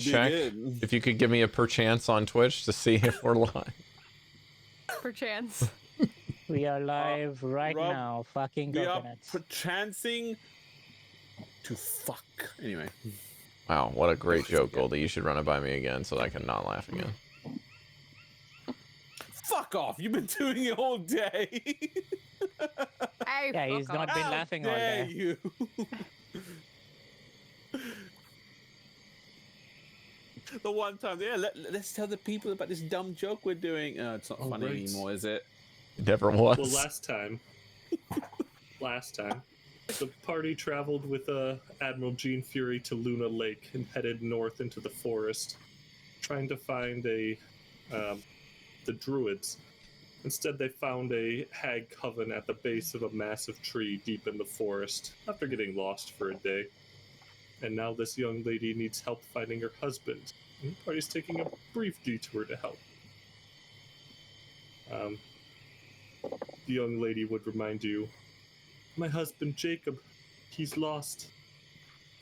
check if you could give me a perchance on Twitch to see if we're live. Perchance. We are live right Rob, now. Fucking We are coconuts. chancing to fuck. Anyway. Wow, what a great joke, Goldy. You should run it by me again so that I can not laugh again. Fuck off! You've been doing it all day. Hey, Yeah, he's not been laughing all dare day. you? The one time, yeah. Let's tell the people about this dumb joke we're doing. It's not funny anymore, is it? It never was. Well, last time, the party traveled with Admiral Jean Fury to Luna Lake and headed north into the forest, trying to find the druids. Instead, they found a hag coven at the base of a massive tree deep in the forest after getting lost for a day. And now this young lady needs help finding her husband. And the party's taking a brief detour to help. The young lady would remind you, my husband Jacob, he's lost.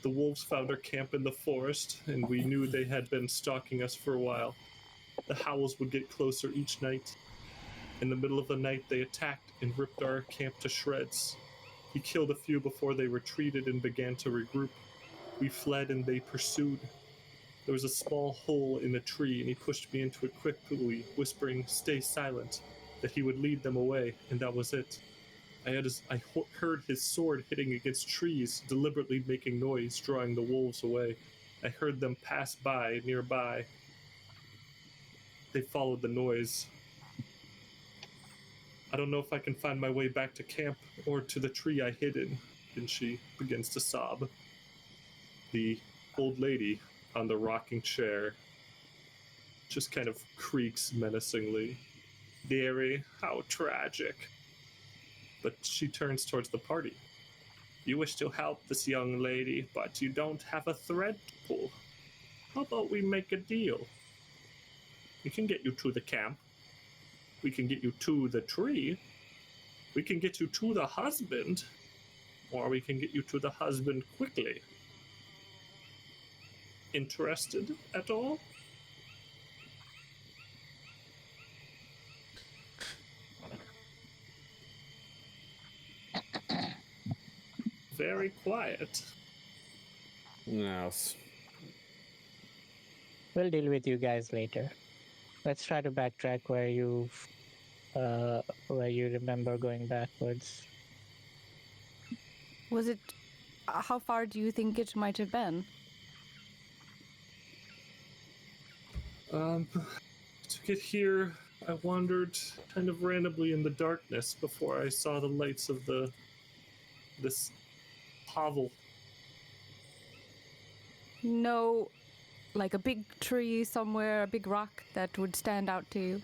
The wolves found our camp in the forest, and we knew they had been stalking us for a while. The howls would get closer each night. In the middle of the night, they attacked and ripped our camp to shreds. He killed a few before they retreated and began to regroup. We fled and they pursued. There was a small hole in a tree, and he pushed me into it quickly, whispering, "Stay silent," that he would lead them away, and that was it. I heard his sword hitting against trees, deliberately making noise, drawing the wolves away. I heard them pass by nearby. They followed the noise. I don't know if I can find my way back to camp or to the tree I hid in. And she begins to sob. The old lady on the rocking chair just kind of creaks menacingly. Dearie, how tragic. But she turns towards the party. You wish to help this young lady, but you don't have a thread to pull. How about we make a deal? We can get you to the camp. We can get you to the tree. We can get you to the husband. Or we can get you to the husband quickly. Interested at all? Very quiet. No. We'll deal with you guys later. Let's try to backtrack where you remember going backwards. Was it? How far do you think it might have been? To get here, I wandered kind of randomly in the darkness before I saw the lights of this hovel. No, like a big tree somewhere, a big rock that would stand out to you.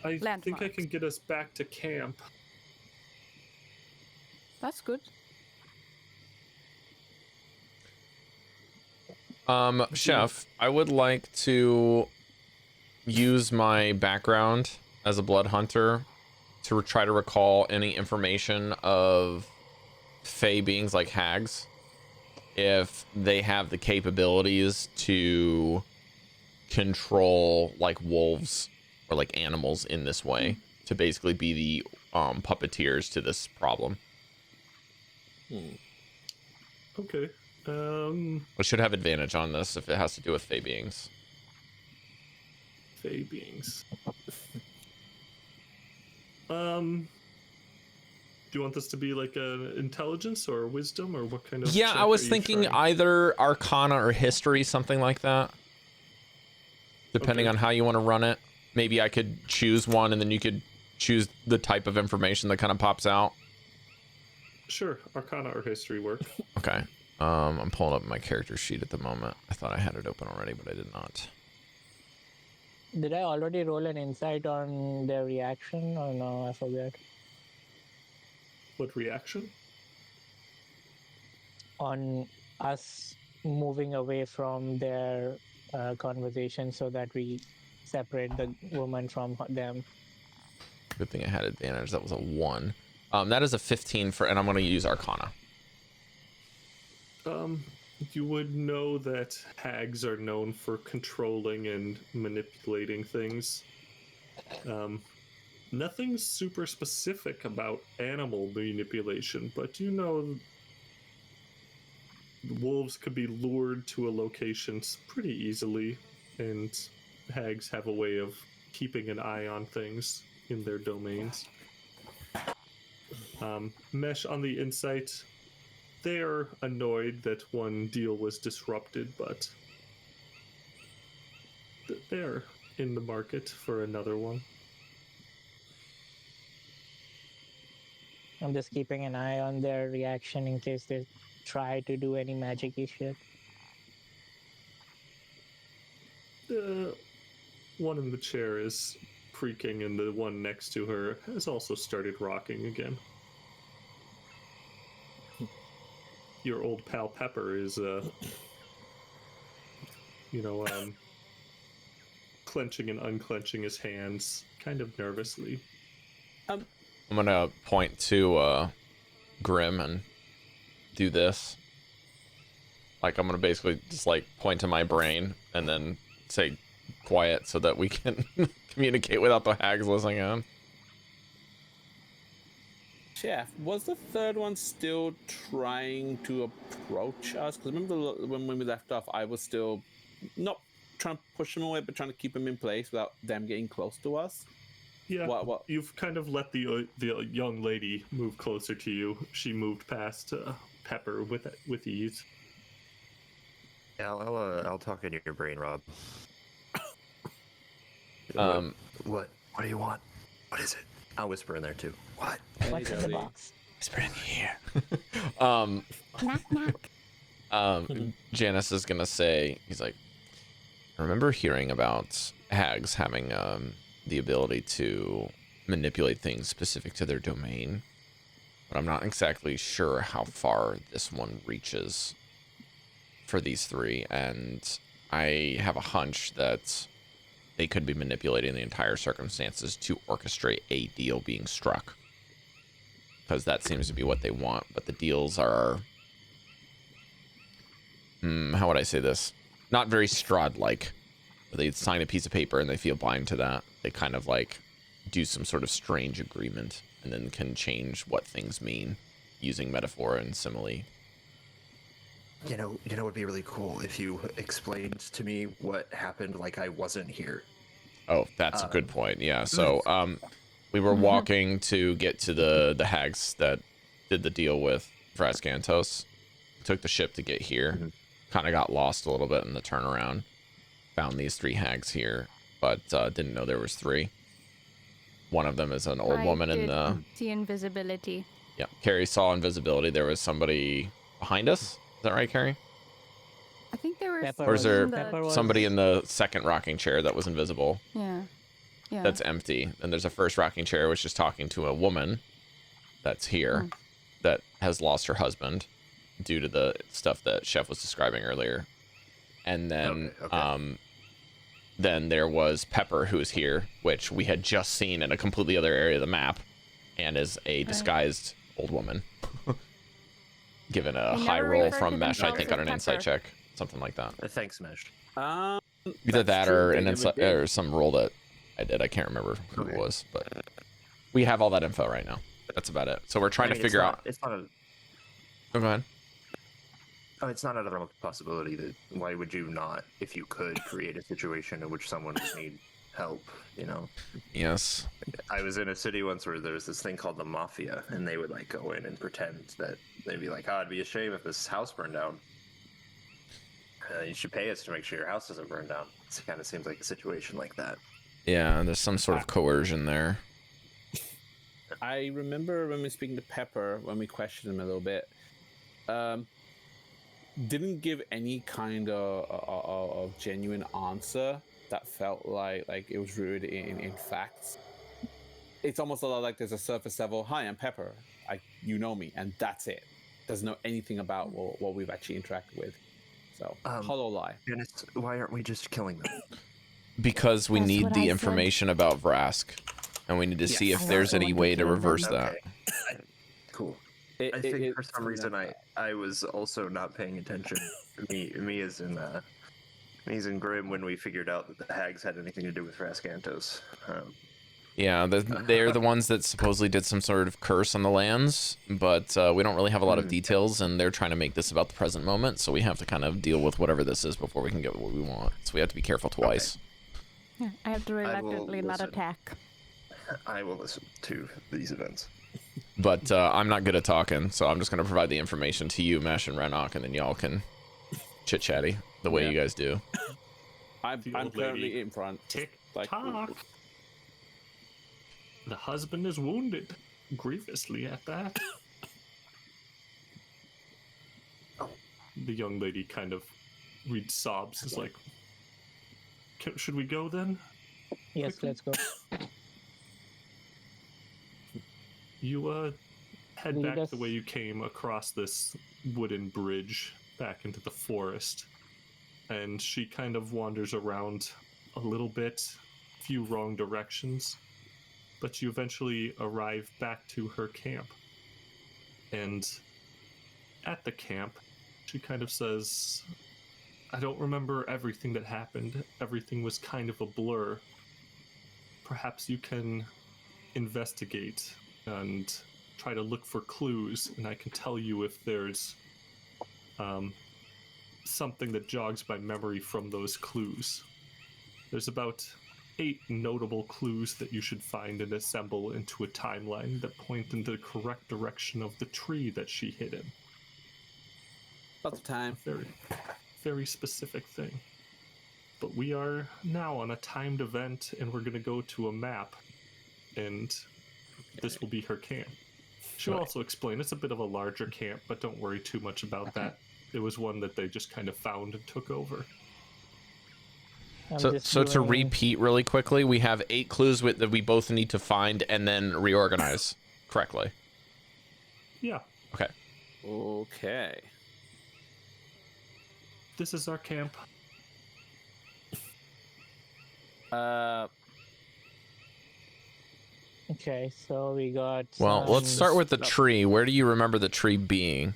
I think I Landmarks. can get us back to camp. That's good. Chef, I would like to use my background as a Bloodhunter to try to recall any information of fey beings like hags, if they have the capabilities to control like wolves or like animals in this way, to basically be the puppeteers to this problem. Okay. We should have advantage on this if it has to do with fey beings. Fey beings. Do you want this to be like an intelligence or wisdom or what kind of? Yeah, check I was are you thinking trying? either Arcana or History, something like that. Depending Okay. on how you want to run it. Maybe I could choose one and then you could choose the type of information that kind of pops out. Sure, Arcana or History work. Okay. I'm pulling up my character sheet at the moment. I thought I had it open already, but I did not. Did I already roll an insight on their reaction or no? I forget. What reaction? On us moving away from their conversation so that we separate the woman from them. Good thing I had advantage. That was a 1. That is a 15 for, and I'm going to use Arcana. You would know that hags are known for controlling and manipulating things. Nothing super specific about animal manipulation, but you know wolves could be lured to a location pretty easily, and hags have a way of keeping an eye on things in their domains. Mesh on the insight, they're annoyed that one deal was disrupted, but they're in the market for another one. I'm just keeping an eye on their reaction in case they try to do any magic-y shit. One in the chair is creaking, and the one next to her has also started rocking again. Your old pal Pepper is, clenching and unclenching his hands, kind of nervously. I'm gonna point to Grim and do this. Like, I'm gonna basically just like point to my brain and then say quiet so that we can communicate without the hags listening in. Chef, was the third one still trying to approach us? Because remember when we left off, I was still not trying to push him away, but trying to keep him in place without them getting close to us. Yeah, What? You've kind of let the young lady move closer to you. She moved past Pepper with ease. Yeah, I'll talk in your brain, Rob. What do you want? What is it? I'll whisper in there too. What? What's in the box? Whisper in the ear. Knock, knock. Janus is gonna say, he's like, I remember hearing about hags having the ability to manipulate things specific to their domain, but I'm not exactly sure how far this one reaches for these three, and I have a hunch that they could be manipulating the entire circumstances to orchestrate a deal being struck, because that seems to be what they want. But the deals are, how would I say this? Not very Strahd-like. They sign a piece of paper and they feel blind to that. They kind of like do some sort of strange agreement and then can change what things mean using metaphor and simile. You know, it would be really cool if you explained to me what happened like I wasn't here. Oh, that's a good point. Yeah. So, we were walking to get to the hags that did the deal with Frascantos. Took the ship to get here. Kind of got lost a little bit in the turnaround. Found these three hags here, but didn't know there was three. One of them is an old woman in the... see invisibility. Yeah, Cari saw invisibility. There was somebody behind us. Is that right, Cari? I think there was. Pepper Or is there was- somebody in the second rocking chair that was invisible? Yeah. Yeah. That's empty. And there's a first rocking chair which is talking to a woman that's here that has lost her husband due to the stuff that Chef was describing earlier. And then Okay. then there was Pepper, who is here, which we had just seen in a completely other area of the map, and is a disguised old woman. Given a I high never roll referred from to Mesh, I themselves think, as on an insight Pepper. check. Something like that. Thanks, Mesh. Either That's that true, or they an never insight did. or some roll that I did. I can't remember who it Okay. was, but we have all that info right now. That's about it. So we're trying to figure out. It's not a. Oh, go ahead. Oh, it's not out of the realm of possibility that why would you not, if you could, create a situation in which someone would need help, you know? Yes. I was in a city once where there was this thing called the Mafia, and they would like go in and pretend that they'd be like, oh, it'd be a shame if this house burned down. You should pay us to make sure your house doesn't burn down. It kind of seems like a situation like that. Yeah, there's some sort of coercion there. I remember when we were speaking to Pepper, when we questioned him a little bit, didn't give any kind of genuine answer that felt like it was rooted in facts. It's almost a lot like there's a surface level, hi, I'm Pepper, you know me, and that's it. Doesn't know anything about what we've actually interacted with. So, hollow lie. Janus, why aren't we just killing them? Because we That's need what the I said. information about Vrask, and we need to see if I there's also any want to way to kill them. reverse that. Cool. I think for some reason I was also not paying attention. Me as in Me's in Grim when we figured out that the hags had anything to do with Rascantos. Yeah, they're the ones that supposedly did some sort of curse on the lands, but we don't really have a lot of details, and they're trying to make this about the present moment, so we have to kind of deal with whatever this is before we can get what we want. So we have to be careful twice. Yeah, I have to reluctantly not attack. I will listen to these events. But I'm not good at talking, so I'm just going to provide the information to you, Mesh and Renok, and then y'all can chit-chatty the way you guys do. I'm currently in front. Tick Like, tock. The husband is wounded, grievously at that. The young lady kind of reads sobs. Is like, should we go then? Yes, Quickly? let's go. You head Lead back us. the way you came across this wooden bridge back into the forest, and she kind of wanders around a little bit, a few wrong directions, but you eventually arrive back to her camp. And at the camp, she kind of says, I don't remember everything that happened. Everything was kind of a blur. Perhaps you can investigate and try to look for clues, and I can tell you if there's something that jogs my memory from those clues. There's about 8 notable clues that you should find and assemble into a timeline that point in the correct direction of the tree that she hid in. Lots of time. Very, very specific thing. But we are now on a timed event, and we're going to go to a map, and this will be her camp. She'll also explain it's a bit of a larger camp, but don't worry too much about that. It was one that they just kind of found and took over. So to repeat really quickly, we have 8 clues that we both need to find and then reorganize correctly. Yeah, Okay. Okay. this is our camp. Okay, so we got. Well, let's some- start with the tree. Where do you remember the tree being?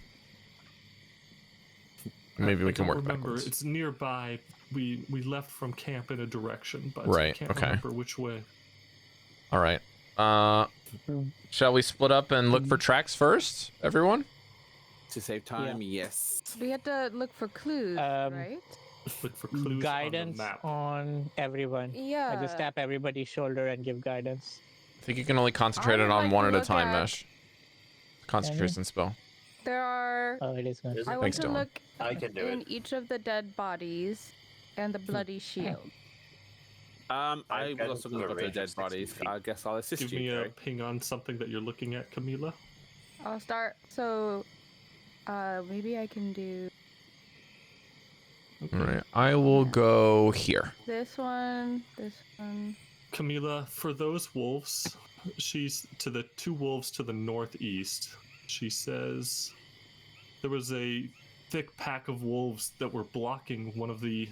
Maybe we can work remember. backwards. It's nearby. We left from camp in a direction, but Right, I can't okay. remember which way. All right. Shall we split up and look for tracks first, everyone? To save time, yes. We had to look for clues, right? Look for clues guidance on the map. on everyone. Yeah. I just tap everybody's shoulder and give guidance. I think you can only concentrate I it would on like one to at a look time, at- Mesh. Concentration spell. There are. Oh, it is good. I want Thanks, to Dallan. look I can do in it. each of the dead bodies and the bloody shield. I I've was got also going to a go to the range of dead 60 bodies. feet. I guess I'll assist Give you, me a Cari. ping on something that you're looking at, Chamilla. I'll start. So, maybe I can do All right. I will go here. this one, this one. Camilla, for those wolves, she's to the 2 wolves to the northeast. She says there was a thick pack of wolves that were blocking one of the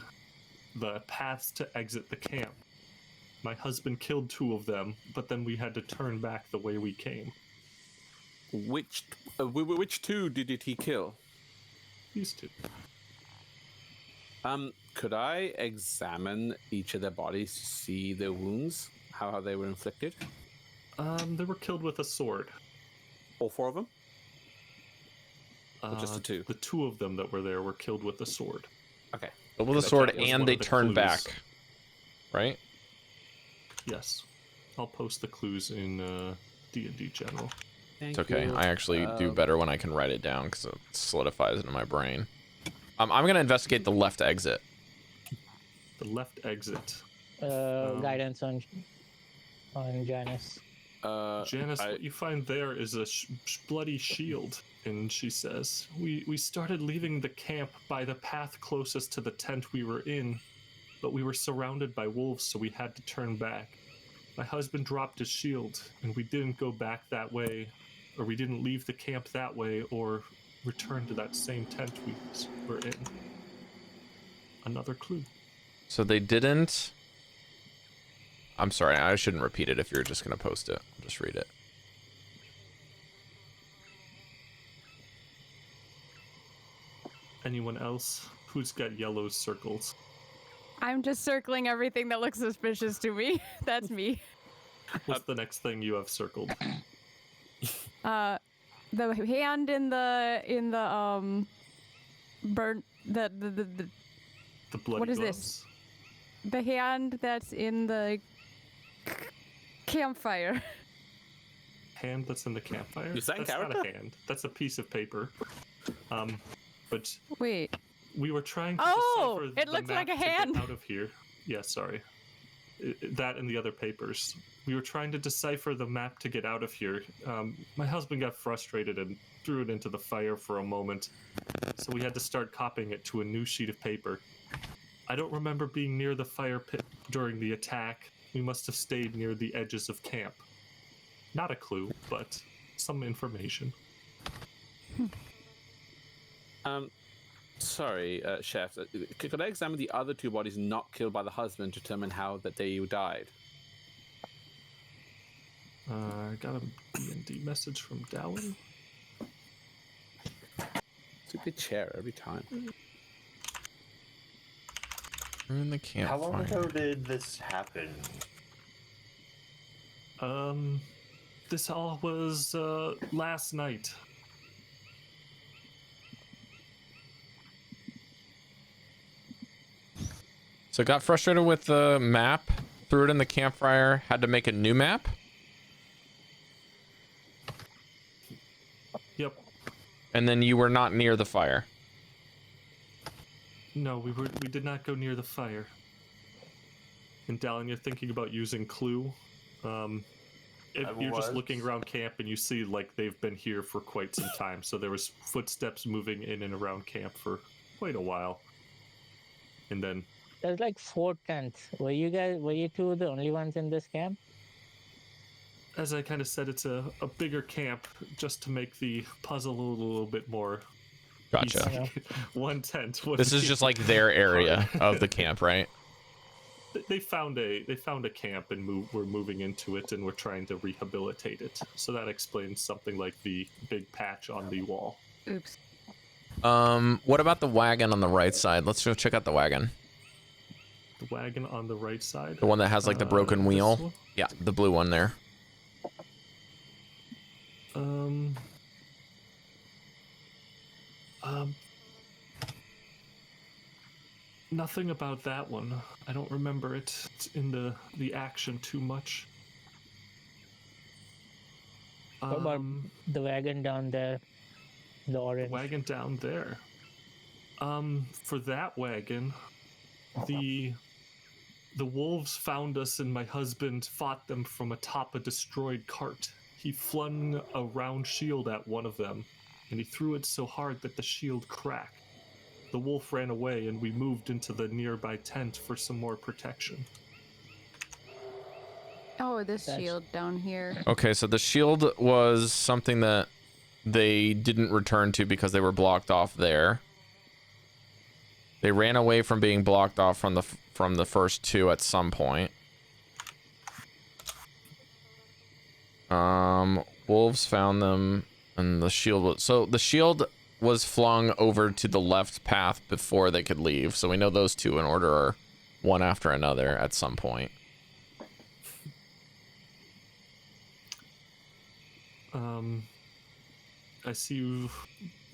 paths to exit the camp. My husband killed 2 of them, but then we had to turn back the way we came. Which 2 did he kill? These 2. Could I examine each of their bodies to see their wounds, how they were inflicted? They were killed with a sword. All 4 of them? Or just the 2? The 2 of them that were there were killed with a sword. Okay. With a That sword, was one and of they the turned clues. back. Right? Yes. I'll post the clues in D&D General. It's okay. I actually do better when I can write it down because it solidifies it in my brain. I'm going to investigate the left exit. The left exit. Guidance on Janus. Janus, what you find there is a bloody shield. And she says, we started leaving the camp by the path closest to the tent we were in, but we were surrounded by wolves, so we had to turn back. My husband dropped his shield, and we didn't go back that way, or we didn't leave the camp that way, or return to that same tent we were in. Another clue. So they didn't... I'm sorry, I shouldn't repeat it if you're just going to post it. I'll just read it. Anyone else? Who's got yellow circles? I'm just circling everything that looks suspicious to me. That's me. What's the next thing you have circled? The hand in the burnt The bloody What is gloves? this? The hand that's in the campfire. Hand that's in the campfire? Is that in That's not character? a hand. That's a piece of paper. But Wait. we were trying to Oh, decipher it the looks map like a to get hand. out of here. Yeah, sorry. That and the other papers. We were trying to decipher the map to get out of here. My husband got frustrated and threw it into the fire for a moment, so we had to start copying it to a new sheet of paper. I don't remember being near the fire pit during the attack. We must have stayed near the edges of camp. Not a clue, but some information. Sorry, Chef. Could I examine the other two bodies not killed by the husband to determine how that they died? I got a D&D message from Dallan. Stupid chair every time. We're in the campfire. How long ago did this happen? This all was last night. So got frustrated with the map, threw it in the campfire, had to make a new map. Yep. And then you were not near the fire. No, we did not go near the fire. And Dallan, you're thinking about using Clue. If you're just looking around camp and you see like they've been here for quite some time, so there was footsteps moving in and around camp for quite a while. And then There's like 4 tents. Were you two the only ones in this camp? as I kind of said, it's a bigger camp just to make the puzzle a little bit more Gotcha. easy. One tent. This is just like their area of the camp, right? They found a camp and we're moving into it and we're trying to rehabilitate it. So that explains something like the big patch on the wall. Oops. What about the wagon on the right side? Let's go check out the wagon. The wagon on the right side. The one that has like the broken this wheel. one? Yeah, the blue one there. Nothing about that one. I don't remember it in the action too much. What about the wagon down there? The orange. Wagon down there. For that wagon, the wolves found us and my husband fought them from atop a destroyed cart. He flung a round shield at one of them, and he threw it so hard that the shield cracked. The wolf ran away, and we moved into the nearby tent for some more protection. Oh, this shield down here. Okay, so the shield was something that they didn't return to because they were blocked off there. They ran away from being blocked off from the first two at some point. Wolves found them, and the shield was flung over to the left path before they could leave. So we know those two in order are one after another at some point. I see you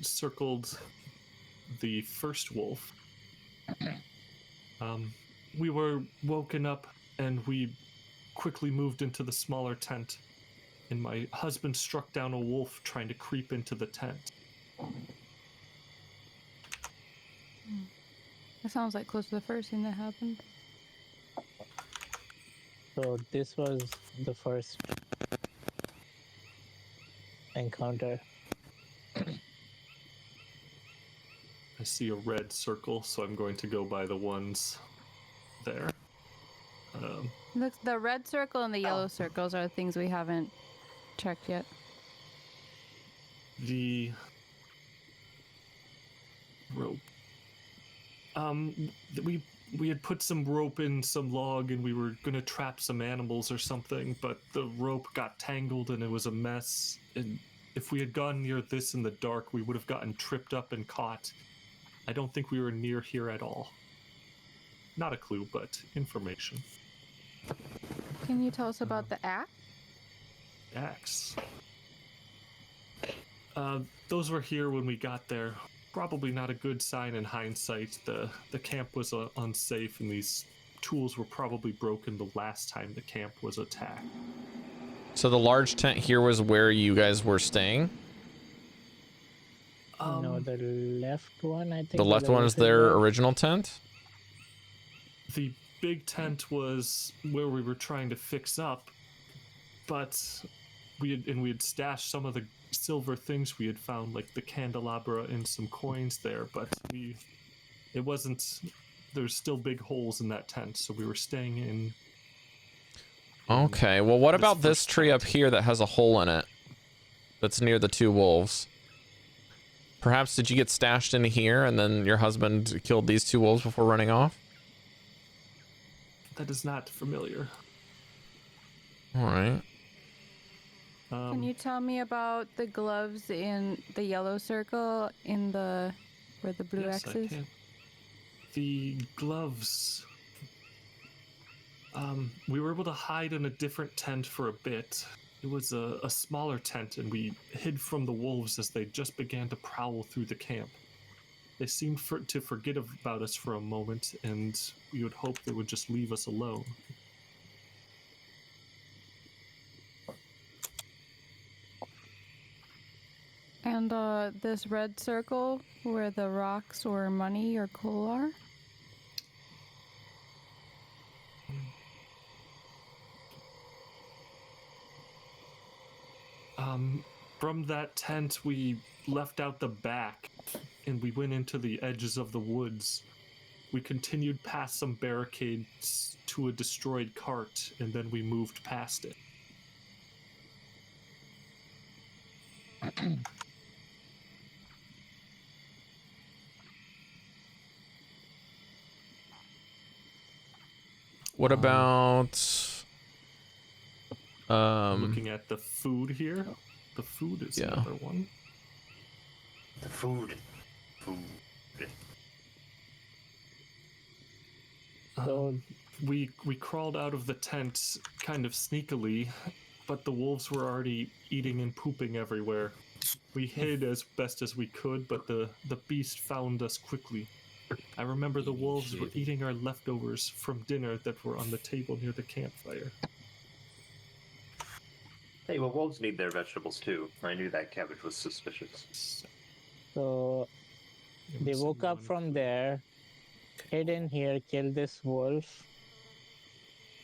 circled the first wolf. We were woken up and we quickly moved into the smaller tent. And my husband struck down a wolf trying to creep into the tent. That sounds like close to the first thing that happened. So this was the first encounter. I see a red circle, so I'm going to go by the ones there. Look, the red circle and the yellow circles are the things we haven't checked yet. The rope. We had put some rope in some log and we were gonna trap some animals or something, but the rope got tangled and it was a mess. And if we had gone near this in the dark, we would have gotten tripped up and caught. I don't think we were near here at all. Not a clue, but information. Can you tell us about the axe? Axe. Those were here when we got there. Probably not a good sign in hindsight. The camp was unsafe, and these tools were probably broken the last time the camp was attacked. So the large tent here was where you guys were staying? No, the left one, I think. The left one is their original tent? The big tent was where we were trying to fix up, but we had stashed some of the silver things we had found, like the candelabra and some coins there, but there's still big holes in that tent, so we were staying in. Okay, well, what about this tree up here that has a hole in it? That's near the two wolves. Perhaps did you get stashed in here and then your husband killed these two wolves before running off? That is not familiar. All right. Can you tell me about the gloves in the yellow circle in the where the blue Yes, X I is? can. The gloves. We were able to hide in a different tent for a bit. It was a smaller tent, and we hid from the wolves as they just began to prowl through the camp. They seemed to forget about us for a moment, and we would hope they would just leave us alone. And this red circle where the rocks or money or coal are? From that tent, we left out the back, and we went into the edges of the woods. We continued past some barricades to a destroyed cart, and then we moved past it. What about Looking at the food here, the food is Yeah. another one. The food. So We crawled out of the tent kind of sneakily, but the wolves were already eating and pooping everywhere. We hid as best as we could, but the beast found us quickly. I remember the wolves were eating our leftovers from dinner that were on the table near the campfire. Hey, well, wolves need their vegetables too. I knew that cabbage was suspicious. So they woke up from there, hid in here, killed this wolf.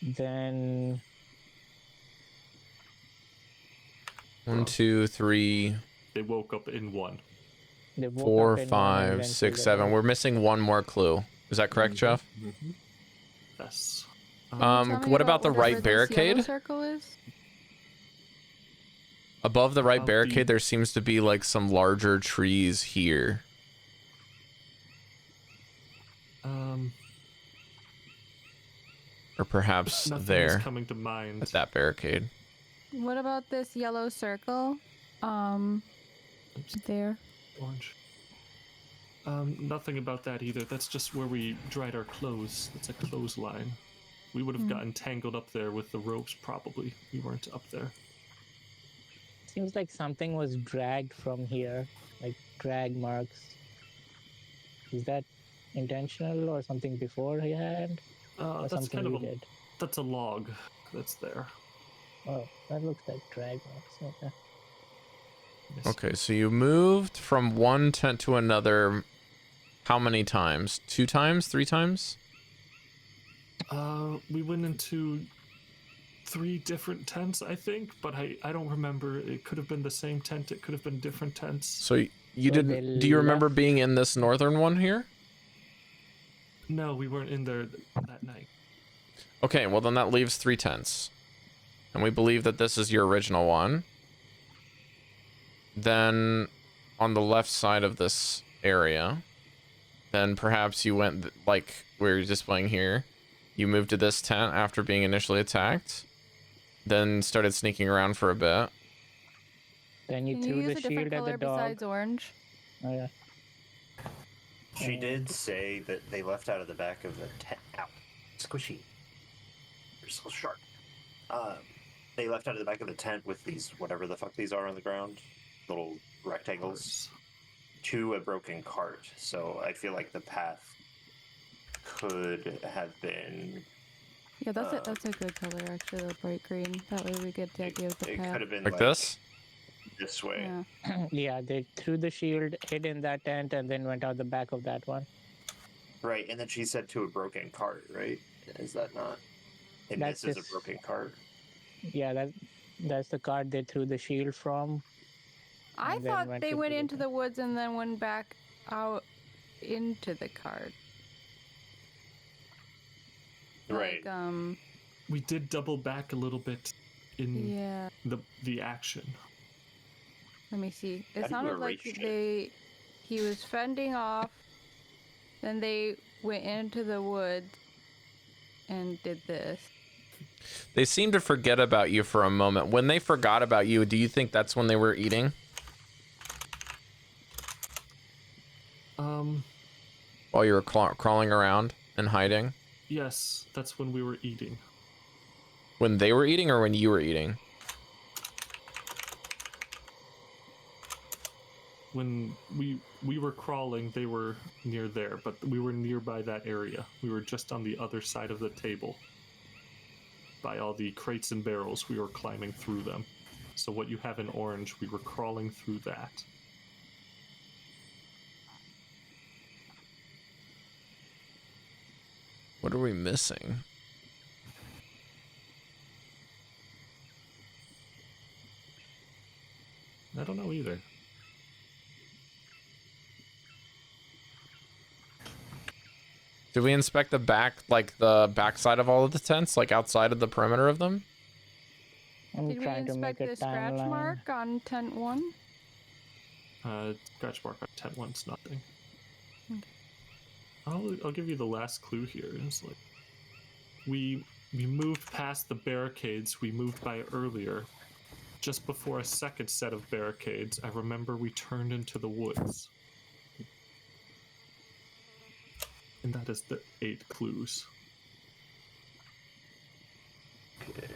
Then 1, 2, 3, They woke up in one. they woke 4, up in one and 5, then 6, killed 7. the We're missing one more clue. Is that correct, Jeff? Yes. Tell me What about the whatever right this yellow barricade? circle is? Above the right About the- barricade, there seems to be like some larger trees here. Or perhaps Nothing there is coming to mind. at that barricade. What about this yellow circle? There. Orange. Nothing about that either. That's just where we dried our clothes. It's a clothesline. We would have gotten tangled up there with the ropes, probably. We weren't up there. Seems like something was dragged from here, like drag marks. Is that intentional or something beforehand? Or That's something kind of we did? that's a log that's there. Oh, that looks like drag marks. Okay. Yes. Okay, so you moved from one tent to another how many times? 2 times? 3 times? We went into 3 different tents, I think, but I don't remember. It could have been the same tent. It could have been different tents. So you So didn't. they Do you remember left- being in this northern one here? No, we weren't in there that night. Okay, well then that leaves 3 tents. And we believe that this is your original one. Then on the left side of this area, then perhaps you went like we're displaying here. You moved to this tent after being initially attacked. Then started sneaking around for a bit. Then you Can you threw use the a different shield at color the dog. besides orange? Oh yeah. She did say that they left out of the back of the tent. Ow. Squishy. You're so sharp. They left out of the back of the tent with these, whatever the fuck these are on the ground, little rectangles, to a broken cart. So I feel like the path could have been. Yeah, that's a good color actually, the bright green. That way we get the idea of the It path. could have been Like this? This way. Yeah. Yeah, they threw the shield, hid in that tent, and then went out the back of that one. Right, and then she said to a broken cart, right? Is that not? And That's this is a just- broken cart. Yeah, that's the card they threw the shield from. I And then thought went they to went the into the woods and then went back out into the cart. Right. Like, We did double back a little bit in yeah. the action. Let me see. How It do you sounded like erase shit? he was fending off, then they went into the woods and did this. They seem to forget about you for a moment. When they forgot about you, do you think that's when they were eating? While you were crawling around and hiding? Yes, that's when we were eating. When they were eating or when you were eating? When we were crawling, they were near there, but we were nearby that area. We were just on the other side of the table. By all the crates and barrels, we were climbing through them. So what you have in orange, we were crawling through that. What are we missing? I don't know either. Did we inspect the back, like the backside of all of the tents, like outside of the perimeter of them? I'm Did we trying to inspect make a the scratch timeline. mark on tent 1? Scratch mark on tent one's nothing. Okay. I'll give you the last clue here. It's like we moved past the barricades we moved by earlier. Just before a second set of barricades, I remember we turned into the woods. And that is the 8 clues. Okay.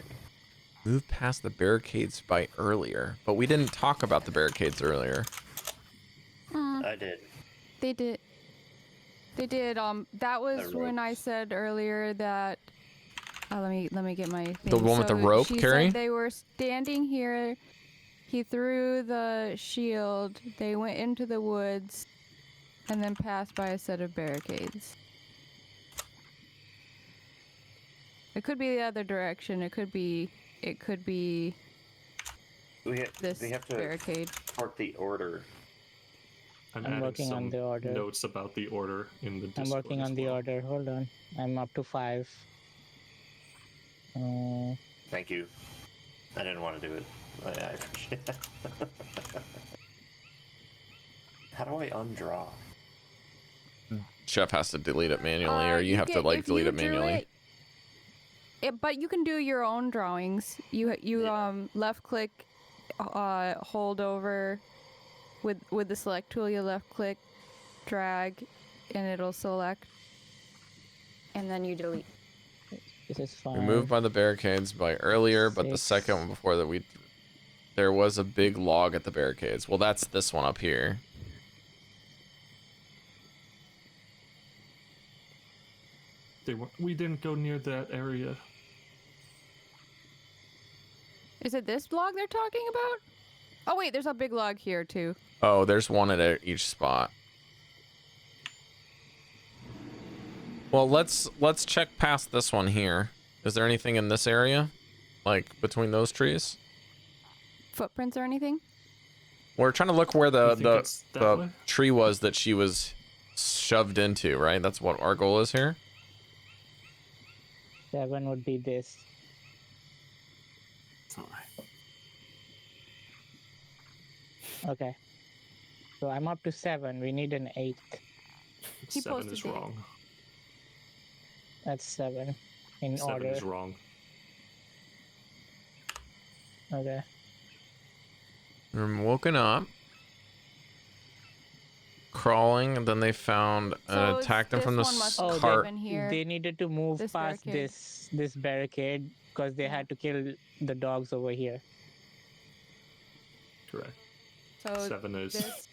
Move past the barricades by earlier, but we didn't talk about the barricades earlier. I did. They did. They did. That was The when I ropes. said earlier that. Let me get my thing. The one with the rope, she Cari? said they were standing here. He threw the shield. They went into the woods, and then passed by a set of barricades. It could be the other direction. It could be. We This have to barricade. report the order. I'm I'm adding working some on the order. notes about the order in the Discord I'm working as on the well. order. Hold on. I'm up to 5. Thank you. I didn't want to do it. I appreciate that. How do I undraw? Chef has to delete it manually, or you have to can- like if delete you it drew manually. but you can do your own drawings. You Yeah. left click, hold over, with the select tool. You left click, drag, and it'll select, and then you delete. This is We 5. moved by the barricades by earlier, but the 6. second one before that there was a big log at the barricades. Well, that's this one up here. We didn't go near that area. Is it this log they're talking about? Oh wait, there's a big log here too. Oh, there's one at each spot. Well, let's check past this one here. Is there anything in this area, like between those trees? Footprints or anything? We're trying to look where You think it's that way? the tree was that she was shoved into, right? That's what our goal is here. 7 would be this. Sorry. Okay. So I'm up to 7. We need an 8th. He 7 posted is it. wrong. That's 7 in 7 order. is wrong. Okay. I'm woken up. crawling, and then they found So attacked them this from the one must Oh, have cart. been here. They needed to move This past barricade. this barricade because they had to kill the dogs over here. Correct. So Seven is this,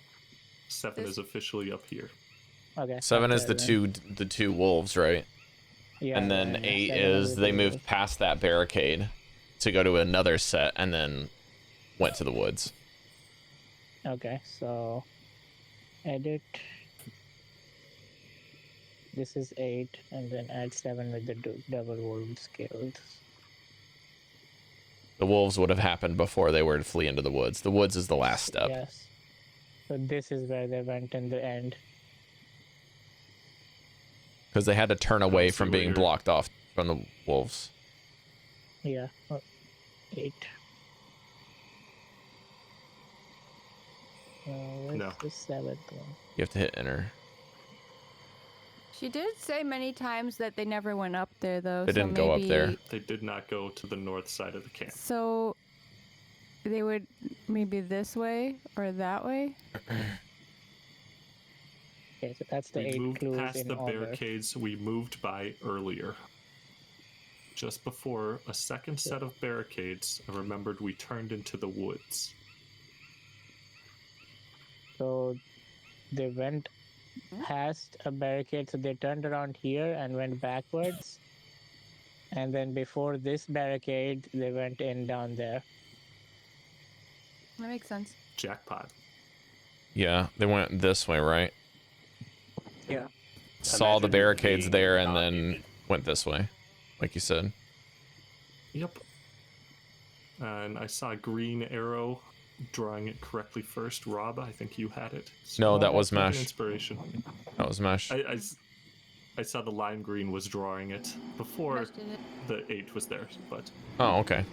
seven this- is officially up here. Okay. 7 up is the there then. two wolves, right? Yeah, And then yeah, 8 7 is the they two moved wolves. past that barricade to go to another set, and then went to the woods. Okay, so edit. This is 8, and then add 7 with the double wolf scales. The wolves would have happened before they were to flee into the woods. The woods is the last step. Yes. So this is where they went in the end. Because they had to turn away see from what being you're- blocked off from the wolves. Yeah. 8. Where's No. the 7th one? You have to hit enter. she did say many times that they never went up there, though. They so didn't go up there. maybe- They did not go to the north side of the camp. So they would maybe this way or that way. Okay, so that's the We 8 moved clues past in the order. barricades we moved by earlier. Just before a second set of barricades, I remembered we turned into the woods. So they went past a barricade, so they turned around here and went backwards. And then before this barricade, they went in down there. That makes sense. Jackpot. Yeah, they went this way, right? Yeah. Saw the Imagine barricades being there and not then muted. went this way, like you said. Yep. And I saw a green arrow drawing it correctly first. Rob, I think you had it. No, Oh, that was Take an Mesh. inspiration. That was Mesh. I saw the lime green was drawing it before Mesh did it. the 8 was there, but Oh, okay.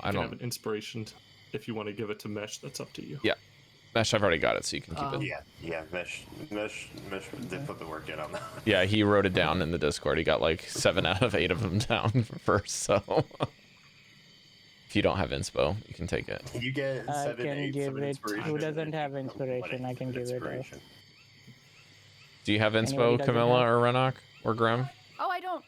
I you can have don't. an inspiration. If you want to give it to Mesh, that's up to you. Yeah. Mesh, I've already got it, so you can keep it. Yeah, Mesh did put the work in on that. Yeah, he wrote it down in the Discord. He got like 7 out of 8 of them down first, so. If you don't have inspo, you can take it. You get I 7, can 8 give from it- inspiration. who doesn't and have you inspiration? I can give it a- inspiration. Do you have Anybody inspo, doesn't Camilla have- or Renok or Grim? Oh, I don't.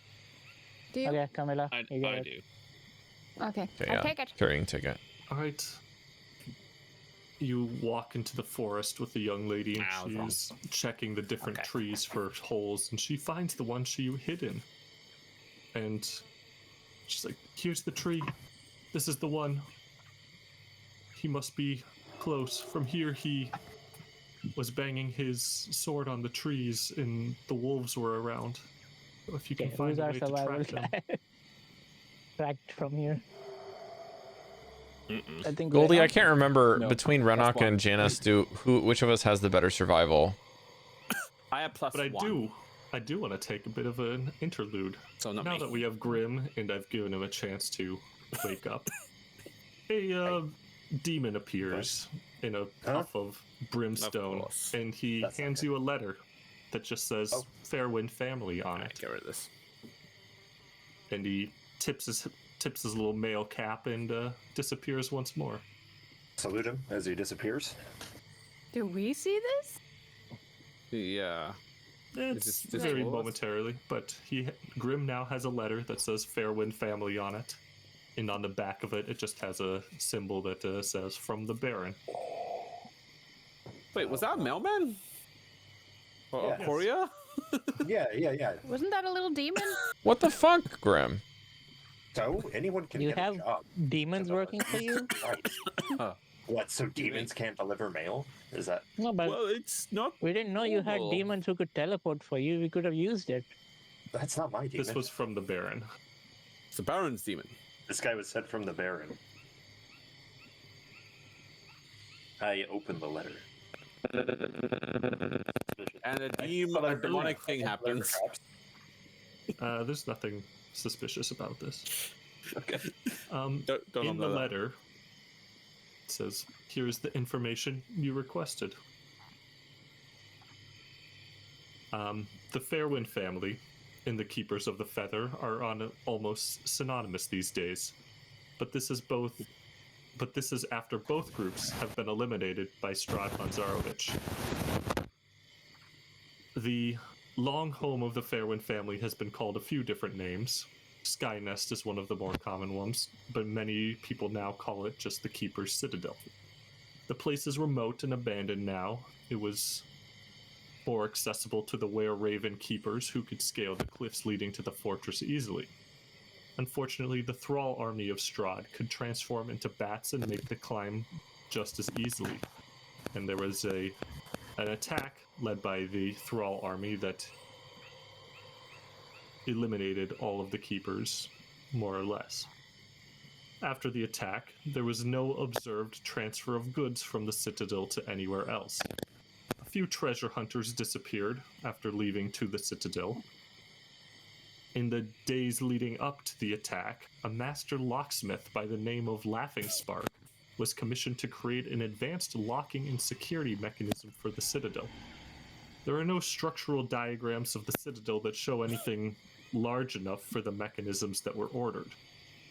Do you? Okay, Camilla, I you get it. do. Okay. Okay, I'll yeah. take it. Carrying ticket. All right. You walk into the forest with the young lady, and Ah, I was she's checking the different Okay. trees for holes, and she finds the one she hid in. And she's like, "Here's the tree. This is the one. He must be close. From here, he was banging his sword on the trees, and the wolves were around. So if you can Okay, find who's a our way to survival track them." guy? Tracked from here. I think Goldy, I Renok- can't remember No, between that's Renok one. and Janus. Which of us has the better survival? I have plus But I 1. do want to take a bit of an interlude. So not Now me. that we have Grim and I've given him a chance to wake up, a demon appears in a puff of brimstone, course. and he That's not hands good. you a letter that just says Oh. Fairwind Family on Alright, it. get rid of this. And he tips his little mail cap and disappears once more. Salute him as he disappears. Do we see this? Yeah. It's this very yours? momentarily, but Grim now has a letter that says Fairwind Family on it, and on the back of it, it just has a symbol that says "From the Baron." Wait, was that a mailman? Or Yes. a courier? Yeah. Wasn't that a little demon? What the fuck, Grim? So anyone can You get have a job. demons working for you? Right. Huh. What? So demons can't deliver mail? Is that? No, but Well, it's not. we didn't know you had normal. demons who could teleport for you. We could have used it. That's not my demon. This was from the Baron. It's the Baron's demon. This guy was sent from the Baron. I opened the letter. And a But I demonic believe- thing happens. There's nothing suspicious about this. Okay. Um, Don't in the know that. letter, it says, "Here's the information you requested." The Fairwind family and the Keepers of the Feather are on almost synonymous these days, but this is after both groups have been eliminated by Strahd Manzarovich. The long home of the Fairwind family has been called a few different names. Skynest is one of the more common ones, but many people now call it just the Keeper's Citadel. The place is remote and abandoned now. It was more accessible to the were-raven keepers who could scale the cliffs leading to the fortress easily. Unfortunately, the Thrall army of Strahd could transform into bats and make the climb just as easily. And there was an attack led by the Thrall army that eliminated all of the keepers, more or less. After the attack, there was no observed transfer of goods from the citadel to anywhere else. A few treasure hunters disappeared after leaving to the citadel. In the days leading up to the attack, a master locksmith by the name of Laughing Spark was commissioned to create an advanced locking and security mechanism for the citadel. There are no structural diagrams of the citadel that show anything large enough for the mechanisms that were ordered.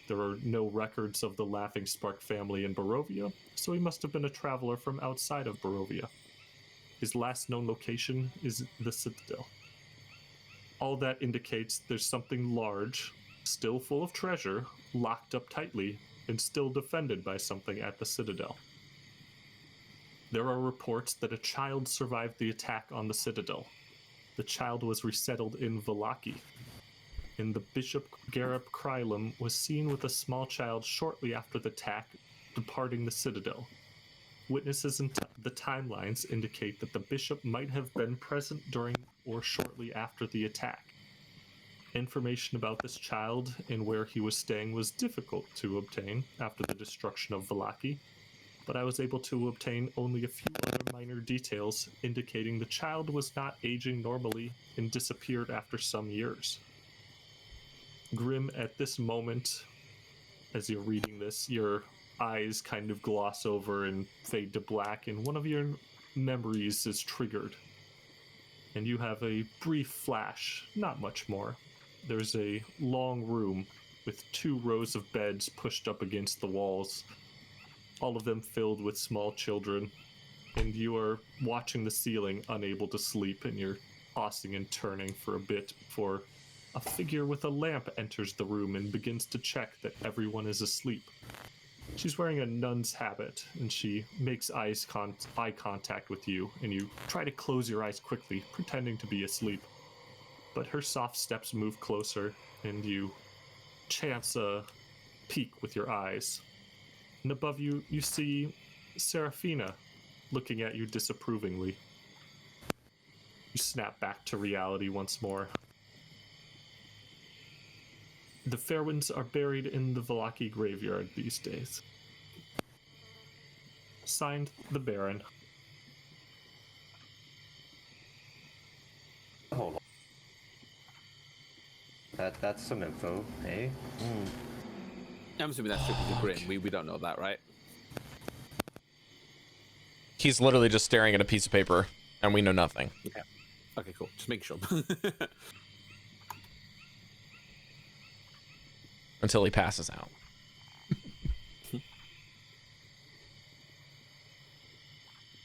There are no records of the Laughing Spark family in Barovia, so he must have been a traveler from outside of Barovia. His last known location is the citadel. All that indicates there's something large, still full of treasure, locked up tightly, and still defended by something at the citadel. There are reports that a child survived the attack on the citadel. The child was resettled in Vallaki. And the Bishop Gareb Krylum was seen with a small child shortly after the attack, departing the citadel. Witnesses and the timelines indicate that the bishop might have been present during or shortly after the attack. Information about this child and where he was staying was difficult to obtain after the destruction of Vallaki, but I was able to obtain only a few other minor details indicating the child was not aging normally and disappeared after some years. Grim, at this moment, as you're reading this, your eyes kind of gloss over and fade to black, and one of your memories is triggered. And you have a brief flash, not much more. There's a long room with 2 rows of beds pushed up against the walls, all of them filled with small children, and you are watching the ceiling, unable to sleep, and you're tossing and turning for a bit before a figure with a lamp enters the room and begins to check that everyone is asleep. She's wearing a nun's habit, and she makes eye contact with you, and you try to close your eyes quickly, pretending to be asleep. But her soft steps move closer, and you chance a peek with your eyes. And above you, you see Seraphina looking at you disapprovingly. You snap back to reality once more. The Fairwinds are buried in the Vallaki graveyard these days. Signed, the Baron. Hold on. That's some info, eh? I'm assuming that's strictly to Grim. We don't know that, right? He's literally just staring at a piece of paper, and we know nothing. Okay. Okay, cool. Just make sure. Until he passes out.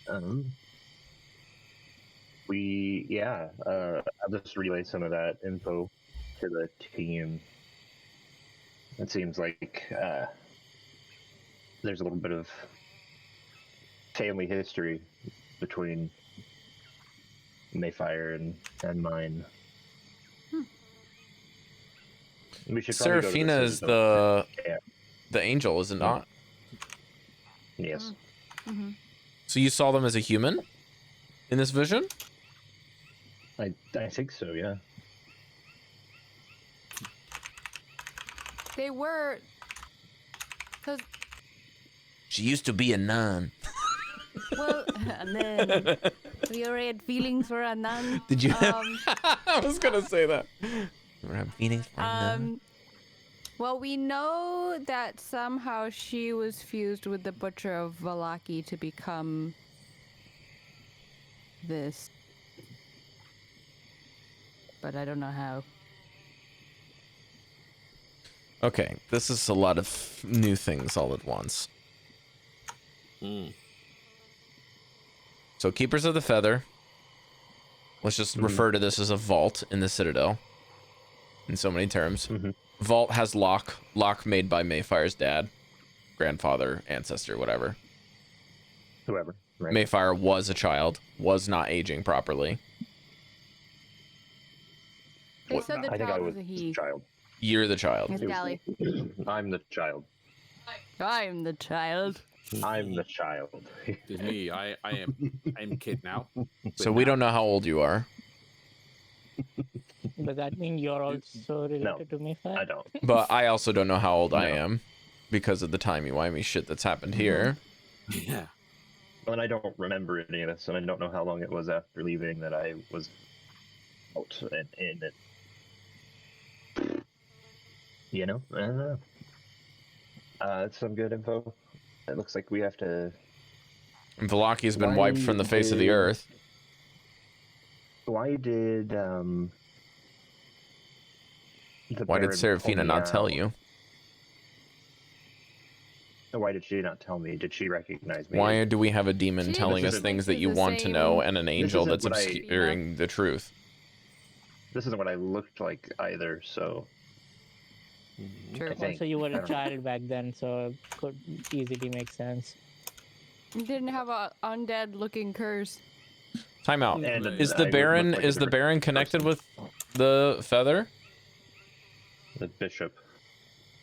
I'll just relay some of that info to the team. It seems like there's a little bit of family history between Maefyre and mine. We should probably Seraphina is the angel, is it not? Yes. Mm-hmm. So you saw them as a human in this vision? I think so, yeah. They were... Cause, She used to be a nun. well, and then we already had feelings for a nun. Did you? I was gonna say that. You have feelings for a nun. Well, we know that somehow she was fused with the Butcher of Vallaki to become this. But I don't know how. Okay, this is a lot of new things all at once. So Keepers of the Feather, Let's just refer to this as a vault in the Citadel. In so many terms. Vault has lock made by Maefyre's dad, grandfather, ancestor, whatever. Whoever. Right. Maefyre was a child, was not aging properly. They said the I think I child was was a a he. child. You're the child. It's Dally. I'm the child. I'm the child. I'm the child. It's me. I am kid now. So we don't know how old you are. Does that mean you're also related to Maefyre? I don't. But I also don't know how old I No. am because of the timey-wimey shit that's happened here. Yeah. And I don't remember any of this, and I don't know how long it was after leaving that I was out and in it. You know? I don't know. That's some good info. It looks like we have to... And Valaki's been Why wiped from the face of the did- earth. Why did, Why did Seraphina not tell you? Why did she not tell me? Did she recognize me? Why do we have a demon She telling us isn't- things that this you is the want to same- know and an angel isn't that's what I- obscuring the truth? This isn't what I looked like either, so... True. I think. Also, you were I a don't know. child back then, so it could easily make sense. You didn't have a undead looking curse. Time out. And Is I the would Baron look like a is the different Baron connected person. with the feather? The bishop.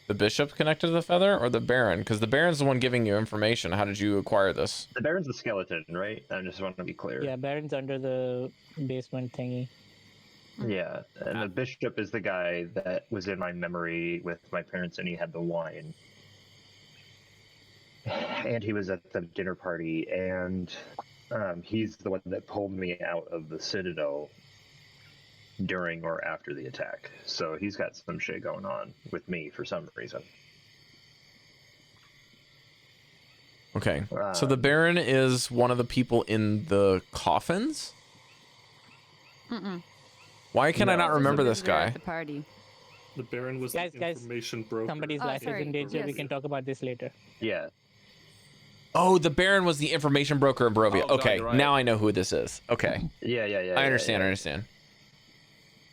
The bishop connected to the feather, or the Baron? Because the Baron's the one giving you information. How did you acquire this? The Baron's the skeleton, right? I just want to be clear. Yeah, Baron's under the basement thingy. Yeah, and the bishop is the guy that was in my memory with my parents, and he had the wine. And he was at the dinner party, and he's the one that pulled me out of the Citadel during or after the attack. So he's got some shit going on with me for some reason. Okay. So the Baron is one of the people in the coffins? Mm-mm. Why can I No. not remember this Visitor at guy? the party. The Baron was Guys, the guys, information broker. Somebody's Oh, life sorry. is in danger. We Yes. can talk about this later. Yeah, Oh, the Baron was the information broker in Barovia. Oh, God, Okay, you're right. now I know who this is. Okay. yeah. I understand, I understand.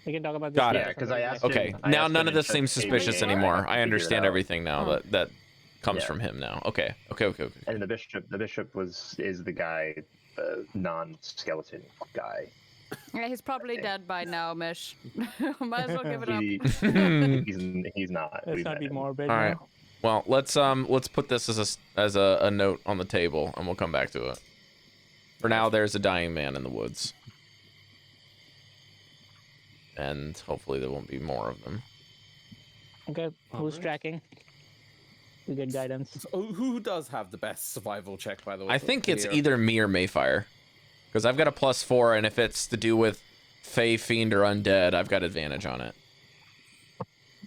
We can talk about this Got later. it. Yeah, 'cause I Somebody's asked life- Okay, him- I now asked none him of in this seems chat, suspicious maybe anymore. figure I it understand out. everything now. That comes Yeah. from him now. Okay. Okay. And the bishop is the guy, the non-skeleton guy. Yeah, he's probably dead by now, Mish. Might as well give it up. He's not. Let's We not met be him. morbid. All right. now. Well, let's put this as a note on the table, and we'll come back to it. For now, there's a dying man in the woods, and hopefully there won't be more of them. Okay, who's Alright. tracking? We get guidance. So, who does have the best survival check, by the way? I think it's here? either me or Maefyre, because I've got a +4, and if it's to do with Fey, Fiend, or Undead, I've got advantage on it.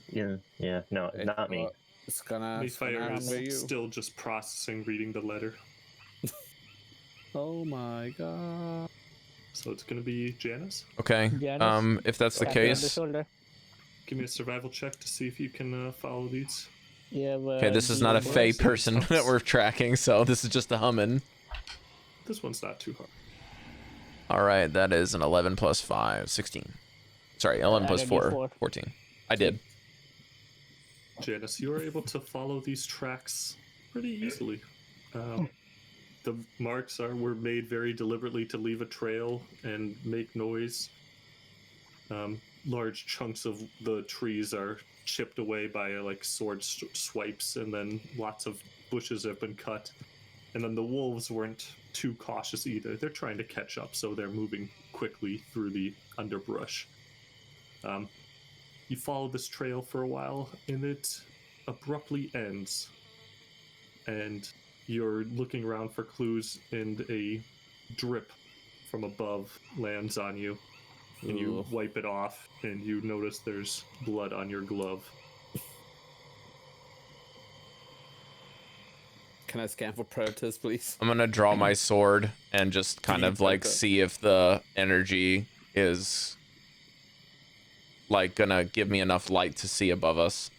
Yeah. No, not me. It's gonna Maefyre be you. is still just processing reading the letter. Oh my god. So it's going to be Janus. Okay. Janus, If that's the Tap you on the case. shoulder. Give me a survival check to see if you can follow these. Yeah, Okay, this is not a Fey Boys. person that we're tracking, so this is just a humming. This one's not too hard. All right, that is an 11 plus 5, 16. Sorry, 11 plus added 4, D4. 14. I did. Janus, you are able to follow these tracks pretty easily. The marks were made very deliberately to leave a trail and make noise. Large chunks of the trees are chipped away by sword swipes, and then lots of bushes have been cut. And then the wolves weren't too cautious either. They're trying to catch up, so they're moving quickly through the underbrush. You follow this trail for a while, and it abruptly ends. And you're looking around for clues, and a drip from above lands on you. And you Ugh. wipe it off, and you notice there's blood on your glove. Can I scan for predators, please? I'm going to draw my sword and just kind of see if the energy is gonna give me enough light to see above us.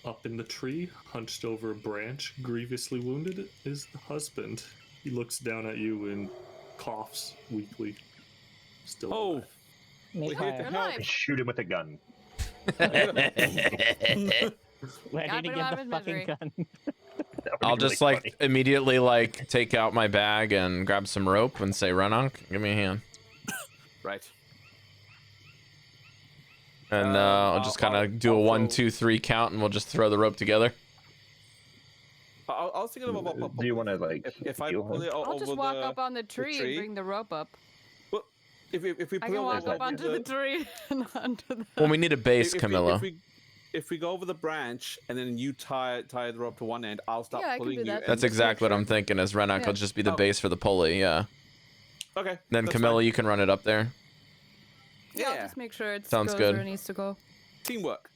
Up in the tree, hunched over a branch, grievously wounded, is the husband. He looks down at you and coughs weakly. Still Oh, alive. Make here to fire. help. Alive. Shoot him with a gun. Where Yeah, did he put him get out the of his fucking misery. gun? That would I'll be really just like funny. immediately like take out my bag and grab some rope and say, Renok, give me a hand. Right. And I'll just kind of do a 1, 2, 3 count, and we'll just throw the rope together. I was thinking about. Do you want to like if I heal pull him? it I'll over just walk the, up on the tree, and tree? bring the rope up. Well, if we I pull can it walk over up onto the tree and onto the. Well, we need a base, if Camilla. if we go over the branch and then you tie the rope to one end, I'll start Yeah, I can pulling do you. that. and That's just make exactly what sure- I'm thinking. As Renok Yeah. will just be the Oh. base for the pulley. Yeah. Okay. Then that's Camilla, fine. you can run it up there. Yeah, I'll Yeah. just make sure it Sounds goes good. where it needs to go. Teamwork.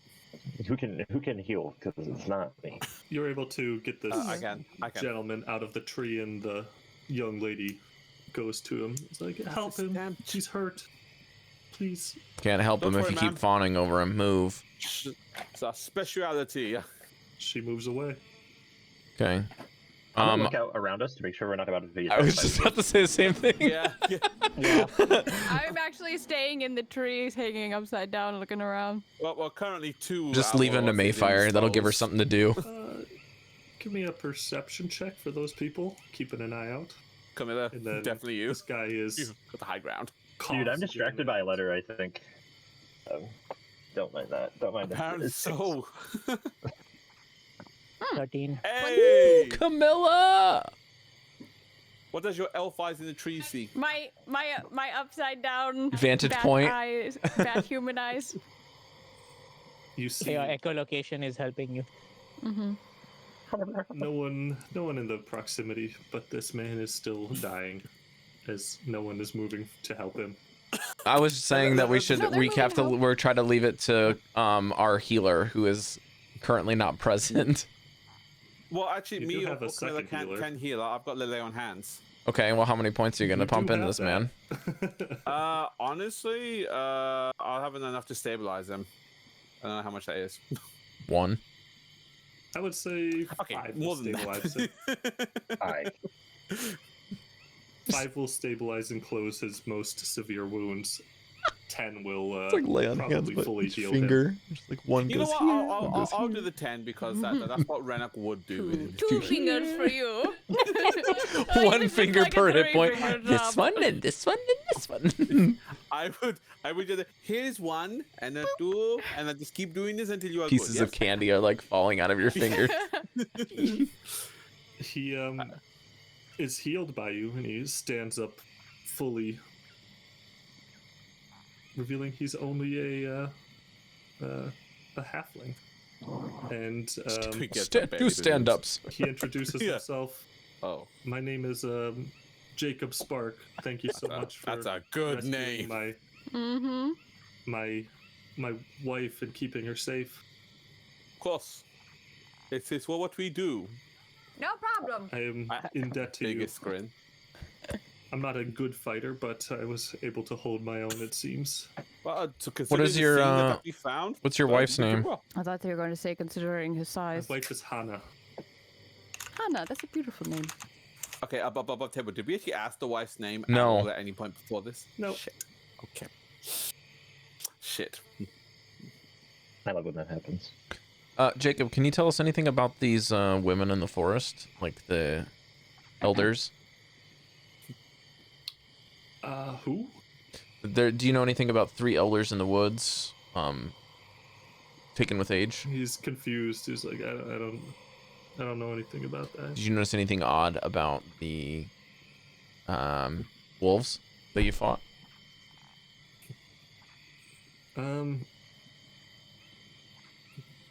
Who can heal? Because it's not me. You're able to get this I can. gentleman out of the tree, and the young lady goes to him. It's like, help him. Damn. He's hurt. Please. Can't help Don't him if worry, you keep ma'am. fawning over him. Move. It's a speciality. She moves away. Okay. I'm gonna look out around us to make sure we're not about to be I was attacked by just the about to say the same thing. Yeah. Yeah. I'm actually staying in the trees, hanging upside down, looking around. Well, currently two. Just leave him to outlaws is Maefyre. That'll give her indisposed. something to do. Give me a perception check for those people. Keeping an eye out. Camilla, And then definitely you. This guy is. You got the high ground. Dude, I'm coughs distracted again. by a letter, I think. Don't mind that. Don't mind Apparently that. so. 13. Hey! Camilla! What does your elf eyes in the tree see? My upside down Vantage bat point. eyes, bat human eyes. You see, Your echolocation is helping you. Mm-hmm. no one in the proximity, but this man is still dying, as no one is moving to help him. I was saying that we should No, they're we have to moving we're try to leave it to our healer who is currently not present. Well, actually, You me do or have a Camilla second healer. can heal. I've got Lele on hands. Okay, well how many points are you gonna You pump do into have this man? that. Honestly, I'll have enough to stabilize him. I don't know how much that is. 1. I would say Okay, 5 more will than stabilize him. that. Hi. 5 will stabilize and close his most severe wounds. 10 will probably fully heal him. Just like one You know what? I'll do the 10 because that's what Renok would do. Two fingers for you. One finger like a per hit point. three-finger This job. one and this one and this one. I would do the here's one and a 2 and then just keep doing this until you are Pieces good. of candy are like falling out of your fingers. He is healed by you, and he stands up fully, revealing he's only a halfling. And We get Sta- the do baby stand moves. ups. he introduces Yeah. himself. Oh, My name is Jacob Spark. Thank you so much for that's a good rescuing name. Mm-hmm. my wife and keeping her safe. Of course. It's what we do. No problem. I am in debt to you. Biggest grin. I'm not a good fighter, but I was able to hold my own, it seems. Well, to What consider is the your, thing that we found, what's your wife's we did name? well. I thought they were going to say considering his My size. wife is Hannah. Hannah, that's a beautiful name. Okay, above table. Did we actually ask the wife's name No. at all at any point before this? No. Shit. Okay. Shit. I love when that happens. Jacob, can you tell us anything about these women in the forest, like the elders? Who? Do you know anything about 3 elders in the woods, taken with age? He's confused. He's like, I don't know anything about that. Did you notice anything odd about the wolves that you fought?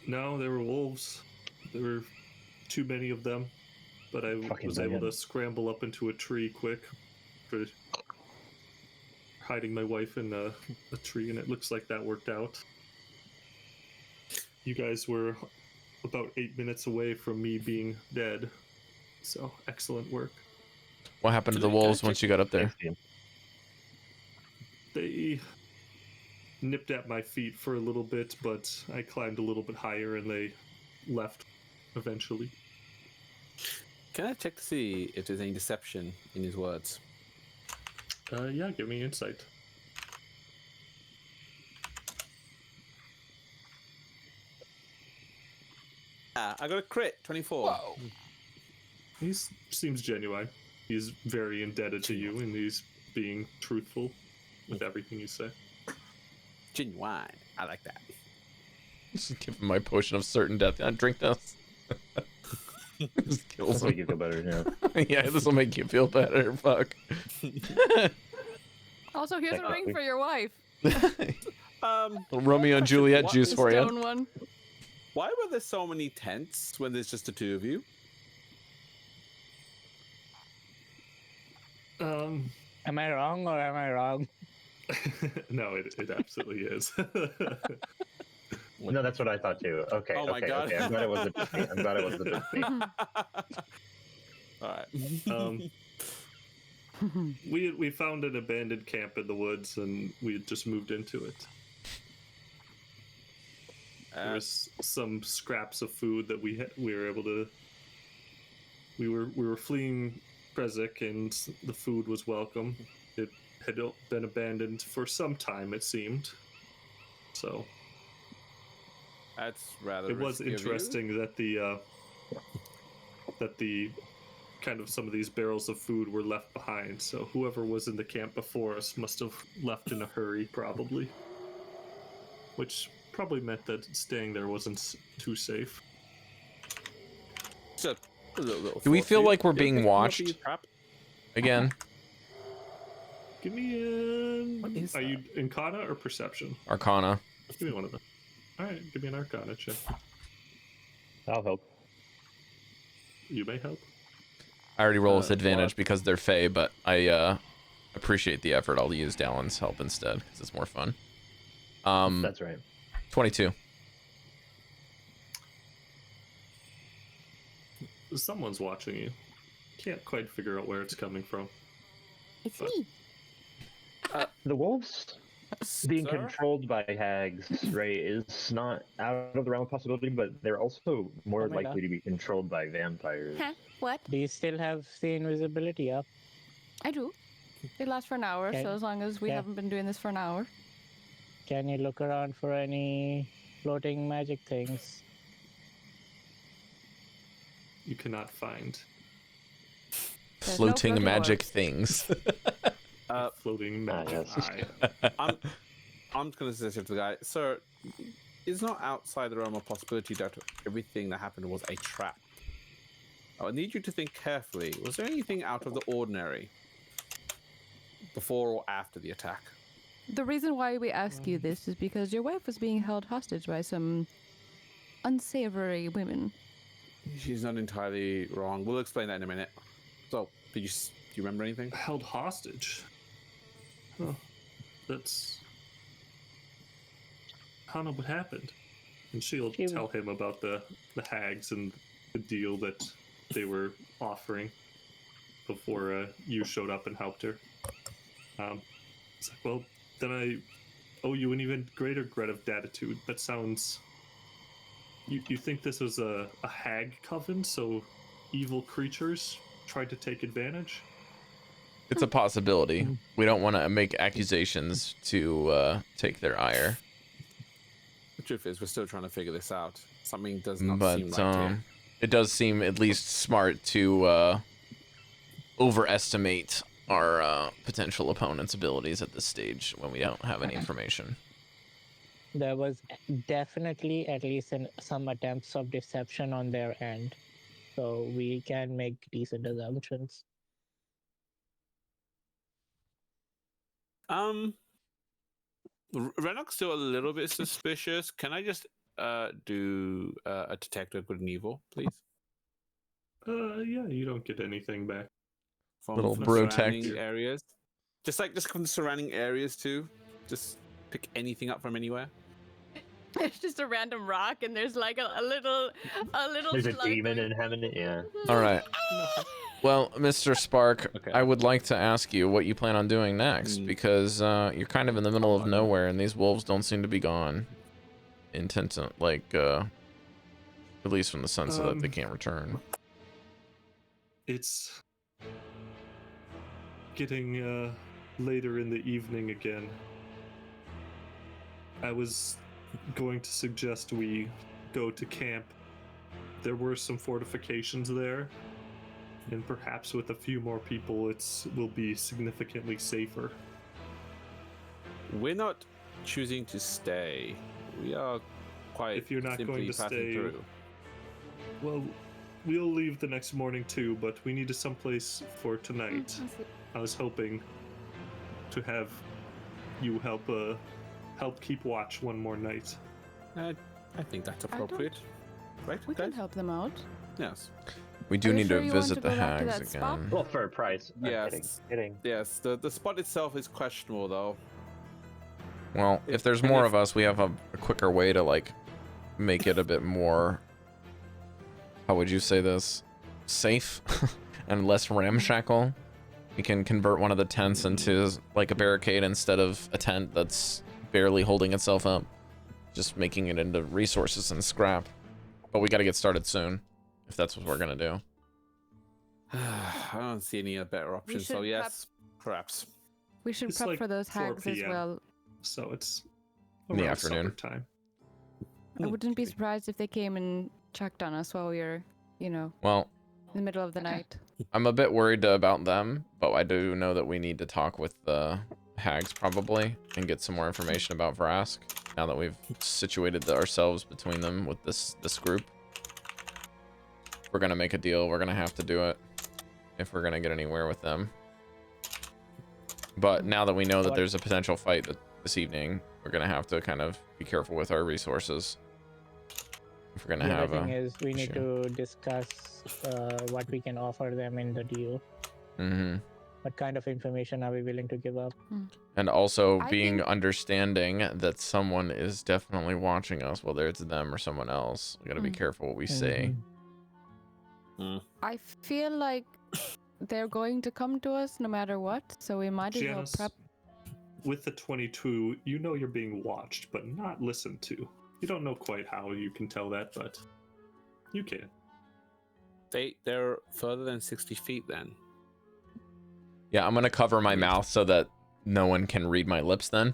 No, there were wolves. There were too many of them, but I Fucking was able to brilliant. scramble up into a tree quick for hiding my wife in a tree, and it looks like that worked out. You guys were about 8 minutes away from me being dead, so excellent work. What happened to the Can I wolves check- once you got up there? Thanks, team. They nipped at my feet for a little bit, but I climbed a little bit higher and they left eventually. Can I check to see if there's any deception in his words? Yeah, give me insight. I got a crit, 24. Whoa. He seems genuine. He's very indebted to you, and he's being truthful with everything you say. Genuine. I like that. Just give him my potion of certain death. Drink this. Just kills That'll make him. you feel better, yeah. Yeah, this will make you feel better. Fuck. Also, here's a ring for your wife. Romeo and Juliet What juice is for you. Stone one. Why were there so many tents when there's just the two of you? Am I wrong or am I wrong? No, it absolutely is. No, that's what I thought too. Okay, Oh my okay, God. okay. I'm glad it wasn't just me. I'm glad it wasn't just me. All right. We found an abandoned camp in the woods, and we had just moved into it. There was some scraps of food that we were able to. We were fleeing Prezek, and the food was welcome. It had been abandoned for some time, it seemed. So That's rather. it was risky of you. interesting that the kind of some of these barrels of food were left behind. So whoever was in the camp before us must have left in a hurry, probably. Which probably meant that staying there wasn't too safe. So, a little Do we feel foresight. like we're Yeah, being okay, watched? what are you, Trap? Again, Give me What is Are that? you Incana or Perception? Arcana. Give me one of them. Alright, give me an Arcana check. I'll help. You may help. I already roll with What? advantage because they're Fey, but I appreciate the effort. I'll use Dallan's help instead because it's more fun. That's right. 22. Someone's watching you. Can't quite figure out where it's coming from. It's But- me. The wolves being Sir? controlled by hags, right, is not out of the realm of possibility, but they're also more Oh my likely to be controlled by vampires. Huh? What? Do you still have the invisibility up? I do. It lasts for an hour, Okay. so as long as we Yeah. haven't been doing this for an hour. Can you look around for any floating magic things? You cannot find There's no Floating floating magic orbs. things. floating Ah, magic yes. eye. I'm just gonna say to the guy, sir, it's not outside the realm of possibility that everything that happened was a trap. I need you to think carefully. Was there anything out of the ordinary before or after the attack? The reason why we ask you this is because your wife was being held hostage by some unsavory women. She's not entirely wrong. We'll explain that in a minute. So, do you remember anything? Held hostage. Huh. That's. I don't know what happened. And she'll She- tell him about the hags and the deal that they were offering before you showed up and helped her. It's like, well, then I owe you an even greater debt of gratitude. That sounds. You think this was a hag coven, so evil creatures tried to take advantage? It's a possibility. We don't want to make accusations to take their ire. The truth is, we're still trying to figure this out. Something does not But seem right here. it does seem at least smart to overestimate our potential opponent's abilities at this stage when we don't have any information. There was definitely at least some attempts of deception on their end. So we can make decent assumptions. Renok's still a little bit suspicious. Can I just do a detect of good and evil, please? Yeah, you don't get anything back. Little from bro surrounding tech. areas. Just from the surrounding areas too. Just pick anything up from anywhere. It's just a random rock, and there's like a little. There's a slug demon going- inhabiting it, yeah. All right. Well, Mr. Spark, Okay. I would like to ask you what you plan on doing next, because you're kind of in the middle of nowhere, and these wolves don't seem to be gone. Intent, like, at least from the sense that they can't return. It's getting later in the evening again. I was going to suggest we go to camp. There were some fortifications there, and perhaps with a few more people, will be significantly safer. We're not choosing to stay. We are quite If you're not simply going to passing stay, through. well, we'll leave the next morning too, but we need someplace for tonight. I was hoping to have you help keep watch one more night. I think that's appropriate. Right, We guys? can help them out. Yes. We do Are you need sure to you want visit to the go back to hags that spot? again. Well, for a price. I'm Yes. Kidding. Yes, the spot itself is questionable, though. Well, if there's And more if- of us, we have a quicker way to like make it a bit more, how would you say this, safe and less ramshackle. We can convert one of the tents into like a barricade instead of a tent that's barely holding itself up, just making it into resources and scrap. But we got to get started soon if that's what we're gonna do. I don't see any better options, so should yes, perhaps. We should It's prep like for those 4 hags as p.m. well. So it's In the around afternoon. supper time. I wouldn't be surprised if they came and checked on us while we were, Well, in the middle of the night. I'm a bit worried about them, but I do know that we need to talk with the hags probably and get some more information about Vrask now that we've situated ourselves between them with this group. If we're gonna make a deal, we're gonna have to do it if we're gonna get anywhere with them. But now that we know that there's a potential fight this evening, we're gonna have to kind of be careful with our resources if we're gonna The have other thing a is we need issue. to discuss what we can offer them in the deal. What kind of information are we willing to give up? And also I being think- understanding that someone is definitely watching us, whether it's them or someone else. We gotta be careful what we say. I feel like they're going to come to us no matter what, so we might as well Janus, prep. with the 22, you know you're being watched, but not listened to. You don't know quite how you can tell that, but you can. They're further than 60 feet then. Yeah, I'm gonna cover my mouth so that no one can read my lips then.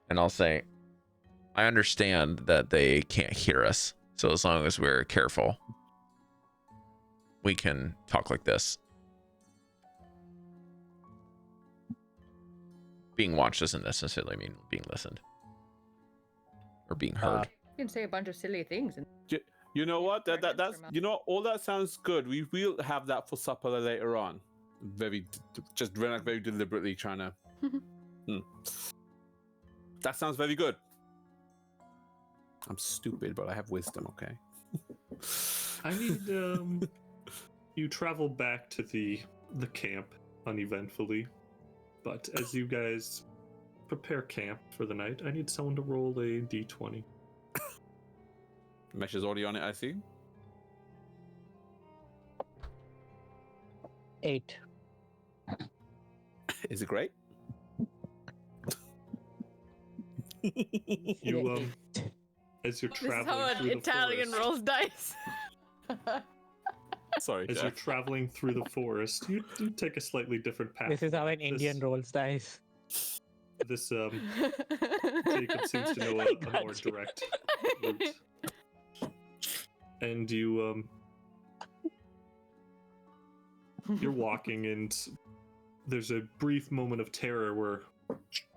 And I'll say, I understand that they can't hear us. So as long as we're careful, we can talk like this. Being watched doesn't necessarily mean being listened. Or being heard. You can say a bunch of silly things. And You know what? That's Fragments from- you know, all that sounds good. We will have that for supper later on. Just Renok very deliberately trying to. That sounds very good. I'm stupid, but I have wisdom. Okay. I need you travel back to the camp uneventfully, but as you guys prepare camp for the night, I need someone to roll a d20. Mesh is already on it, I see. 8. Is it great? You as you're this is traveling how an through the Italian forest, rolls dice. Sorry, as you're Jeff. traveling through the forest, you take a slightly different path. This is how an Indian rolls dice. This Jacob seems to know a more direct route. And you're walking, and there's a brief moment of terror where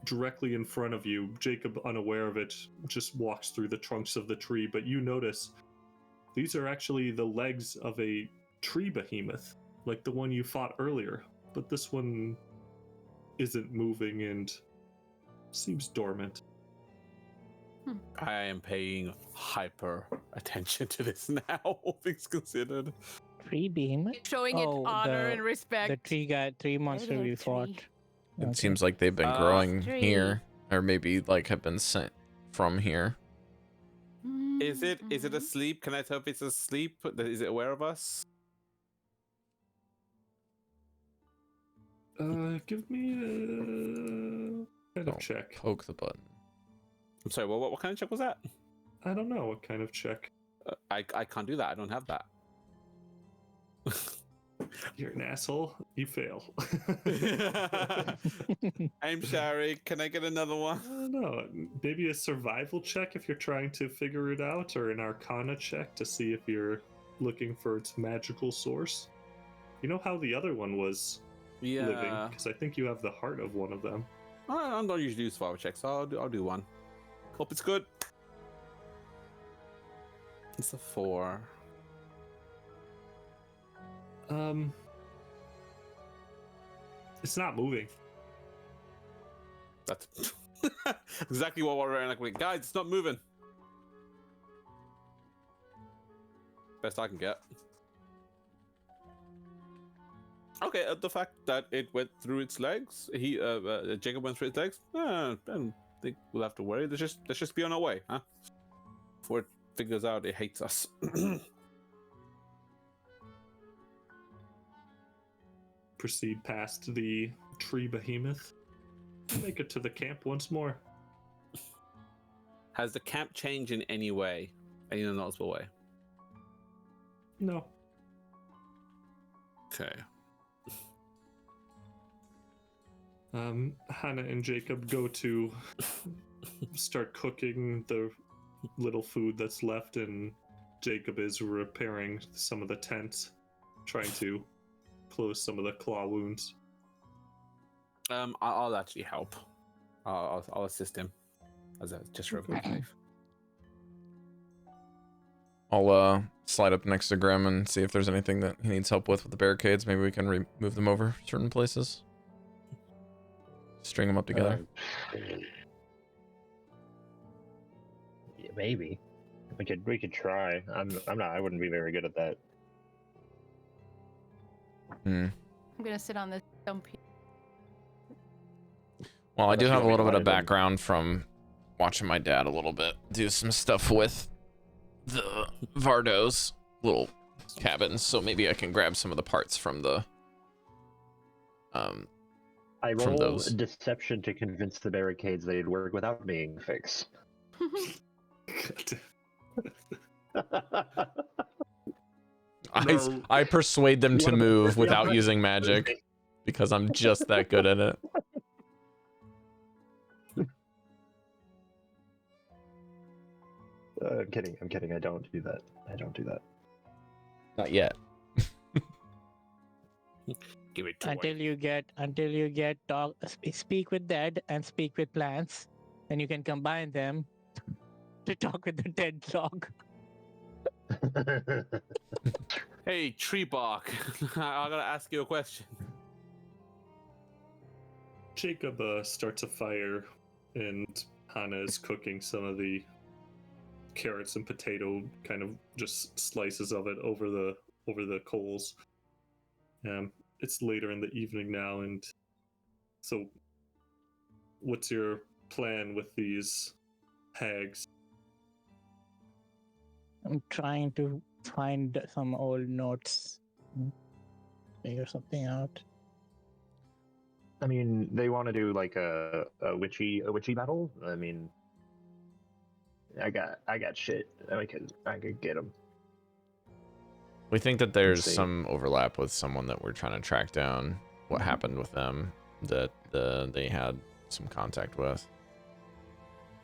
directly in front of you, Jacob, unaware of it, just walks through the trunks of the tree, but you notice these are actually the legs of a tree behemoth, like the one you fought earlier, but this one isn't moving and seems dormant. I am paying hyper attention to this now, all things considered. Tree behemoth? Showing it Oh, honor the- and respect. The tree monster we fought. It Okay. seems like they've been Ah. growing Tree. here, or maybe like have been sent from here. Is it asleep? Can I tell if it's asleep? Is it aware of us? Give me a kind of Don't check. Poke the button. I'm sorry. What kind of check was that? I don't know what kind of check. I can't do that. I don't have that. You're an asshole. You fail. I'm sorry. Can I get another one? I don't know. Maybe a survival check if you're trying to figure it out, or an arcana check to see if you're looking for its magical source. You know how the other one was living? Yeah. Because I think you have the heart of one of them. I don't usually do survival checks, so I'll do one. Hope it's good. It's a 4. It's not moving. That's exactly what we're like. Guys, it's not moving. Best I can get. Okay, the fact that it went through its legs, Jacob went through its legs. I don't think we'll have to worry. Let's just be on our way, huh? Before it figures out it hates us. Proceed past the tree behemoth. Make it to the camp once more. Has the camp changed in any way? In a noticeable way? No. Okay. Hannah and Jacob go to start cooking the little food that's left, and Jacob is repairing some of the tents, trying to close some of the claw wounds. I'll actually help. I'll assist him as a gesture of good faith. I'll slide up next to Grim and see if there's anything that he needs help with the barricades. Maybe we can move them over certain places. String them up together. Yeah, maybe we could try. I wouldn't be very good at that. I'm gonna sit on this dump here. Well, I do Unless you have a want me little to bit of buy them. background from watching my dad a little bit do some stuff with the Vardo's little cabins, so maybe I can grab some of the parts from the I from roll those. deception to convince the barricades they'd work without being fixed. No. I persuade them You to wanna put move Murphy without on it? using magic because I'm just that good at it. I'm kidding. I don't do that. Not yet. Give it Until you get speak with dead and speak with plants, then you can combine them to talk with the dead dog. Hey, tree bark. I gotta ask you a question. Jacob starts a fire, and Hannah is cooking some of the carrots and potato, kind of just slices of it over the coals. It's later in the evening now, and so what's your plan with these hags? I'm trying to find some old notes, figure something out. I mean, they want to do like a witchy battle. I mean, I got shit. I could get them. We think that there's see. some overlap with someone that we're trying to track down. What happened with them that they had some contact with.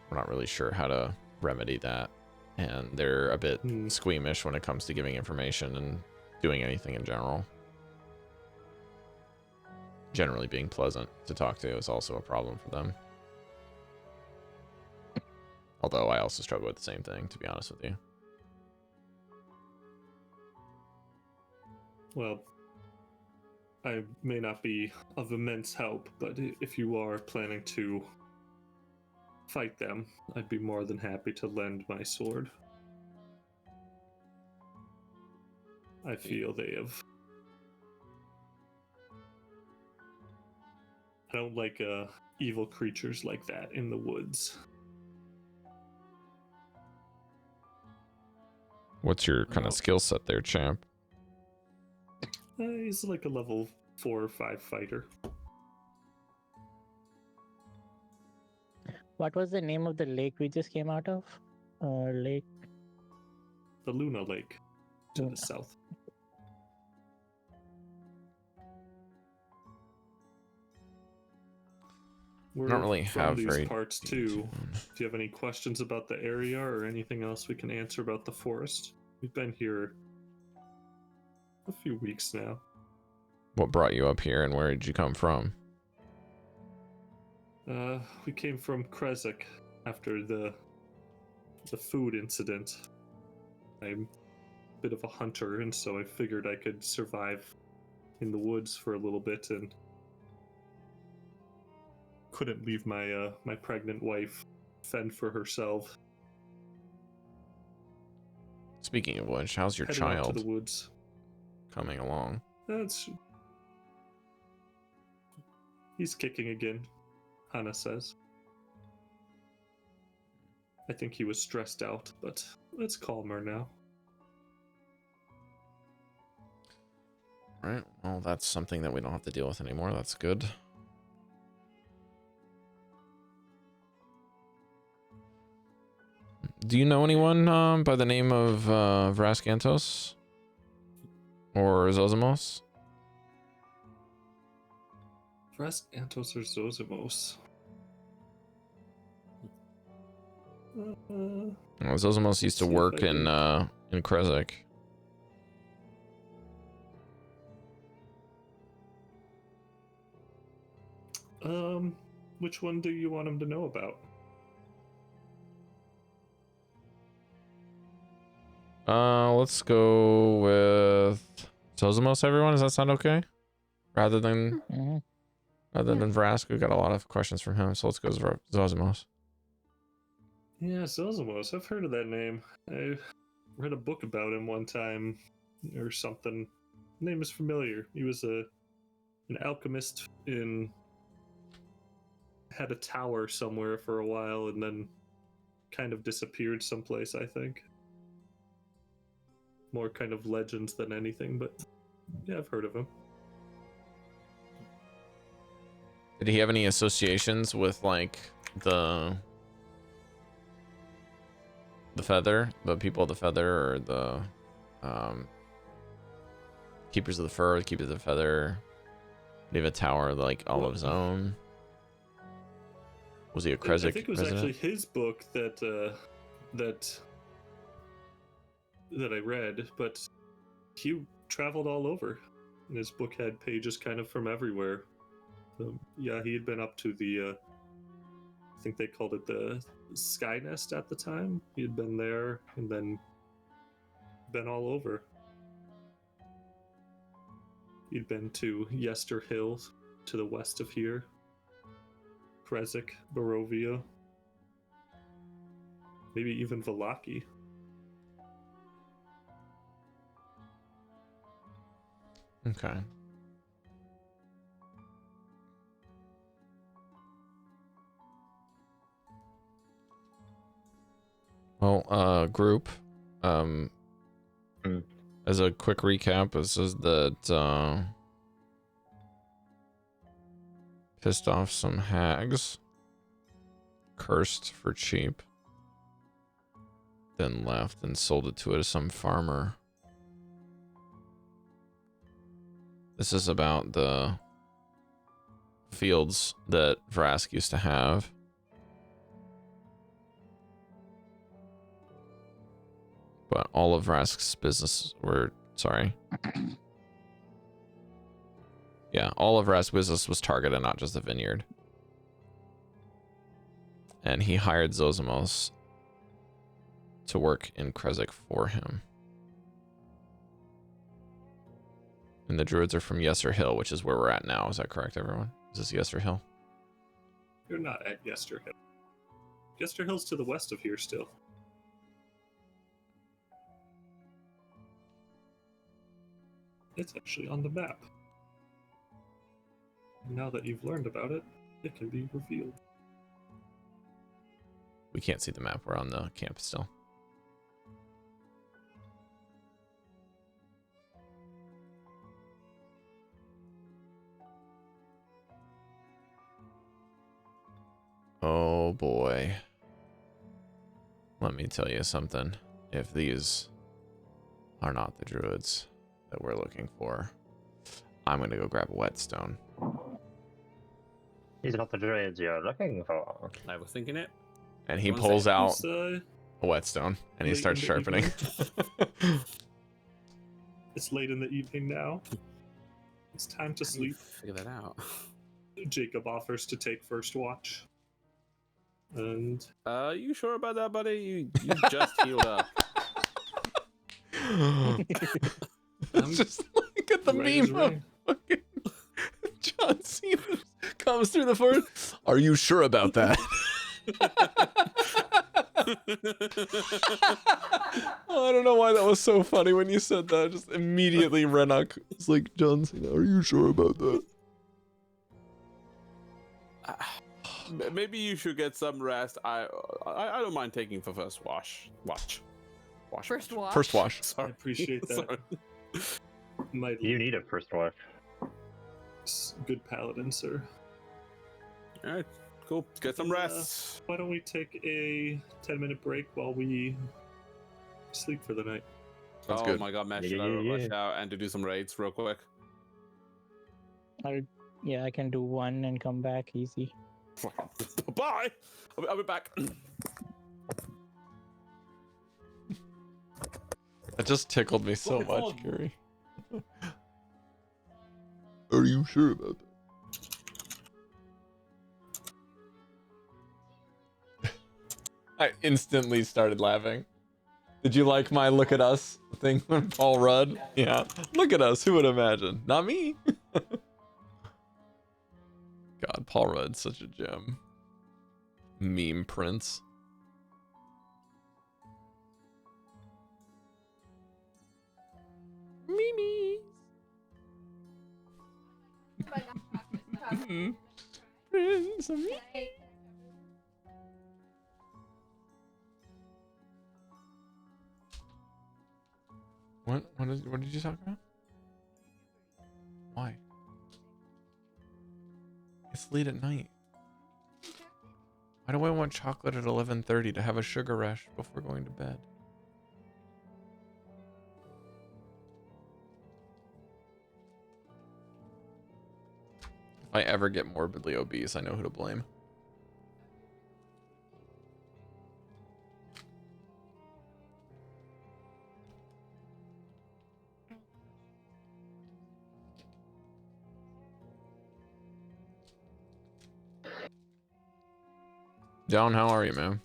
We're not really sure how to remedy that, and they're a bit squeamish when it comes to giving information and doing anything in general. Generally being pleasant to talk to is also a problem for them. Although I also struggle with the same thing, to be honest with you. Well, I may not be of immense help, but if you are planning to fight them, I'd be more than happy to lend my sword. I feel they have... I don't like evil creatures like that in the woods. What's your kind of skill set there, champ? He's like a level 4 or 5 fighter. What was the name of the lake we just came out of? Lake. The Luna Lake to Luna. the south. We're don't really from have these very parts too. Do you have any questions about the area or anything else we can answer about the forest? We've been here a few weeks now. What brought you up here and where did you come from? We came from Crescent after the food incident. I'm a bit of a hunter, and so I figured I could survive in the woods for a little bit, and couldn't leave my my pregnant wife fend for herself. Speaking of which, how's your Headed out child to the woods. coming along? He's kicking again, Hannah says. I think he was stressed out, but it's calmer now. Right. Well, that's something that we don't have to deal with anymore. That's good. Do you know anyone by the name of Vraskantos or Zozimos? Vraskantos or Zozimos? Zozimos used to see if work I in Crescent. Which one do you want him to know about? Let's go with Zozimos, everyone. Does that sound okay? Rather than Vrask, we got a lot of questions from him, so let's go with Zozimos. Yeah, Zozimos. I've heard of that name. I read a book about him one time or something. Name is familiar. He was an alchemist had a tower somewhere for a while and then kind of disappeared someplace, I think. More kind of legends than anything, but yeah, I've heard of him. Did he have any associations with like the feather, the people of the feather, or the keepers of the fur, keepers of the feather? Did he have a tower like all of his own? Was he a Crescent I think it was resident? actually his book that I read, but he traveled all over, and his book had pages kind of from everywhere. So, yeah, he had been up to the I think they called it the Sky Nest at the time. He had been there and then been all over. He'd been to Yester Hill to the west of here, Crescent, Barovia, maybe even Vallaki. Okay. Well, group. As a quick recap, it says that pissed off some hags, cursed for cheap, then left and sold it to some farmer. This is about the fields that Vrask used to have. But all of Vrask's business were, sorry. Yeah, all of Vrask's business was targeted, not just the vineyard. And he hired Zozimos to work in Crescent for him. And the druids are from Yester Hill, which is where we're at now. Is that correct, everyone? Is this Yester Hill? You're not at Yester Hill. Yester Hill's to the west of here still. It's actually on the map. Now that you've learned about it, it can be revealed. We can't see the map. We're on the camp still. Oh boy. Let me tell you something. If these are not the druids that we're looking for, I'm going to go grab a whetstone. These are not the druids you're looking for. I was thinking it. And he One pulls second. out It's, a whetstone and he late starts in the sharpening. it's late in the evening now. It's time to How do you sleep. figure that out? Jacob offers to take first watch. And You sure about that, buddy? You just healed up. It's just like at the right is meme right. of fucking John Cena comes through the forest. Are you sure about that? Oh, I don't know why that was so funny when you said that. Just immediately Renok was like, John Cena, are you sure about that? Maybe you should get some rest. I don't mind taking for first wash. First watch. First wash. I Sorry. appreciate that. Sorry. My You need a first watch. good paladin, sir. All right, cool. Get some rest. Why don't we take a 10-minute break while we sleep for the night? Sounds Oh good. my god, man, Yeah, should I yeah, rush yeah. out and to do some raids real quick? Yeah, I can do one and come back easy. Bye. I'll be back. That just tickled me so It's much, all- Cari. Are you sure about that? I instantly started laughing. Did you like my look at us thing when Paul Rudd? Yeah. Look at us. Who would imagine? Not me. God, Paul Rudd's such a gem. Meme prince. Mimi. Prince of me. What did you talk about? Why? It's late at night. Why do I want chocolate at 11:30 to have a sugar rush before going to bed? If I ever get morbidly obese, I know who to blame. Dallan, how are you, man?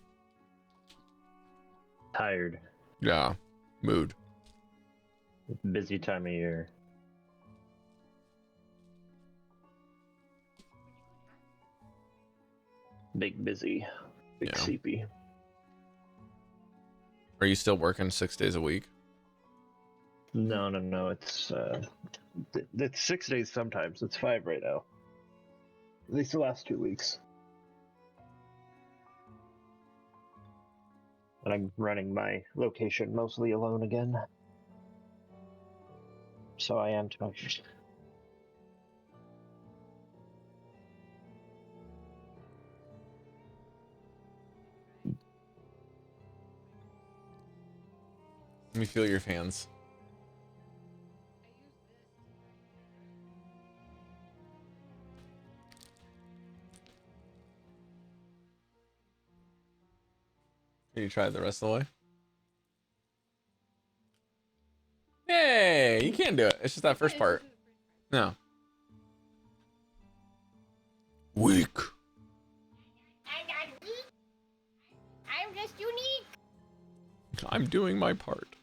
Tired. Yeah, mood. Busy time of year. Big busy. Big Yeah. sleepy. Are you still working 6 days a week? No. It's 6 days sometimes. It's 5 right now. At least the last 2 weeks. And I'm running my location mostly alone again. So I am tired. Let me feel your fans. Can you try it the rest of the way? Hey, you can do it. It's just that first part. No. Weak. I'm not weak. I'm just unique. I'm doing my part.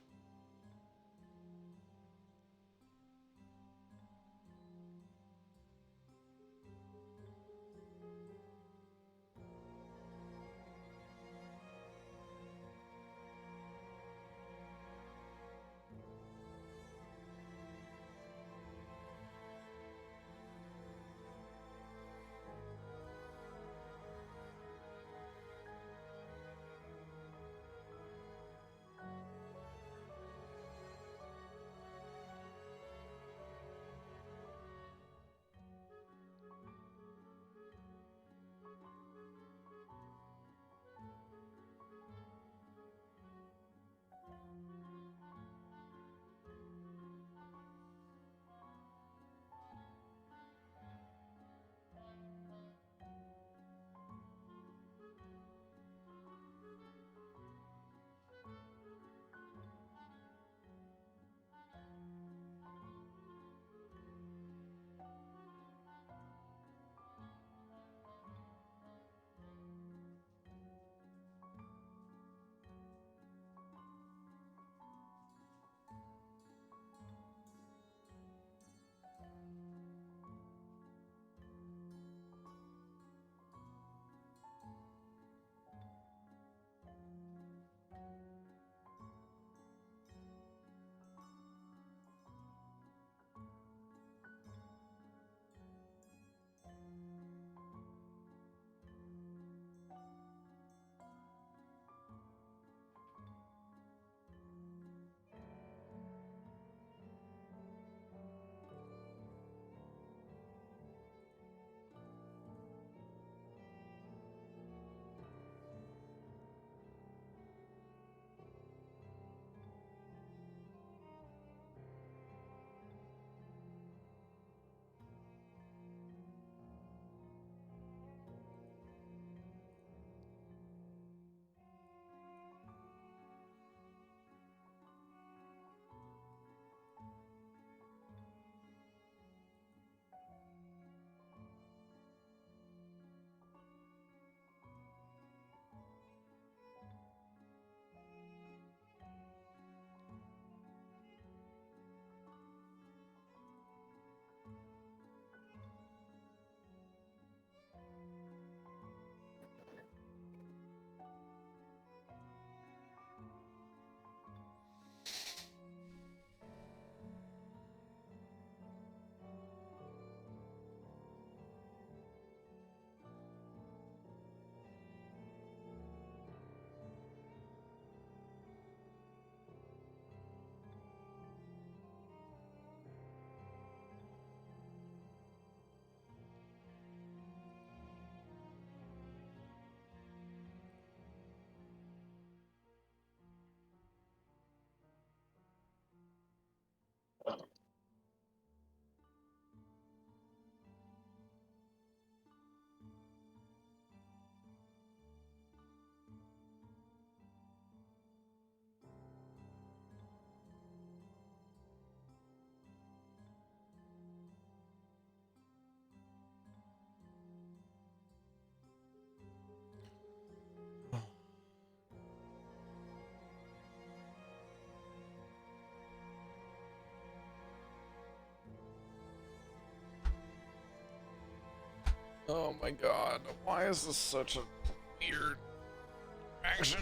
Oh my god, why is this such a weird action?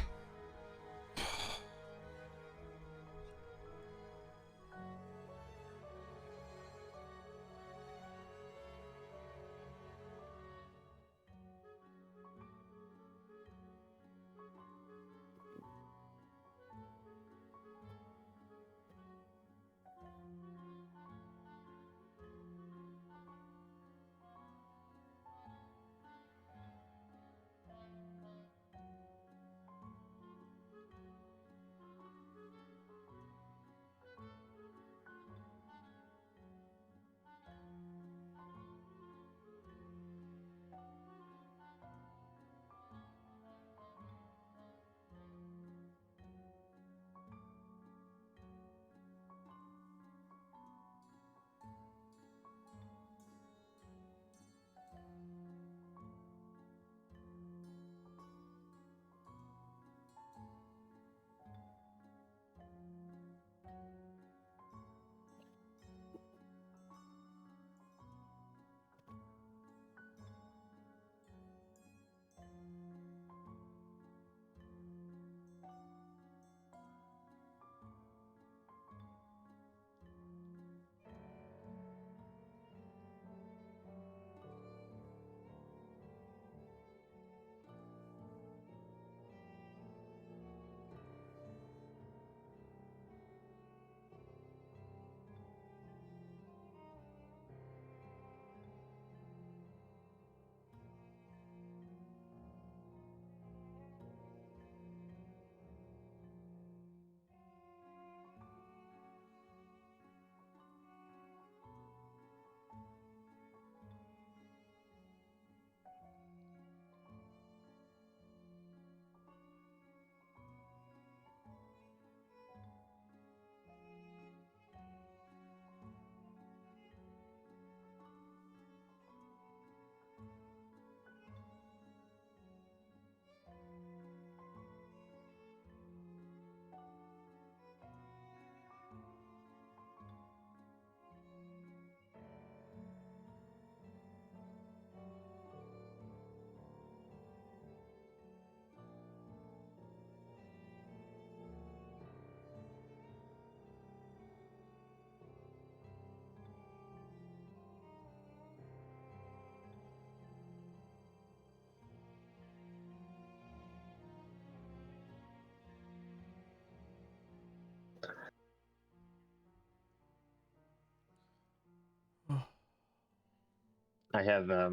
I have I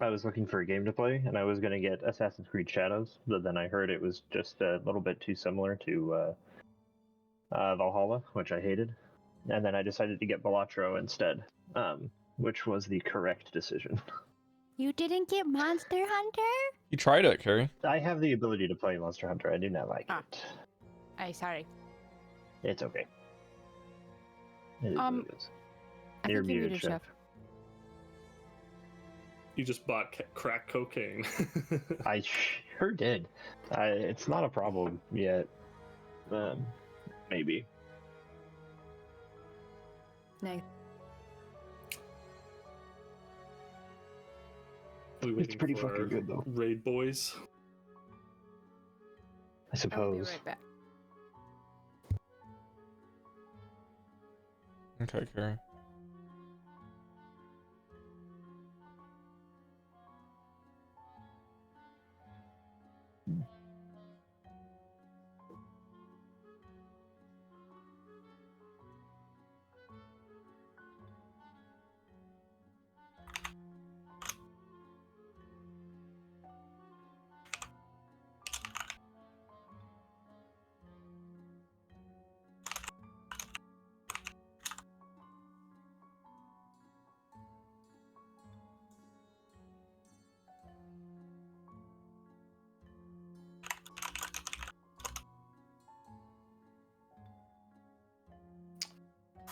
was looking for a game to play, and I was going to get Assassin's Creed Shadows, but then I heard it was just a little bit too similar to Valhalla, which I hated, and then I decided to get Balatro instead, which was the correct decision. You didn't get Monster Hunter? You tried it, Cari. I have the ability to play Monster Hunter. I do not like it. I'm sorry. It's okay. It is what it is. I You're think you're muted, muted, Chef. Chef. You just bought crack cocaine. I sure did. It's not a problem yet. Maybe. No. We It's waiting pretty for fucking our good, though. raid boys. I I'll be suppose. right back. Okay, Cari.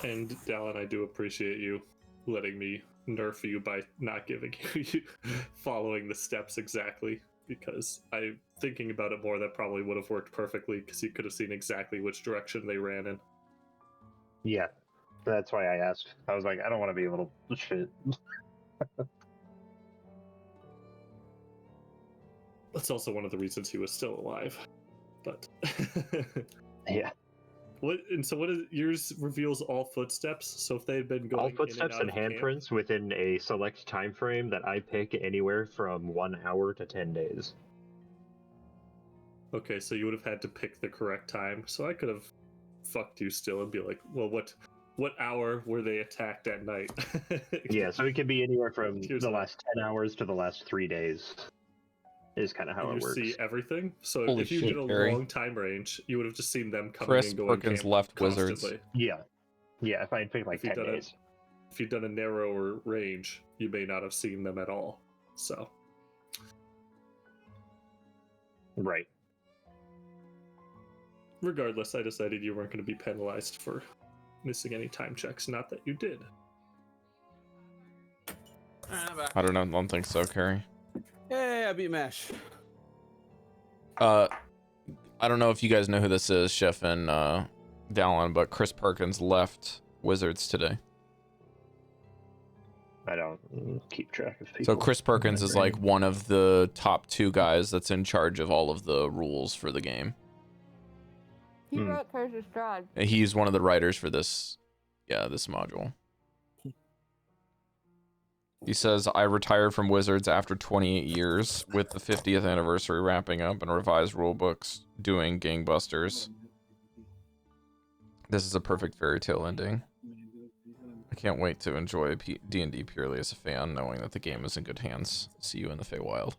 And Dallan, I do appreciate you letting me nerf you by not giving you following the steps exactly, because I thinking about it more, that probably would have worked perfectly because you could have seen exactly which direction they ran in. Yeah, that's why I asked. I was like, I don't want to be a little shit. That's also one of the reasons he was still alive. But Yeah. what is yours reveals all footsteps? So if they had been going All in footsteps and and out of camp, handprints within a select time frame that I pick anywhere from 1 hour to 10 days. okay, so you would have had to pick the correct time. So I could have fucked you still and be like, well, what hour were they attacked at night? Yeah, so it could be anywhere from Here's the that. last 10 hours to the last 3 days. Is kind of how And it you works. see everything. So Holy if you shit, did a Cari. long time range, you would have just seen them coming Chris and going Perkins camp left constantly. Wizards. Yeah. Yeah, if I had picked like If you'd 10 done days. If you'd done a narrower range, you may not have seen them at all. So Right. regardless, I decided you weren't going to be penalized for missing any time checks. Not that you did. I don't think so, Cari. Hey, I beat Mesh. I don't know if you guys know who this is, Chef and Dallan, but Chris Perkins left Wizards today. I don't keep track of people. So Chris Perkins is like one of the top 2 guys that's in charge of all of the rules for the game. He wrote Curse of Strahd. He's one of the writers for this module. He says, I retired from Wizards after 28 years with the 50th anniversary wrapping up and revised rulebooks doing gangbusters. This is a perfect fairy tale ending. I can't wait to enjoy D&D purely as a fan, knowing that the game is in good hands. See you in the Feywild.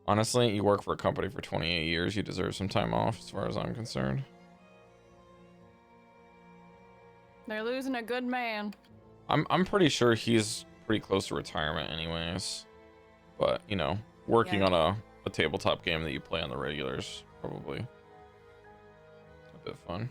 Honestly, you work for a company for 28 years, you deserve some time off, as far as I'm concerned. They're losing a good man. I'm pretty sure he's pretty close to retirement anyways. But, you know, working on a tabletop game that you play on the regulars, probably a bit fun.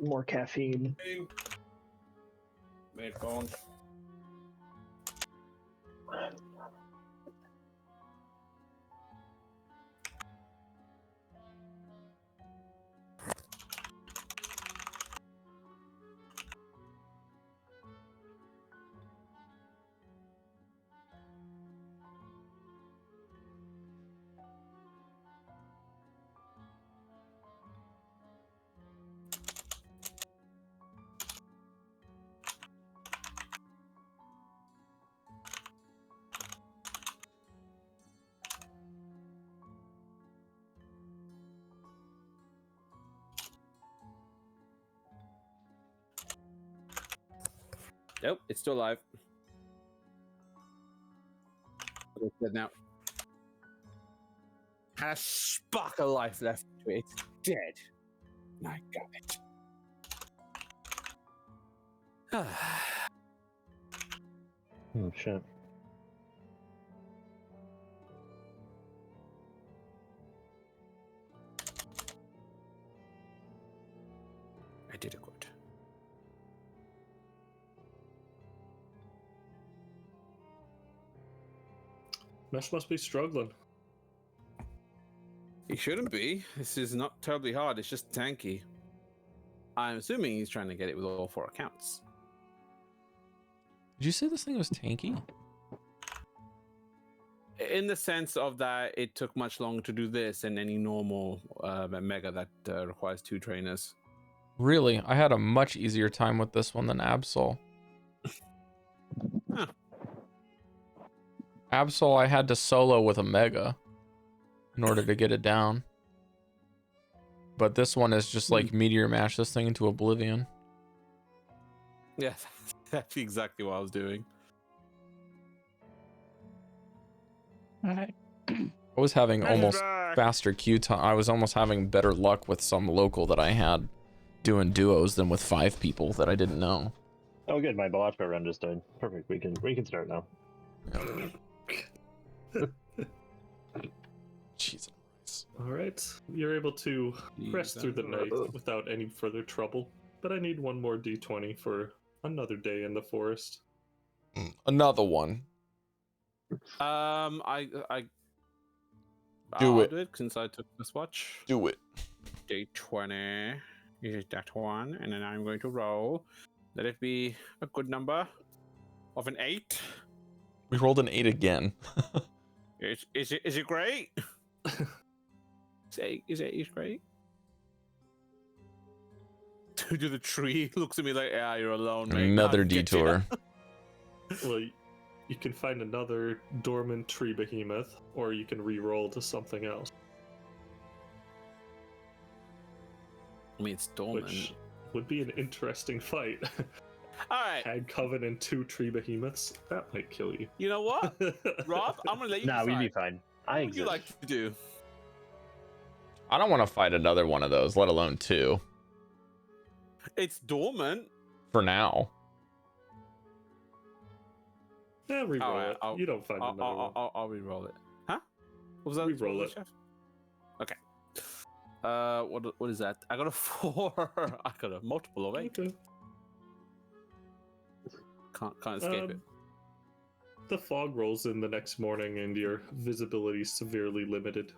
More caffeine. Made phone. Nope, it's still alive. It's dead now. Had a spark of life left to it. It's dead. I got it. Oh, shit. I did it good. Mesh must be struggling. He shouldn't be. This is not terribly hard. It's just tanky. I'm assuming he's trying to get it with all 4 accounts. Did you say this thing was tanky? In the sense of that it took much longer to do this than any normal mega that requires 2 trainers. Really? I had a much easier time with this one than Absol. Huh. Absol, I had to solo with a mega in order to get it down. But this one is just like meteor mash this thing into oblivion. Yeah, that's exactly what I was doing. Alright. I was having almost faster queue time. I was almost having better luck with some local that I had doing duos than with 5 people that I didn't know. Oh, good. My Balashka run just died. Perfect. We can start now. Jesus. All right, you're able to rest through the night without any further trouble. But I need one more d20 for another day in the forest. Another one. I Do I'll it. do it since I took this watch. Do it. Day 20 is that one, and then I'm going to roll. Let it be a good number of an 8. We rolled an 8 again. Is it great? Is 8 great? To the tree looks at me like, yeah, you're alone, mate. Another I'll get ya." detour. Well, you can find another dormant tree behemoth, or you can re-roll to something else, I mean, it's dormant. which would be an interesting fight. All right, Hag Coven and 2 tree behemoths. That might kill you. you know what, Rob? I'm gonna let you Nah, decide. we'd be fine. What I would you exist. like to do? I don't want to fight another one of those, let alone 2. It's dormant. For now. Yeah, re-roll Alright, it. You don't find another one. I'll re-roll it. Huh? What was that? Re-roll What was it. that, Chef? Okay. What is that? I got a 4. I got a multiple of 8. Okay. Can't escape it. The fog rolls in the next morning, and your visibility is severely limited.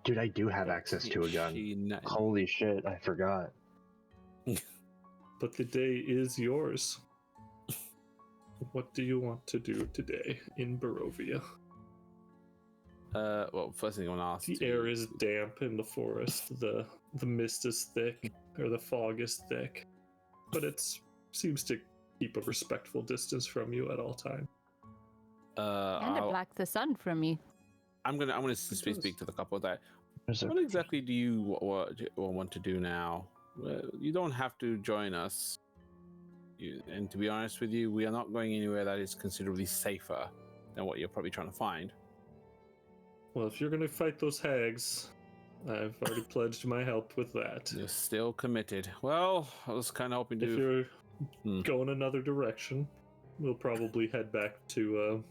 Dude, I do have access to a gun. Holy shit, I forgot. But the day is yours. What do you want to do today in Barovia? Well, first thing I want to ask. The air is damp in the forest. The mist is thick, or the fog is thick, but it seems to keep a respectful distance from you at all times. And it blocked the sun from me. I'm gonna speak to the couple of that. There's a- What exactly do you want to do now? You don't have to join us. And to be honest with you, we are not going anywhere that is considerably safer than what you're probably trying to find. Well, if you're going to fight those hags, I've already pledged my help with that. You're still committed. Well, I was kind of hoping If to. you're going another direction, we'll probably head back to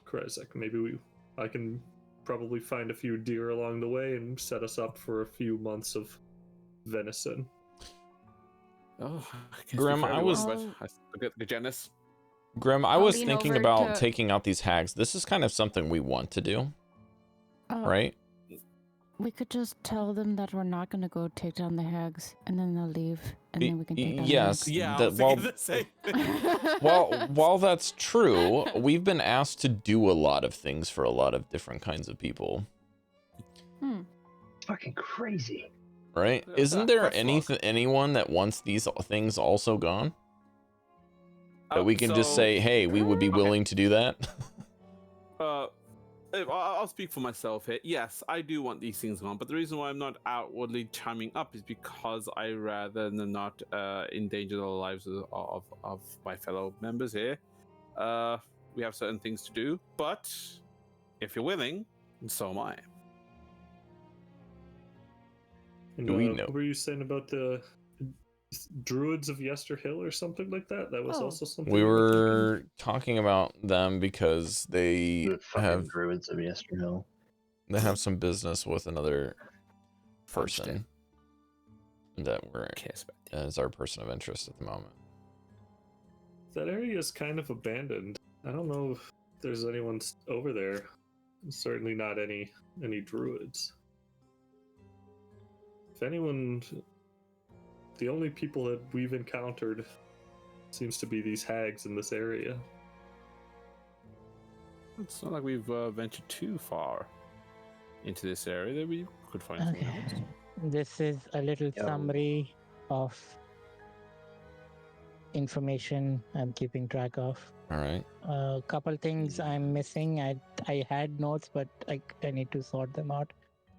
Krezek. Maybe I can probably find a few deer along the way and set us up for a few months of venison. Oh, I guess Grim, we fairly I was- won, but I still get the Janus. Grim, I I'll was lean thinking over about to- taking out these hags. This is kind of something we want to do, right? We could just tell them that we're not going to go take down the hags, and then they'll leave, and then we can take down Yes. the Yeah, I that- was thinking the same thing. hags. While that's true, we've been asked to do a lot of things for a lot of different kinds of people, Fucking crazy. right? Yeah, Isn't there that's anyone that wants these things also gone? That we can just say, hey, we would be willing to do that? I'll speak for myself here. Yes, I do want these things gone, but the reason why I'm not outwardly chiming up is because I rather than not endanger the lives of my fellow members here. We have certain things to do, but if you're willing, so am I. And, Do we know? What were you saying about the druids of Yesterhill or something like that? That was Oh. also something We you were thinking? were talking about them because they The fucking have druids of Yesterhill. some business with another person that we're as our person of interest at the moment. That area is kind of abandoned. I don't know if there's anyone over there. Certainly not any druids. If anyone, the only people that we've encountered seems to be these hags in this area. It's not like we've ventured too far into this area that we could find something else. This is a little summary of information I'm keeping track of. All right. A couple things I'm missing. I had notes, but I need to sort them out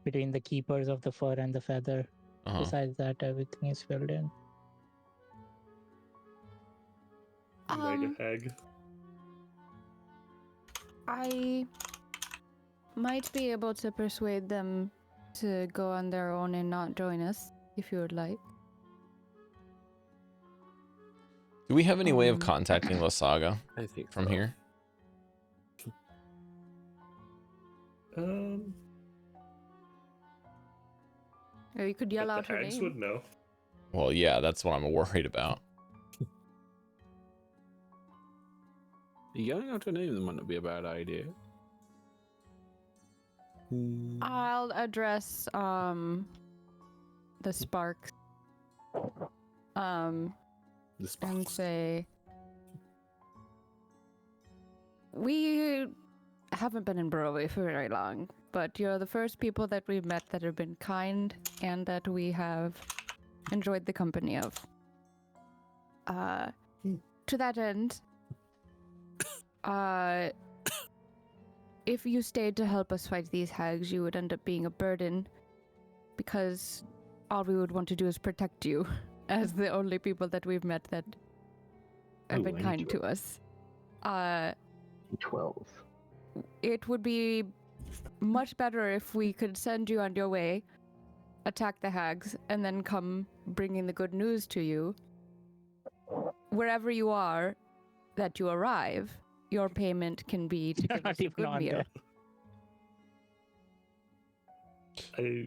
between the keepers of the fur and the feather. Besides that, everything is filled in. Mega hag. I might be able to persuade them to go on their own and not join us, if you would like. Do we have any way of contacting La Saga I think from so. here? Or you could yell But out the her hags name. would know. Well, yeah, that's what I'm worried about. Yelling out her name might not be a bad idea. I'll address the sparks. The And sparks. say, we haven't been in Barovia for very long, but you're the first people that we've met that have been kind and that we have enjoyed the company of. To that end, if you stayed to help us fight these hags, you would end up being a burden, because all we would want to do is protect you, as the only people that we've met that have been Ooh, I kind need to us. 12. It would be much better if we could send you on your way, attack the hags, and then come bringing the good news to you. Wherever you are, that you arrive, your payment can be to You're give not us a even good on meal. there.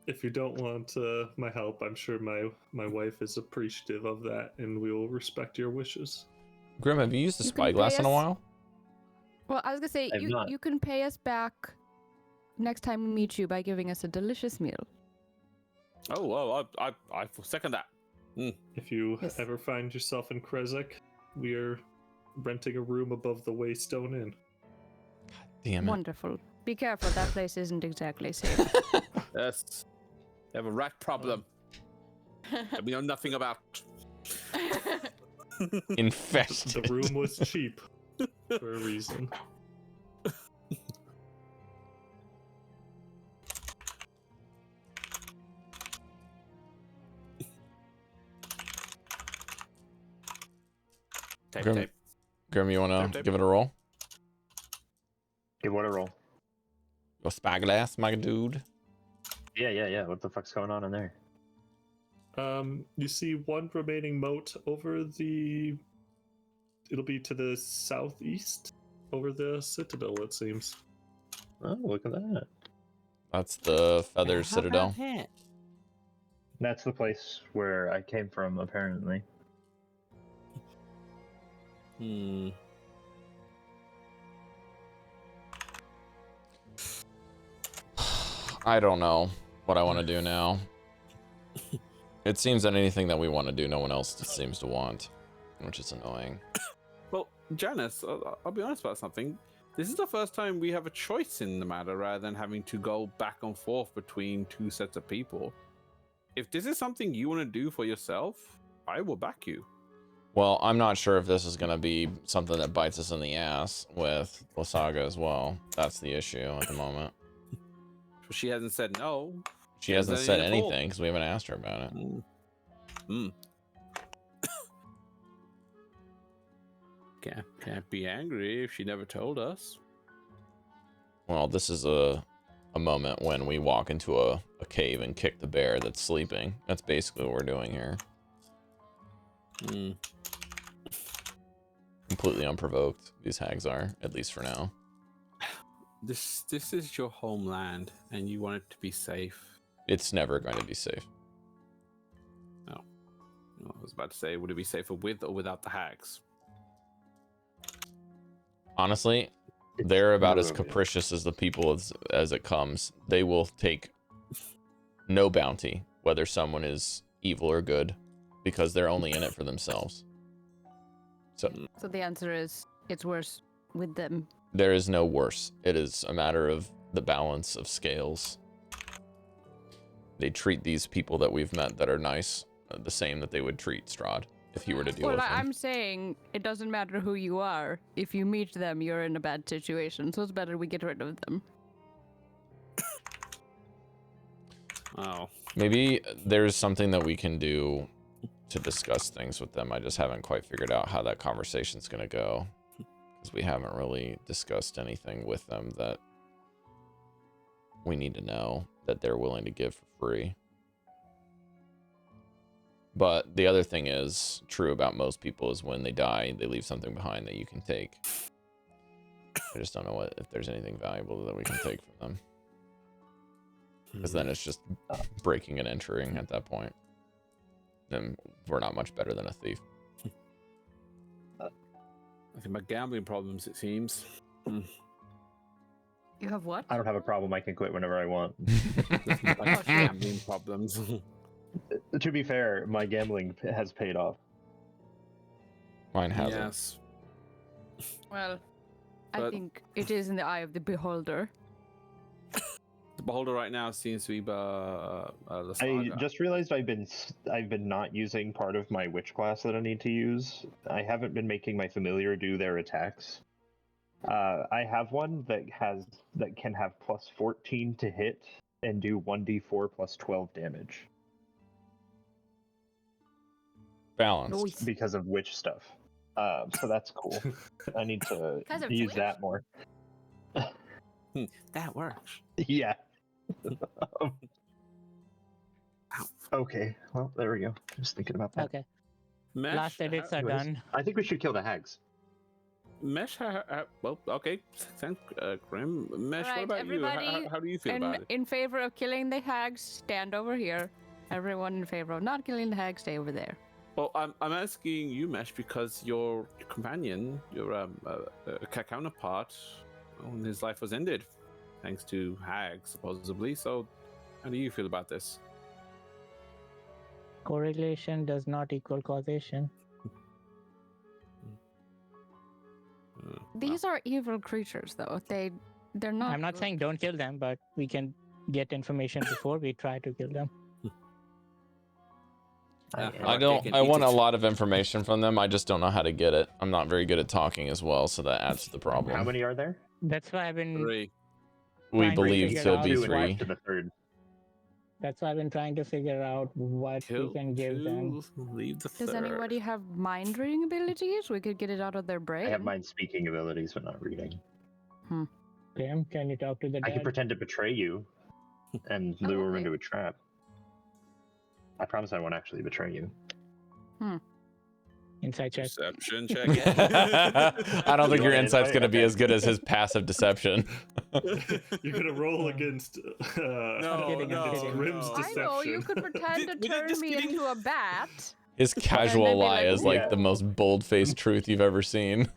If you don't want my help, I'm sure my wife is appreciative of that, and we will respect your wishes. Grim, have you used the You can spyglass pay in a us- while? Well, I was gonna say, I've not. you can pay us back next time we meet you by giving us a delicious meal. Oh, I second that. If you Yes. ever find yourself in Krezek, we are renting a room above the Waystone Inn. Damn it. Wonderful. Be careful, that place isn't exactly safe. Yes. They have a rat problem that we know nothing about. Infested. The room was cheap for a reason. Tape, Grim, tape. Grim, you want to Tape. give it a roll? Give what a roll. Your spyglass, my dude. Yeah. What the fuck's going on in there? You see one remaining moat over the. It'll be to the southeast, over the citadel, it seems. Oh, look at that. That's the Feathers How Citadel. about that? That's the place where I came from, apparently. I don't know what I want to do now. It seems that anything that we want to do, no one else seems to want, which is annoying. Well, Janus, I'll be honest about something. This is the first time we have a choice in the matter rather than having to go back and forth between two sets of people. If this is something you want to do for yourself, I will back you. Well, I'm not sure if this is going to be something that bites us in the ass with Lasaga as well. That's the issue at the moment. She hasn't said no. She hasn't said at all. anything because we haven't asked her about it. Can't be angry if she never told us. Well, this is a moment when we walk into a cave and kick the bear that's sleeping. That's basically what we're doing here. Completely unprovoked, these hags are, at least for now. This is your homeland, and you want it to be safe. It's never going to be safe. I was about to say, would it be safer with or without the hags? Honestly, they're about as Barovia. capricious as the people as it comes. They will take no bounty, whether someone is evil or good, because they're only in it for themselves. So So the answer is, it's worse with them. there is no worse. It is a matter of the balance of scales. They treat these people that we've met that are nice the same that they would treat Strahd if he were to deal Well, with them. I'm saying it doesn't matter who you are. If you meet them, you're in a bad situation. So it's better we get rid of them. Oh. Maybe there's something that we can do to discuss things with them. I just haven't quite figured out how that conversation's going to go, because we haven't really discussed anything with them that we need to know that they're willing to give for free. But the other thing is true about most people is when they die, they leave something behind that you can take. I just don't know if there's anything valuable that we can take from them. because then it's just breaking and entering at that point. Then we're not much better than a thief. I think my gambling problems, it seems. You have what? I don't have a problem. I can quit whenever I want. My gambling problems. To be fair, my gambling has paid off. Mine hasn't. Yes. Well, I But- think it is in the eye of the beholder. The beholder right now seems to be the I saga. just realized I've been not using part of my witch class that I need to use. I haven't been making my familiar do their attacks. I have one that can have plus 14 to hit and do 1d4 plus 12 damage Balanced. because of witch stuff. So that's cool. I need to Because of use witch? that more. That works. Yeah. Okay. Well, there we go. Just thinking about that. Okay. Mesh, Last edits are Anyways, done. I think we should kill the hags. Mesh, well, okay. Thank Grim. Mesh, Alright, what about you? everybody How do you feel And about it? in favor of killing the hags, stand over here. Everyone in favor of not killing the hags, stay over there. Well, I'm asking you, Mesh, because your companion, your counterpart, his life was ended thanks to hags, supposedly. So, how do you feel about this? Correlation does not equal causation. These are evil creatures, though. They're not. I'm not good. saying don't kill them, but we can get information before we try to kill them. I want a lot of information from them. I just don't know how to get it. I'm not very good at talking as well, so that adds to the problem. How many are there? That's why I've been 3. We trying to believe figure to out be Two and 3. to the third. that's why I've been trying to figure out what we can give them. Leave the Does third. anybody have mind reading abilities? We could get it out of their brain. I have mind speaking abilities, but not reading. Graham, can you talk to the I can dead? pretend to betray you and Oh, lure okay. into a trap. I promise I won't actually betray you. Inside check. Deception check. I don't think your wanna insight's insight? going to be Okay. as good as his passive deception. You're gonna roll against No, kidding, I'm against kidding. Grim's no. I deception. know you could pretend to We're turn just me kidding. into a bat. His casual then be lie like, is like "Ooh." the most bold-faced truth you've ever seen.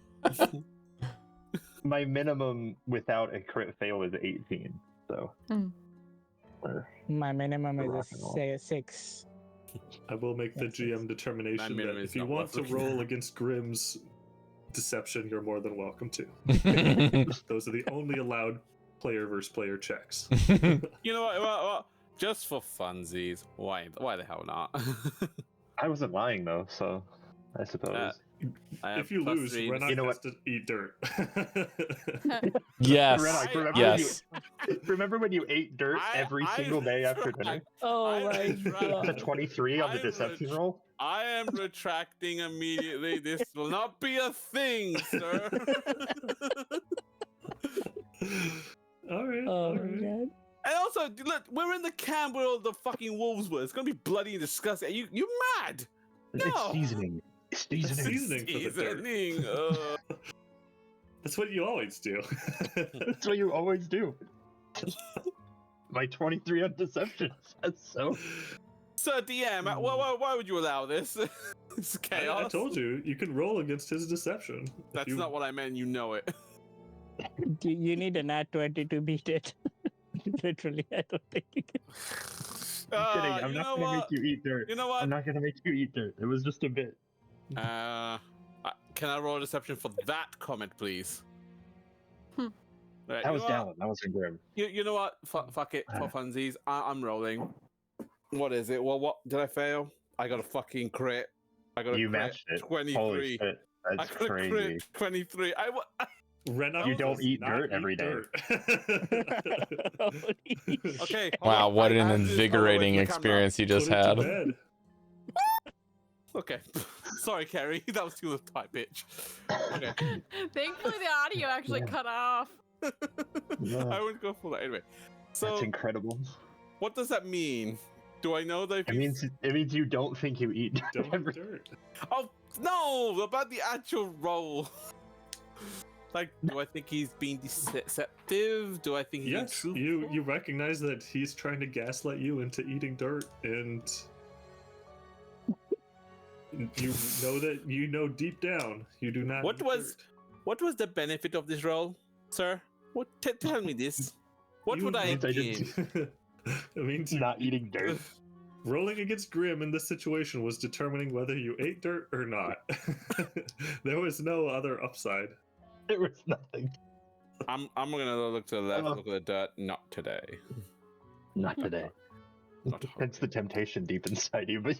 My minimum without a crit fail is 18. So. Hmm. Or- My minimum Rock is and roll. say 6. I will make the Yes, GM yes. determination That that minimum if is you not want to worth looking roll at. against Grim's deception, you're more than welcome to. I Those are the only allowed player versus player checks. You know what? Just for funsies, why the hell not? I wasn't lying though, so I suppose. I have If you plus lose, 3 Renok You know has to eat dirt. yes. Renok, remember, Yes. remember when you ate dirt I- every I- single day after dinner? Oh I my was right. The god. 23 on the I deception was- roll? I am retracting immediately. This will not be a thing, sir. All right. Oh all my right. god. And also, look, we're in the camp where all the fucking wolves were. It's gonna be bloody and disgusting. You mad? No. It's seasoning. It's seasoning. Seasoning for the dirt. Seasoning, That's what you always do. That's what you always do. My 23 on deception says so. Sir DM, why would you allow this? It's chaos. I told you, you can roll against his deception. That's not what I meant. You know it. You need a nat 20 to beat it. Literally, I don't think you can. I'm kidding. I'm you not know gonna what? make you eat dirt. You know what? I'm not gonna make you eat dirt. It was just a bit. Can I roll a deception for that comment, please? Hmm. Right, That you was know what? Dallan. That wasn't Grim. You know what? Fuck it for funsies. I'm rolling. What is it? Well, what did I fail? I got a fucking crit. I got a You crit. matched it. 23. Holy shit. I That's got a crazy. crit 23. Renok You don't does eat not dirt eat every day. dirt. Okay. Wow, hold on. what I an have to- invigorating I'll wait for the camera. experience you just Put it to had. bed. Okay. Sorry, Cari. That was too high pitch. Okay. Thankfully, the audio actually Yeah. cut off. Yeah. I wouldn't go for that anyway. So, That's incredible. what does that mean? Do I know that if It means you don't think you eat dirt Don't every eat dirt. Oh no! About the actual roll. Like, do I think he's being deceptive? Do I think he's being Yes, truthful? you recognize that he's trying to gaslight you into eating dirt, and you know that deep down you do not. What eat was the benefit of this role, sir? What? Tell me this. What would I dirt. gain? It means Not eating dirt. Rolling against Grim in this situation was determining whether you ate dirt or not. There was no other upside. There was nothing. I'm gonna look to the left, Oh. look at the dirt. Not today. Not today. Not That's the temptation deep inside you, but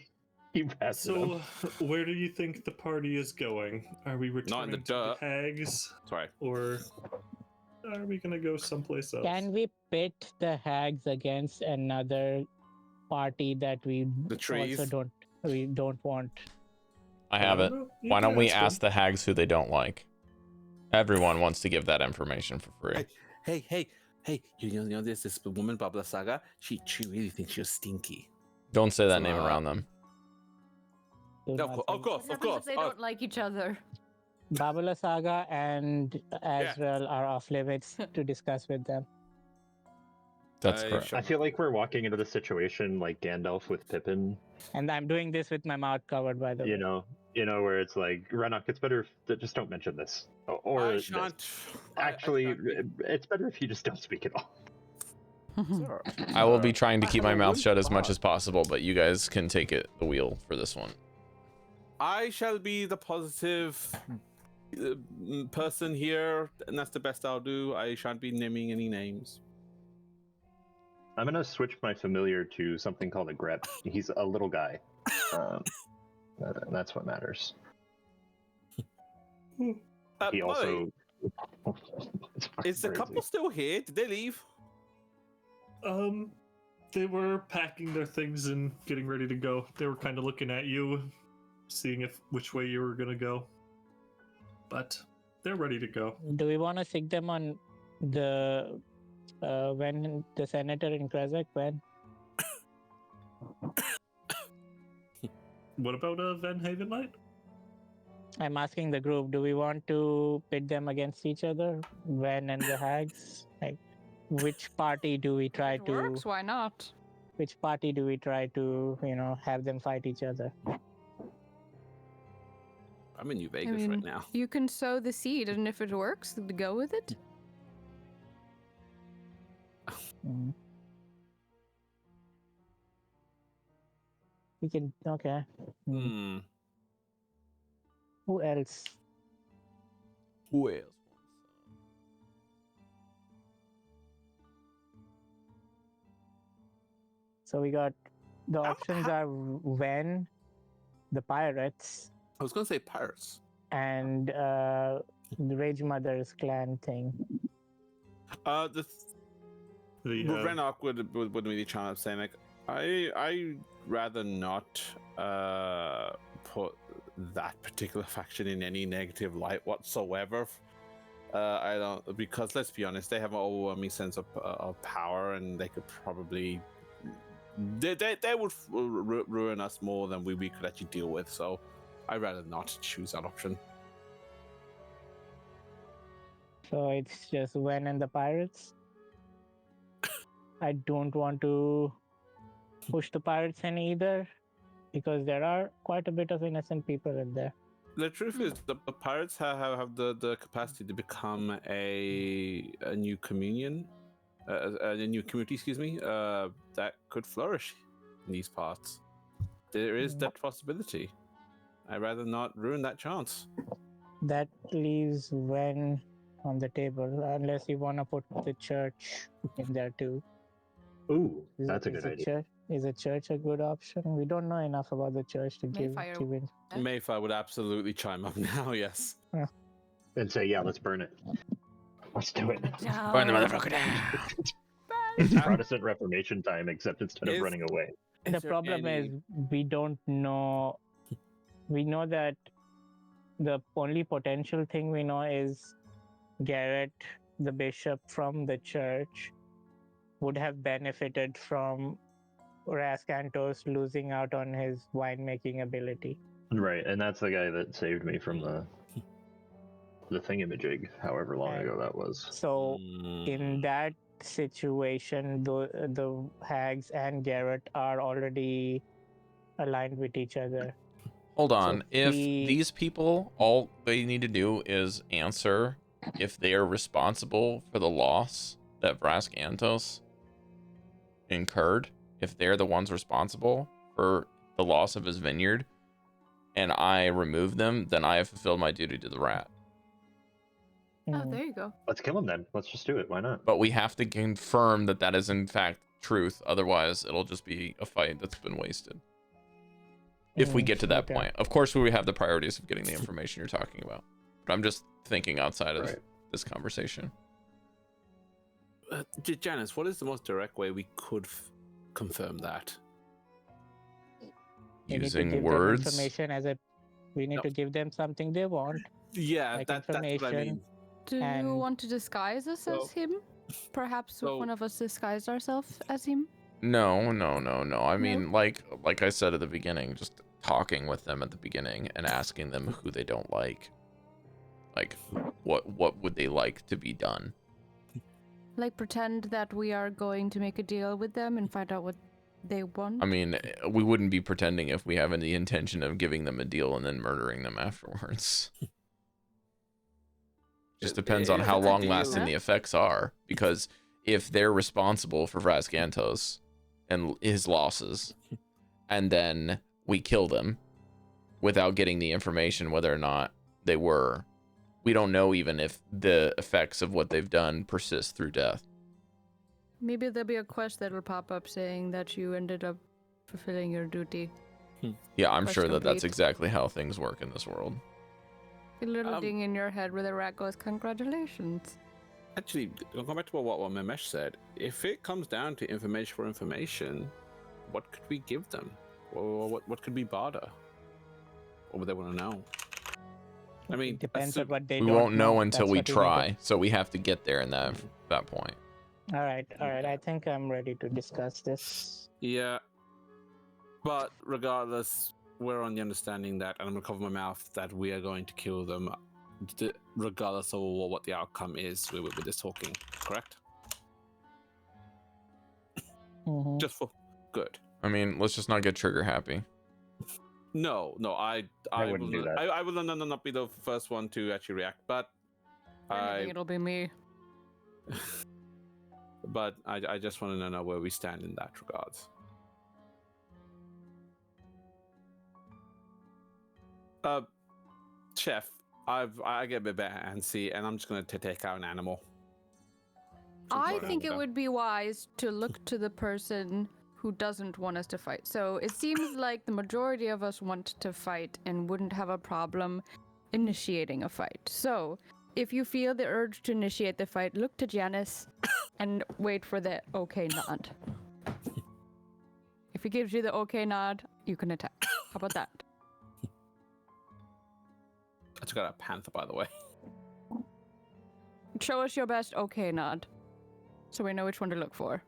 you pass it So, up. where do you think the party is going? Are we Not in the returning to dirt. the hags, Sorry. or are we gonna go someplace else? Can we pit the hags against another party that we The trees. also don't want? I have it. don't know. You Why can don't we ask ask them. the hags who they don't like? Everyone wants to give that information for free. Hey! You know this woman, Babla Saga. She really thinks you're stinky. Don't say that name So, around them. Do Of not course, say- of course. If they don't like each other. Babala Saga and Azrael are off limits to discuss with them. That's correct. I feel like we're walking into the situation like Gandalf with Pippin. And I'm doing this with my mouth covered, by the way. You know, where it's like, Renok, it's better if just don't mention this. Or I this. shan't. Actually, it's better if you just don't speak at all. Sir, I will be trying to I keep have my a mouth wood shut as much spot. as possible, but you guys can take the wheel for this one. I shall be the positive person here, and that's the best I'll do. I shan't be naming any names. I'm gonna switch my familiar to something called a grep. He's a little guy. That's what matters. He By the way, also. is the couple still here? Did they leave? They were packing their things and getting ready to go. They were kind of looking at you, seeing which way you were gonna go. But they're ready to go. Do we want to stick them on the when the senator in Krazak? When? What about Van Haven Light? I'm asking the group. Do we want to pit them against each other? When and the hags? Like, which party do we try It to? works. Why not? Which party do we try to? Have them fight each other? I'm in New Vegas mean, right now. You can sow the seed, and if it works, go with it. Mm. We can. Okay. Hmm. Who else? Who else? So we got the options are Ven, the pirates, I was gonna say pirates. and the Rage Mother's clan thing. The The Renok would really chime up saying like, I rather not put that particular faction in any negative light whatsoever. I don't, because let's be honest, they have an overwhelming sense of power, and they could probably they would ruin us more than we could actually deal with. So I'd rather not choose that option. So it's just Ven and the pirates. I don't want to push the pirates in either, because there are quite a bit of innocent people in there. The truth is, the pirates have the capacity to become a new communion, a new community. Excuse me, that could flourish in these parts. There is that possibility. I'd rather not ruin that chance. That leaves Ven on the table, unless you want to put the church in there too. Ooh, that's a good idea. Is a church a good option? We don't know enough about the church to give Maefyre. in. Maefyre would absolutely chime up now. Yes. And say, yeah, let's burn it. Let's do it. Burn the motherfucker down. It's Protestant Reformation time, except instead of Is- running away. The problem is we don't know. We know that the only potential thing we know is Garrett, the bishop from the church, would have benefited from Rascantos losing out on his winemaking ability. Right, and that's the guy that saved me from the the thingamajig, however long Right. ago that was. So in that situation, the hags and Garrett are already aligned with each other. Hold So on. If we- these people, all they need to do is answer if they are responsible for the loss that Vrask Antos incurred, if they're the ones responsible for the loss of his vineyard, and I remove them, then I have fulfilled my duty to the rat. Oh, Mm. there you go. Let's kill him then. Let's just do it. Why not? But we have to confirm that that is in fact truth. Otherwise, it'll just be a fight that's been wasted. If we get to that okay. point. Of course, we have the priorities of getting the information you're talking about. But I'm just thinking outside of Right. this conversation. Janus, what is the most direct way we could confirm that? We need to Using give them words. information as a. We need No. to give them something they want. Yeah, Like that's what I information. mean. Do you And- want to disguise us So- as him? Perhaps so- one of us disguised ourselves as him? No. I mean, like I said at the beginning, just talking with them at the beginning and asking them who they don't like. Like, what would they like to be done? Like pretend that we are going to make a deal with them and find out what they want? I mean, we wouldn't be pretending if we have any intention of giving them a deal and then murdering them afterwards. Just depends on If how it's a long deal- lasting the effects are. Because if they're responsible for Vrask Antos and his losses, and then we kill them without getting the information whether or not they were, we don't know even if the effects of what they've done persist through death. Maybe there'll be a quest that'll pop up saying that you ended up fulfilling your duty. Yeah, I'm Quest sure that that's complete. exactly how things work in this world. A little Um, ding in your head where the rat goes, congratulations. Actually, I'll come back to what Memesh said. If it comes down to information for information, what could we give them? Or what could we barter? What would they want to know? I mean, It depends on what they We don't won't know until That's we what need to- try, so we have to get there in that point. All right. I think I'm ready to discuss this. Yeah. But regardless, we're on the understanding that, and I'm gonna cover my mouth, that we are going to kill them, regardless of what the outcome is with this talking. Correct? Mhm. Just for good. I mean, let's just not get trigger happy. No, I wouldn't do that. I will not be the first one to actually react, but If anything, it'll be me. but I just want to know where we stand in that regards. Chef, I get a bit antsy, and I'm just gonna take out an animal. I think it would be wise to look to the person who doesn't want us to fight. So it seems like the majority of us want to fight and wouldn't have a problem initiating a fight. So if you feel the urge to initiate the fight, look to Janus and wait for the okay nod. If he gives you the okay nod, you can attack. How about that? I just got a panther, by the way. Show us your best okay nod, so we know which one to look for.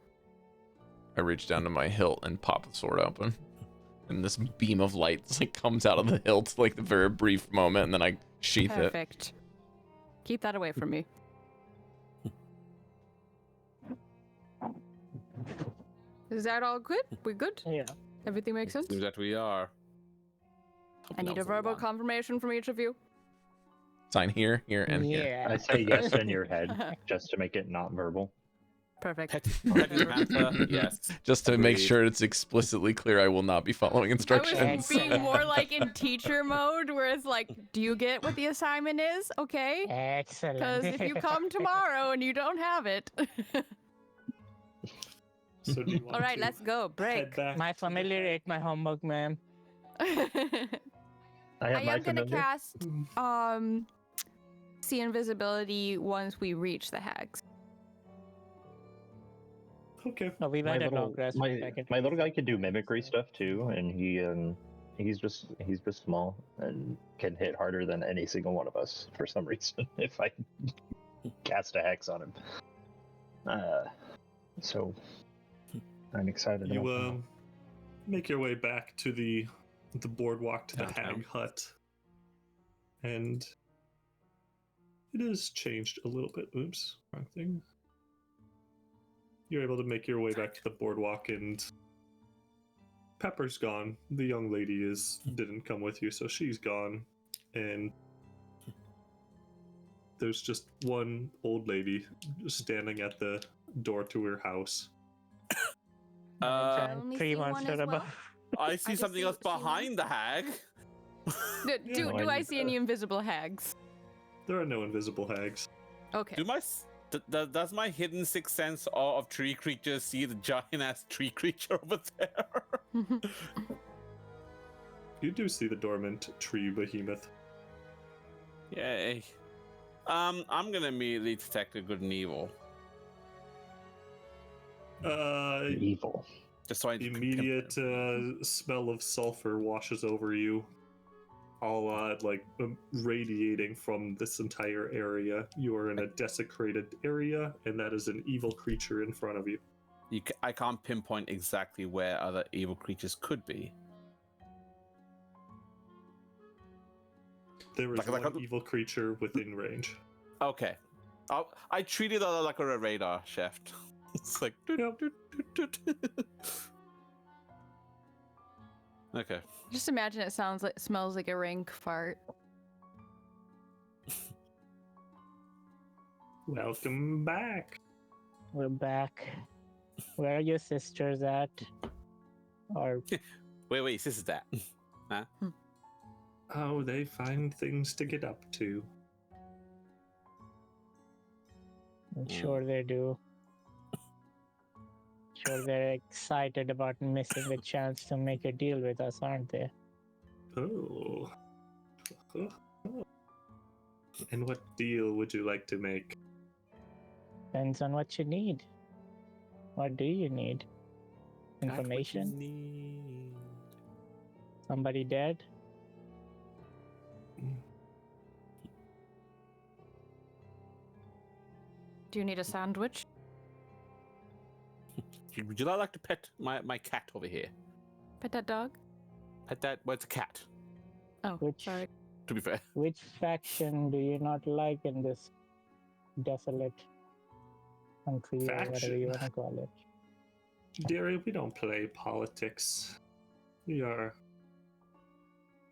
I reach down to my hilt and pop the sword open. And this beam of light like comes out of the hilt, like the very brief moment, and then I sheath it. Perfect. Keep that away from me. Is that all good? We good? Yeah. Everything makes sense? Seems that we are. I need a verbal confirmation from each of you. Sign here, and here. Yeah. I say yes in your head, just to make it not verbal. Perfect. Pet panther, yes. Just to make Agreed. sure it's explicitly clear I will not be following I instructions. was being more like in teacher mode, where it's like, do you get what the assignment is? Okay. Excellent. Because if you come tomorrow and you don't have it. So do you want All right, to let's go. head Break. back My to the- familiar ate my homework, ma'am. I I have my am gonna familiar. cast see invisibility once we reach the hags. Okay. No, we My went a little, long rest. my little guy can do mimicry stuff too, and he's just small and can hit harder than any single one of us for some reason if I cast a hex on him. So I'm excited. You about that. make your way back to the boardwalk to the Downtown. hag hut, and It has changed a little bit. Oops, wrong thing. You're able to make your way back to the boardwalk, and Pepper's gone. The young lady didn't come with you, so she's gone. And there's just one old lady standing at the door to her house. And only 3 see one monsters as well? above. I see just something else see one. behind the hag. Do No, I see any invisible hags? There are no invisible hags. Okay. Does my hidden sixth sense of tree creatures see the giant ass tree creature over there? You do see the dormant tree behemoth. Yay. I'm gonna immediately detect a good and evil. Evil. Just so I Immediate smell of sulfur washes over you, all radiating from this entire area. You are in a desecrated area, and that is an evil creature in front of you. I can't pinpoint exactly where other evil creatures could be. There is Like one evil creature within range. Okay. I treat it like a radar shaft. It's like... Yep. Okay. Just imagine it smells like a rank fart. Welcome back. We're back. Where are your sisters at? Or Wait, this is that. Huh? Oh, they find things to get up to. I'm sure they do. Sure they're excited about missing the chance to make a deal with us, aren't they? Oh. And what deal would you like to make? Depends on what you need. What do you need? Information? Somebody dead? Do you need a sandwich? Would you like to pet my cat over here? Pet that dog? Pet that? Well, it's a cat, Oh, Which- sorry. to be fair. Which faction do you not like in this desolate country or whatever Faction? you want to call it? Dearie, we don't play politics. We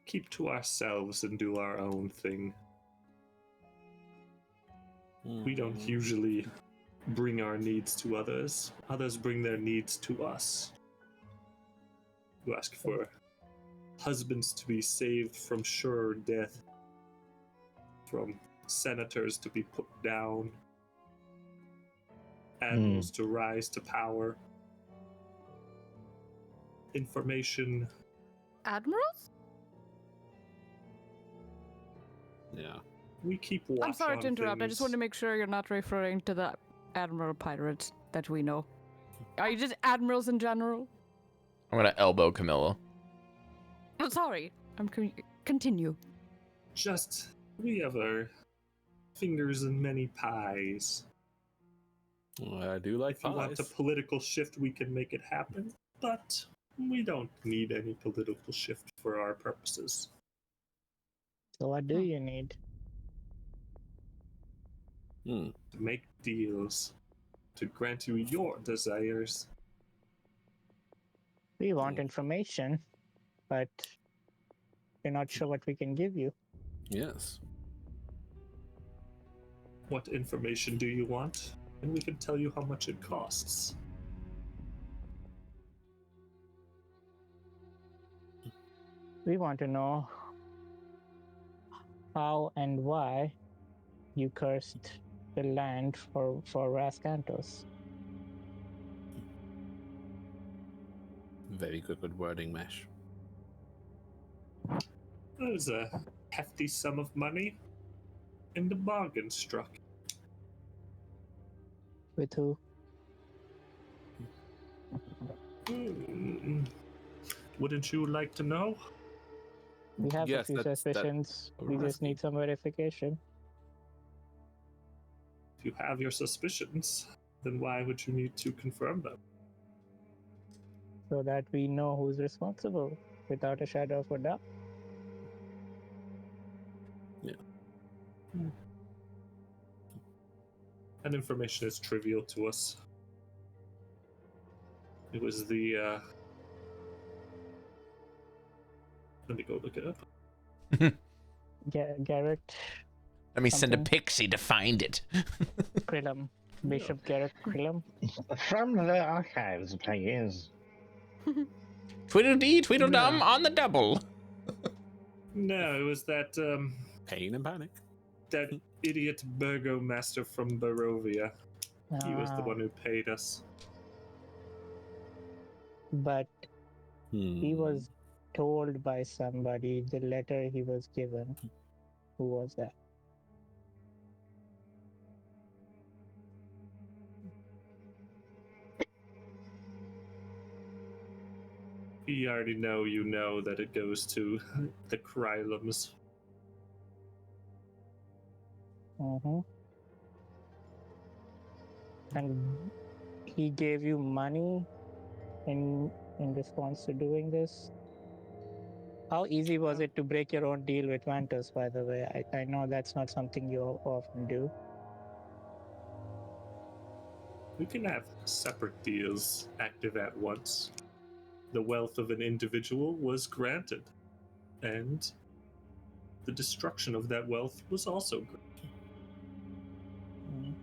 keep to ourselves and do our own thing. We don't usually bring our needs to others. Others bring their needs to us. You ask for husbands to be saved from sure death, from senators to be put down, admirals to rise to power, information. Admirals? Yeah. We keep watch I'm sorry to on interrupt. I things. just want to make sure you're not referring to the admiral pirates that we know. Are you just admirals in general? I'm gonna elbow Chamilla. Oh, sorry. Continue. Just, we have our fingers in many pies. Well, I do like If you want a political shift, we can make it happen, but we don't need any political shift for our purposes. So what do you need? To make deals, to grant you your desires. We want information, but we're not sure what we can give you. Yes. What information do you want? And we can tell you how much it costs. We want to know how and why you cursed the land for Rascantos. Very good wording, Mesh. There's a hefty sum of money, and a bargain struck. With who? Wouldn't you like to know? We have Yes, a few that's- suspicions. We just need some verification. If you have your suspicions, then why would you need to confirm them? So that we know who's responsible without a shadow of a doubt. That information is trivial to us. It was the, let me go look it up. Garrett Let me send a Something. pixie to find it. Krillum. Bishop Garrett Krillum. From the archives, please. Tweedledee, Tweedledum on the double. No, it was that, Pain and panic. that idiot burgomaster from Barovia. He was the Ah, one who paid us. But he Hmm. was told by somebody the letter he was given. Who was that? You already know you know that it goes to the Krylums. Mm-hmm. And he gave you money in response to doing this? How easy was it to break your own deal with Vantus, by the way? I know that's not something you often do. We can have separate deals active at once. The wealth of an individual was granted, and the destruction of that wealth was also granted. Mm.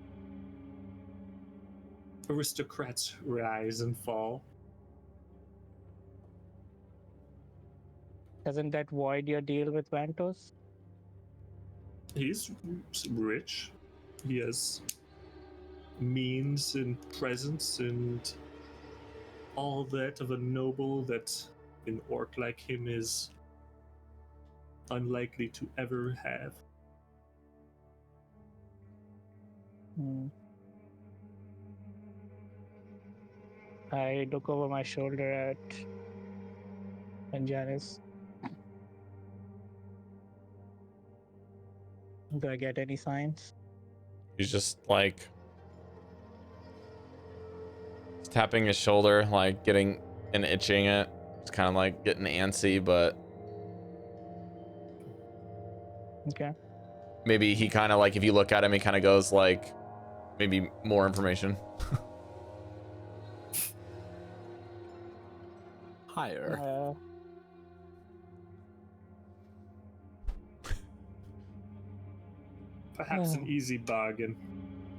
Aristocrats rise and fall. Doesn't that void your deal with Vantos? He's rich. He has means and presence and all that of a noble that an orc like him is unlikely to ever have. Hmm. I look over my shoulder at Janus. Do I get any signs? He's just like tapping his shoulder, like getting and itching it. It's kind of like getting antsy, but Okay. maybe he kind of like, if you look at him, he kind of goes like, maybe more information. Higher. Perhaps an easy bargain.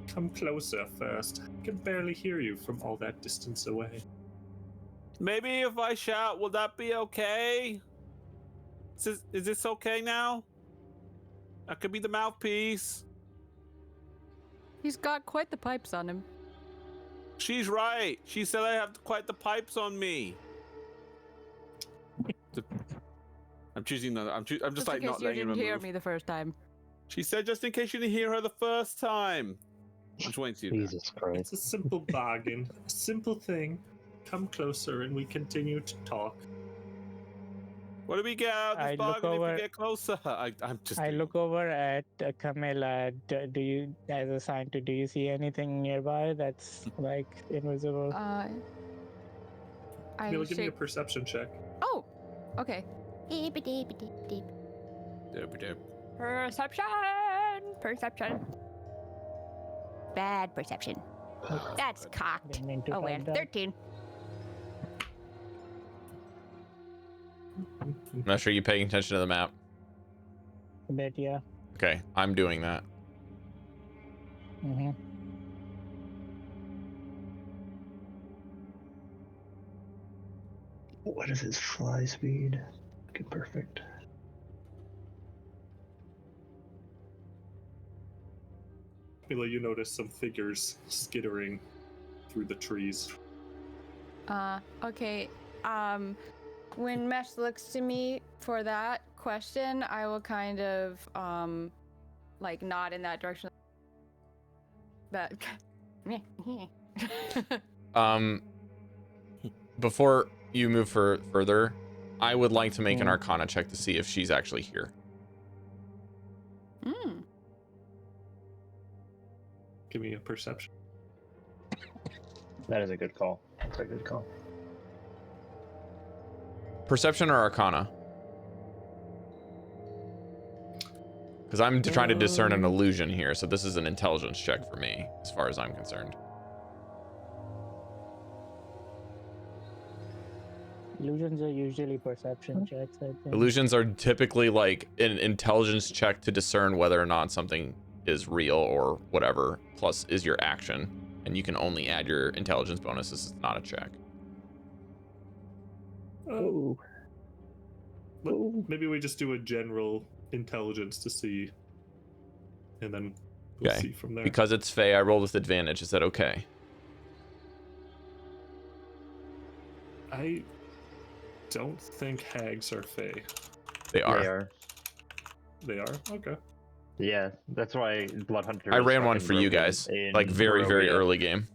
Come closer first. I can barely hear you from all that distance away. Maybe if I shout, will that be okay? Is this okay now? I could be the mouthpiece. He's got quite the pipes on him. She's right. She said I have quite the pipes on me. I'm choosing the. I'm just Just like in case not you letting him didn't hear move. me the first time. She said just in case you didn't hear her the first time. I'm just waiting to you. Jesus Christ. It's a simple bargain, a simple thing. Come closer and we continue to talk. What do we get out of I this look bargain if over- we get closer? I'm just. I look over at Camilla. Do you, as a sign to, do you see anything nearby that's like invisible? I Camilla, give me a shake. perception check. Oh, okay. Deep. Perception. Perception. Bad perception. That's cocked. Didn't mean to Oh, well, type that. 13. I'm not sure you paying attention to the map. A bit, yeah. Okay, I'm doing that. Mm-hmm. What is his fly speed? Okay, perfect. Camilla, you notice some figures skittering through the trees. Okay. When Mesh looks to me for that question, I will kind of like nod in that direction. That Before you move further, I would like to make an Arcana check to see if she's actually here. Give me a perception. That is a good call. That's a good call. Perception or Arcana? Because I'm trying to discern an illusion here, so this is an intelligence check for me, as far as I'm concerned. Illusions are usually perception checks, I think. Illusions are typically like an intelligence check to discern whether or not something is real or whatever, plus is your action, and you can only add your intelligence bonuses. It's not a check. Oh. Maybe we just do a general intelligence to see, and then we'll see from there. Because it's Fey, I rolled with advantage. Is that okay? I don't think hags are Fey. They are. They are. They are? Okay. Yeah, that's why Bloodhunter. I is ran one fucking for you broken guys, in like very Barovia. early game.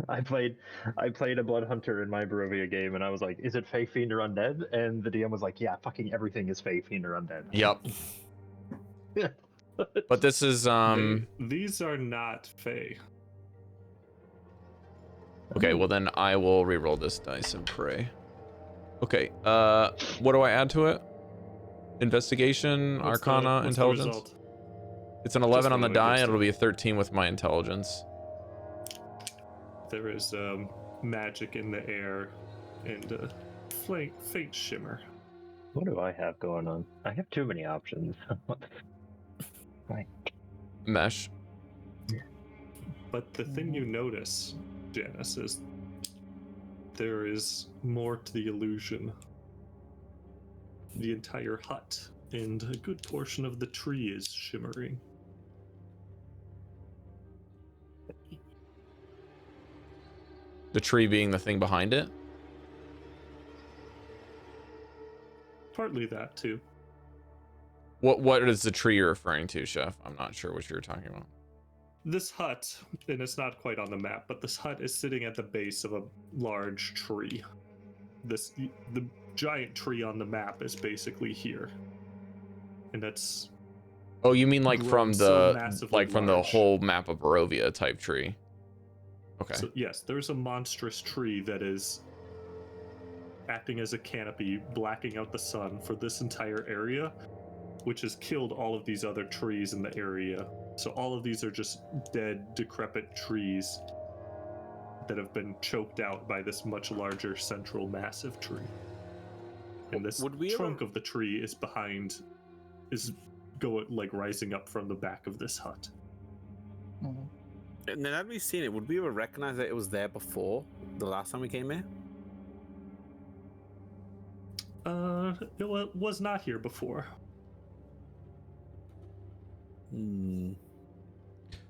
I played a Bloodhunter in my Barovia game, and I was like, "Is it Fey, Fiend, or Undead?" And the DM was like, "Yeah, fucking everything is Fey, Fiend, or Undead." Yep. But this is These are not Fey. okay. Well then I will re-roll this dice and pray. Okay. What do I add to it? Investigation, What's the Arcana, Intelligence. result? It's an 11 on the what I die. guessed. It'll be a 13 with my intelligence. There is magic in the air and a faint shimmer. What do I have going on? I have too many options. Right. Mesh. But the thing you notice, Janus, is there is more to the illusion. The entire hut and a good portion of the tree is shimmering. The tree being the thing behind it. Partly that too. What is the tree you're referring to, Chef? I'm not sure what you're talking about. This hut, and it's not quite on the map, but this hut is sitting at the base of a large tree. The giant tree on the map is basically here. And that's Oh, you mean like from grown so the massively from the large. whole map of Barovia type tree? Okay. So yes, there's a monstrous tree that is acting as a canopy, blacking out the sun for this entire area, which has killed all of these other trees in the area. So all of these are just dead, decrepit trees that have been choked out by this much larger central massive tree. And this trunk of the tree is rising up from the back of this hut. And then had we seen it, would we ever recognize that it was there before the last time we came here? It was not here before.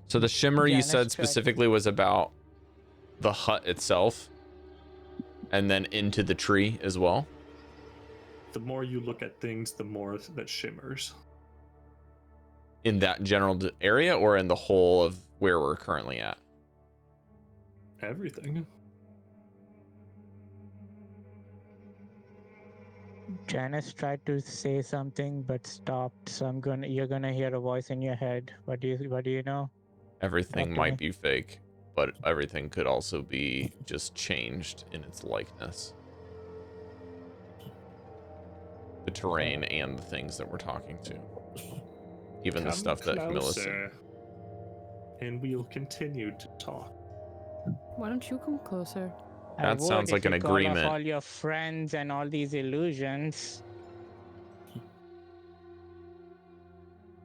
So the shimmer you Janus said tried- specifically was about the hut itself, and then into the tree as well. The more you look at things, the more that shimmers. In that general area, or in the whole of where we're currently at? Everything. Janus tried to say something but stopped. So you're gonna hear a voice in your head. What do you know? Everything Okay. might be fake, but everything could also be just changed in its likeness. The terrain and the things that we're talking to. Even the Come stuff that Camilla's saying. closer, and we'll continue to talk. Why don't you come closer? I That would sounds if like an you call off agreement. all your friends and all these illusions.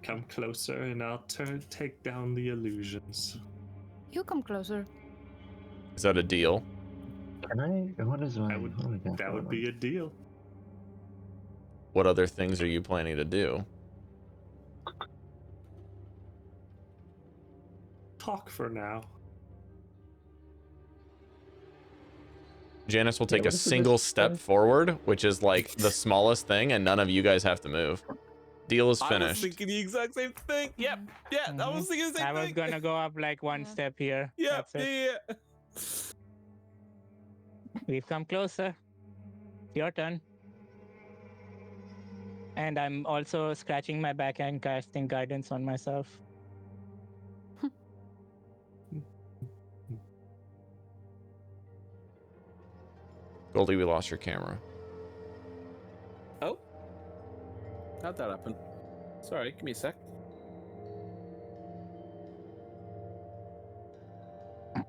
Come closer, and I'll take down the illusions. You come closer. Is that a deal? Can I? What is my? That would be a deal. What other things are you planning to do? Talk for now. Janice will take what a is single this step thing? forward, which is like the smallest thing, and none of you guys have to move. Deal is I was finished. thinking the exact same thing. Yep. Yeah, I was thinking the same I thing. was gonna go up like one Yeah. step here. Yep. That's it. Yeah. We've come closer. Your turn. And I'm also scratching my back and casting guidance on myself. Goldy, we lost your camera. Oh. How'd that happen? Sorry, give me a sec.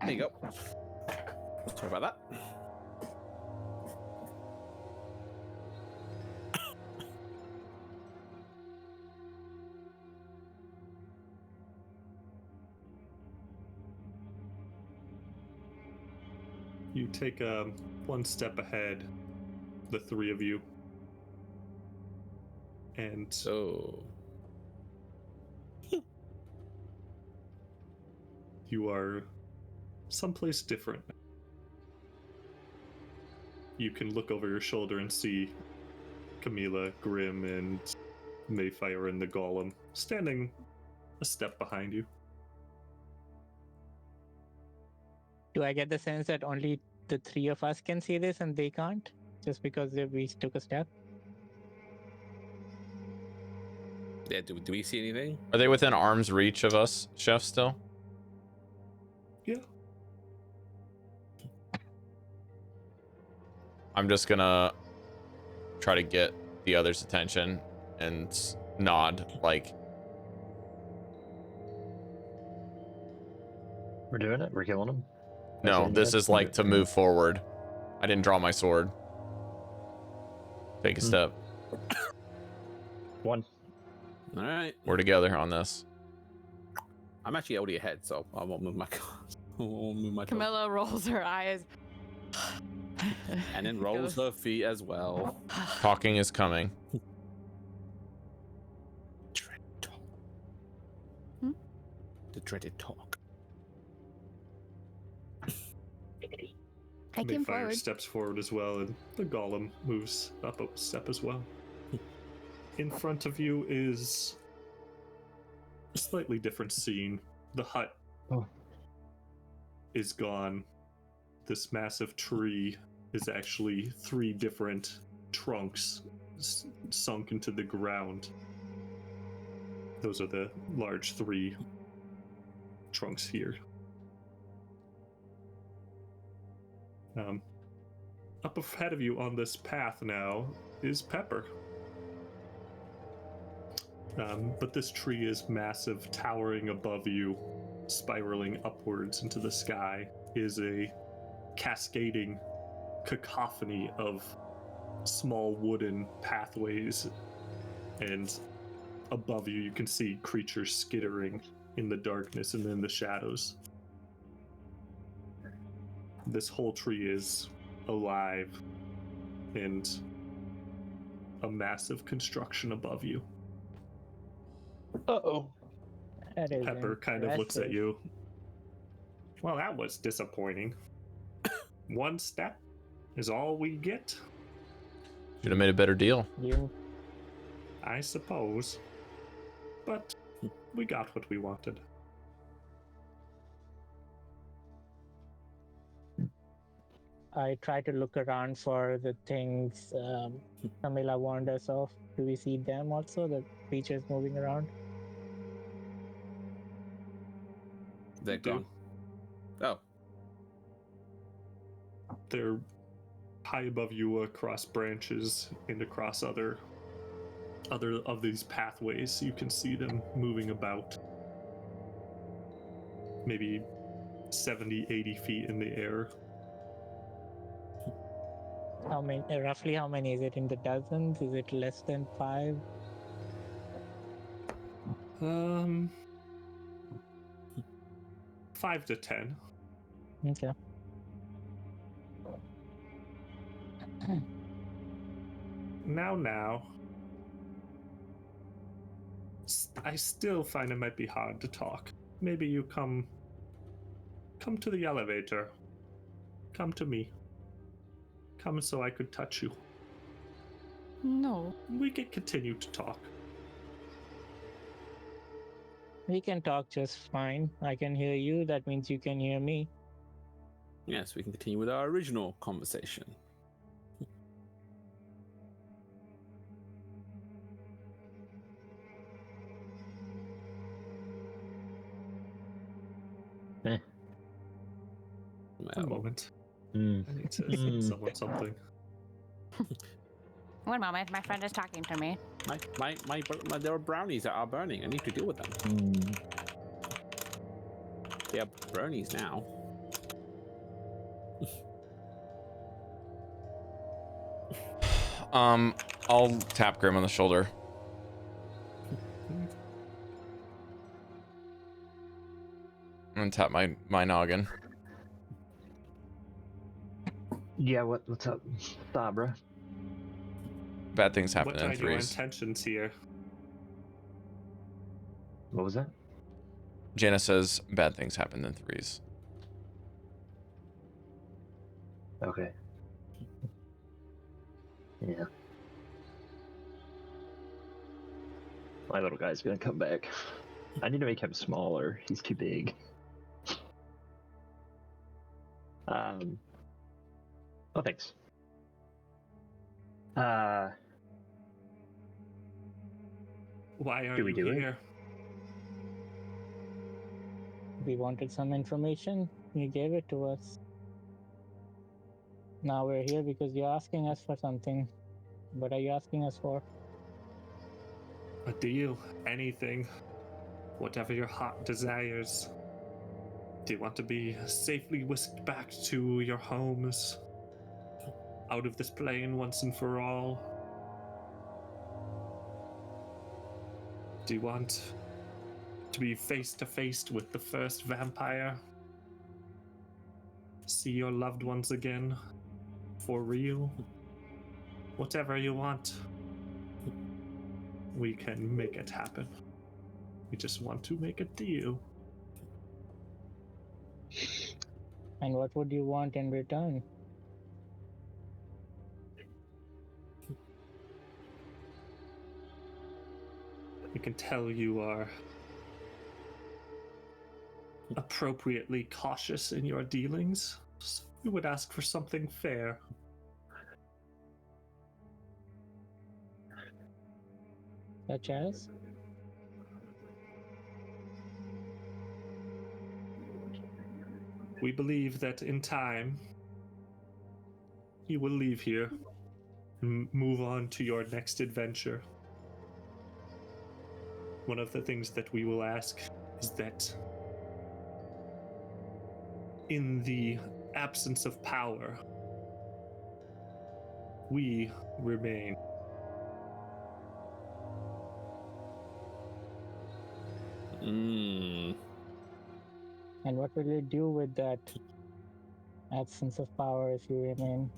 There you go. Sorry about that. You take one step ahead, the three of you, and So you are someplace different. You can look over your shoulder and see Chamilla, Grim, and Maefyre and the Golem standing a step behind you. Do I get the sense that only the three of us can see this and they can't? Just because we took a step? yeah, do we see anything? Are they within arm's reach of us, Chef, still? Yeah. I'm just gonna try to get the other's attention and nod, like, We're doing it. We're killing them. no, this is like to move forward. I didn't draw my sword. Take a step. One. All right. We're together on this. I'm actually already ahead, so I won't move my I won't move my toe. Camilla rolls her eyes. And then rolls her feet as well. Talking is coming. Dreaded talk. Hmm? The dreaded talk. I came Maefyre forward. steps forward as well, and the Golem moves up a step as well. In front of you is a slightly different scene. The hut is gone. This massive tree is actually three different trunks sunk into the ground. Those are the large three trunks here. Up ahead of you on this path now is Pepper. But this tree is massive, towering above you, spiraling upwards into the sky, is a cascading cacophony of small wooden pathways, and above you can see creatures skittering in the darkness and in the shadows. This whole tree is alive and a massive construction above you. Uh-oh. That is Pepper kind of looks at impressive. you. Well, that was disappointing. One step is all we get, Should have made a better deal. You I suppose. But we got what we wanted. I try to look around for the things Camilla warned us of. Do we see them also? The creatures moving around? They're Do. gone. Oh. They're high above you across branches and across other of these pathways. You can see them moving about. Maybe 70, 80 feet in the air. How many? Roughly how many? Is it in the dozens? Is it less than 5? 5 to 10. Okay. Now. I still find it might be hard to talk. Maybe you come to the elevator. Come to me. Come so I could touch you. No. We can continue to talk. We can talk just fine. I can hear you. That means you can hear me. Yes, we can continue with our original conversation. Eh. A moment. I need to send someone something. One moment, my friend is talking to me. There are brownies that are burning. I need to deal with them. They are brownies now. I'll tap Grim on the shoulder. And tap my noggin. Yeah, what's up, Sabra? Bad things happen What in are your threes. intentions here? What was that? Janus says bad things happen in threes. Okay. Yeah. My little guy's gonna come back. I need to make him smaller. He's too big. Oh, thanks. Why are Do we you do it? here? We wanted some information. You gave it to us. Now we're here because you're asking us for something. What are you asking us for? A deal, anything, whatever your heart desires. Do you want to be safely whisked back to your homes? Out of this plane once and for all? Do you want to be face to face with the first vampire? See your loved ones again? For real? Whatever you want, we can make it happen. We just want to make a deal. And what would you want in return? We can tell you are appropriately cautious in your dealings. So we would ask for something fair. Such as? We believe that in time, you will leave here and move on to your next adventure. One of the things that we will ask is that in the absence of power, we remain. And what will you do with that absence of power if you remain?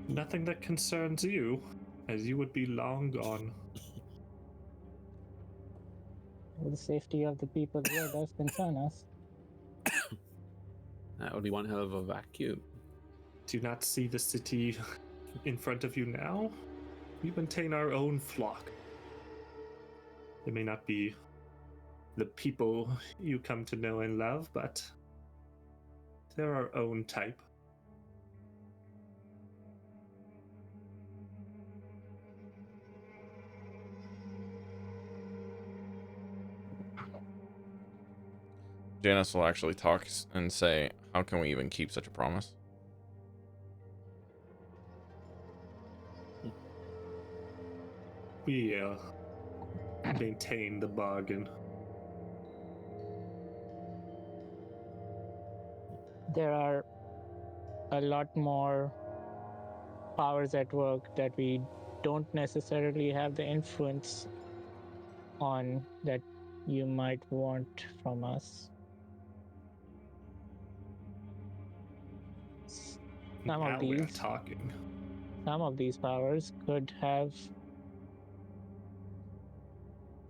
Nothing that concerns you, as you would be long gone. Well, the safety of the people here does concern us. That would be one hell of a vacuum. Do you not see the city in front of you now? We maintain our own flock. They may not be the people you come to know and love, but they're our own type. Janus will actually talk and say, how can we even keep such a promise? We maintain the bargain. There are a lot more powers at work that we don't necessarily have the influence on that you might want from us. Some Now of we're these talking. Some of these powers could have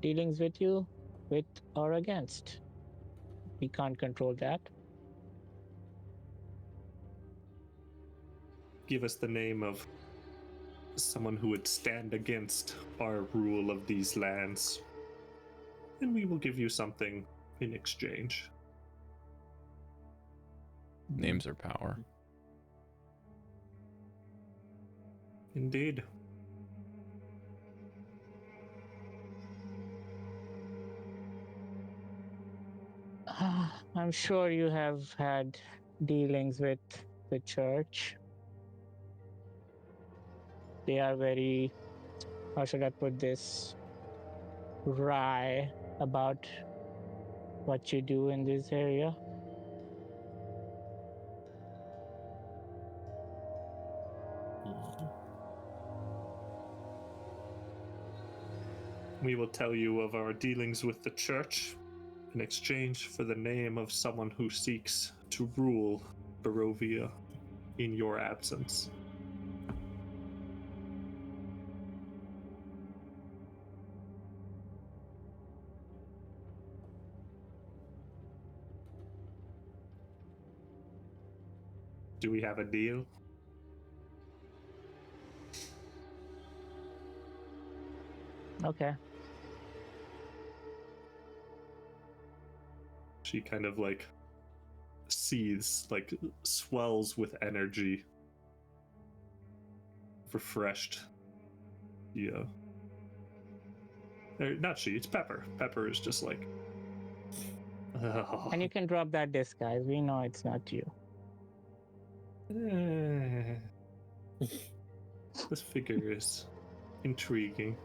dealings with you, with or against. We can't control that. Give us the name of someone who would stand against our rule of these lands, and we will give you something in exchange. Names are power. Indeed. I'm sure you have had dealings with the church. They are very, how should I put this, wry about what you do in this area. We will tell you of our dealings with the church in exchange for the name of someone who seeks to rule Barovia in your absence. Do we have a deal? Okay. She kind of like seethes, like swells with energy. Refreshed. Yeah. Not she, it's Pepper. Pepper is just like. And you can drop that disguise. We know it's not you. This figure is intriguing.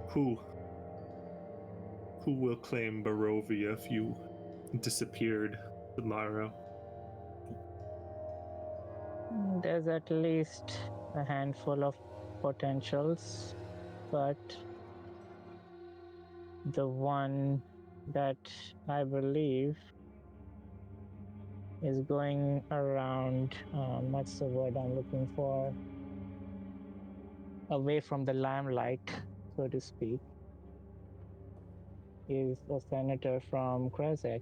Who will claim Barovia if you disappeared tomorrow? There's at least a handful of potentials, but the one that I believe is going around, what's the word I'm looking for? Away from the limelight, so to speak, is a senator from Krezek.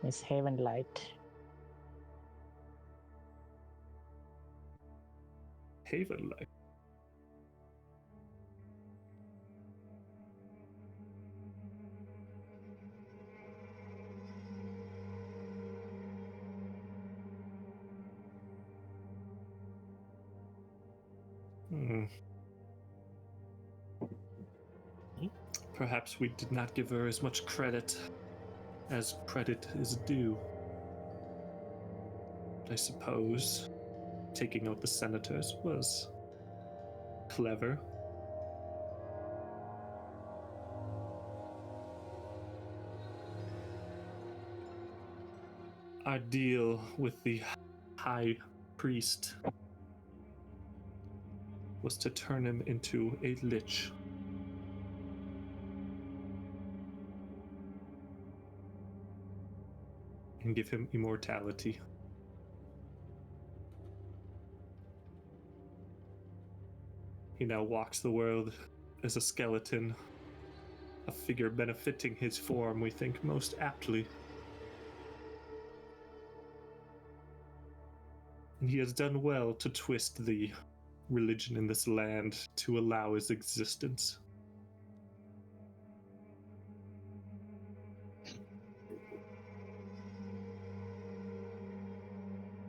Miss Havenlight. Havenlight. Perhaps we did not give her as much credit as credit is due. I suppose taking out the senators was clever. Our deal with the High Priest was to turn him into a lich. And give him immortality. He now walks the world as a skeleton, a figure benefiting his form, we think, most aptly. And he has done well to twist the religion in this land to allow his existence.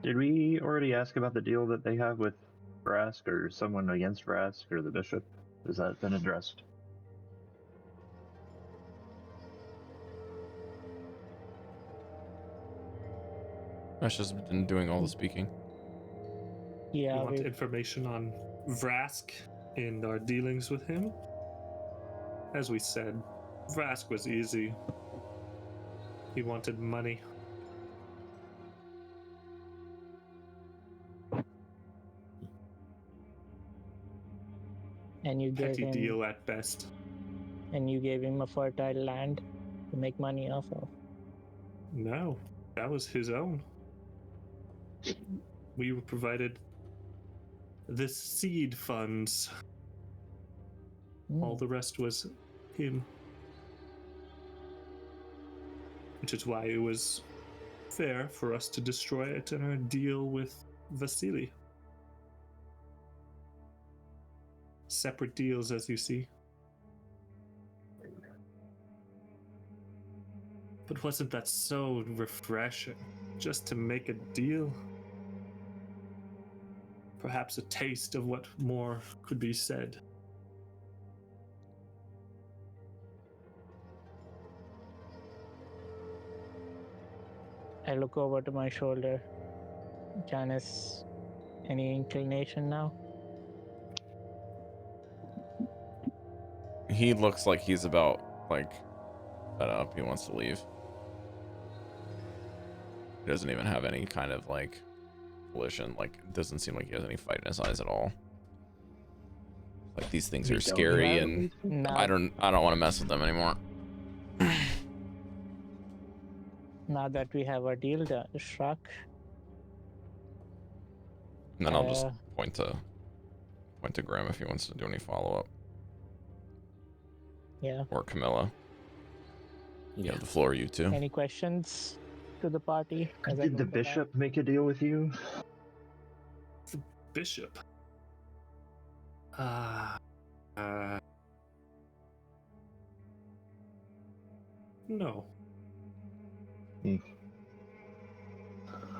Did we already ask about the deal that they have with Vrask or someone against Vrask or the bishop? Has that been addressed? Ash has been doing all the speaking. Yeah, You want information on Vrask and our dealings with him? As we said, Vrask was easy. He wanted money. and you gave Petty him deal at best. a fertile land to make money off of. No, that was his own. We were provided the seed funds. All the rest was him. Which is why it was fair for us to destroy it in our deal with Vasily. Separate deals, as you see. But wasn't that so refreshing? Just to make a deal? Perhaps a taste of what more could be said. I look over to my shoulder. Janus, any inclination now? He looks like he's about like fed up. He wants to leave. He doesn't even have any kind of like volition. Like, it doesn't seem like he has any fight in his eyes at all. Like, these things are scary, and I don't want to mess with them anymore. Now that we have our deal done, struck. And then I'll just point to Grim if he wants to do any follow up. Yeah. Or Chamilla. You have the floor, you two. Any questions to the party? as I Did the look bishop make a deal with you? The bishop. No. Hmm.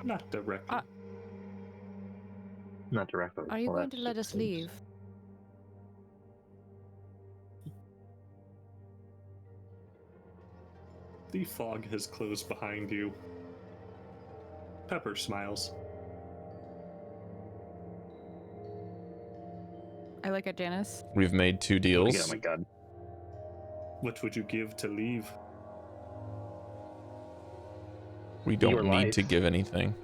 Not directly. Not directly. Are you Well, going to that let makes us sense. leave? The fog has closed behind you. Pepper smiles. I look at Janus. We've made 2 Oh deals. my god. What would you give to leave? We don't Your need life. to give anything.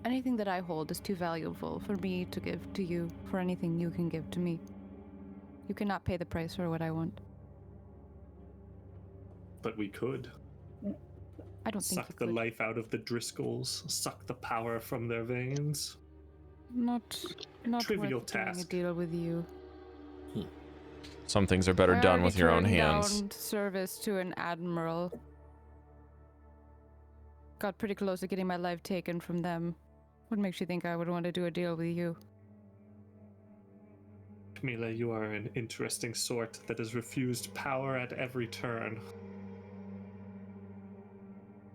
Anything that I hold is too valuable for me to give to you for anything you can give to me. You cannot pay the price for what I want. But we could. I don't think Suck you the could. life out of the Driscolls, suck the power from their veins. Not Trivial worth doing a task. deal with you. Some things are better I done already with your own turned hands. down service to an admiral. Got pretty close to getting my life taken from them. What makes you think I would want to do a deal with you? Chamilla, you are an interesting sort that has refused power at every turn.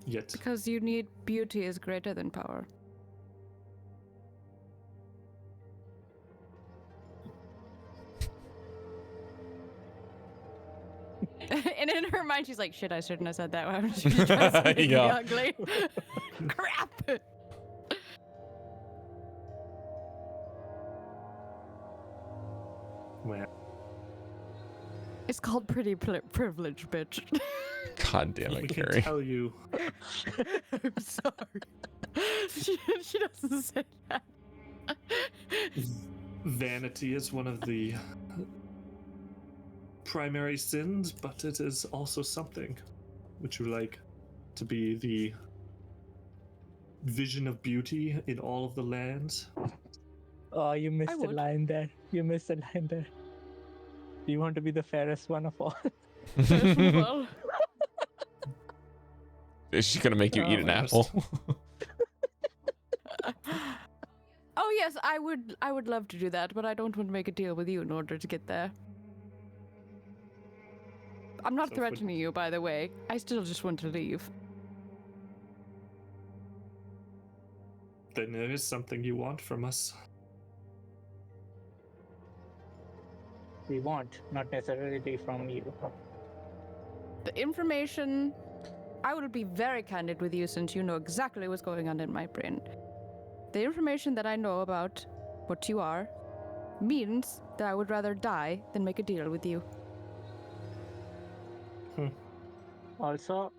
Yet, Because you need beauty is greater than power. And in her mind, she's like, "Shit, I shouldn't have said that. I'm just trying to say anything Yeah. ugly." Crap. well, It's called pretty privilege, bitch. God damn we it, can Cari. tell you I'm sorry. She doesn't say that. vanity is one of the primary sins, but it is also something. Would you like to be the vision of beauty in all of the lands? Oh, you missed the would. line there. You missed the line there. Do you want to be the fairest one of all? Well, Is she gonna make you eat an Honest. apple? oh yes, I would love to do that, but I don't want to make a deal with you in order to get there. I'm not So threatening you, by the way. I still just want to leave. Then there is something you want from us. We want, not necessarily from you. The information, I will be very candid with you since you know exactly what's going on in my brain. The information that I know about what you are means that I would rather die than make a deal with you. Also,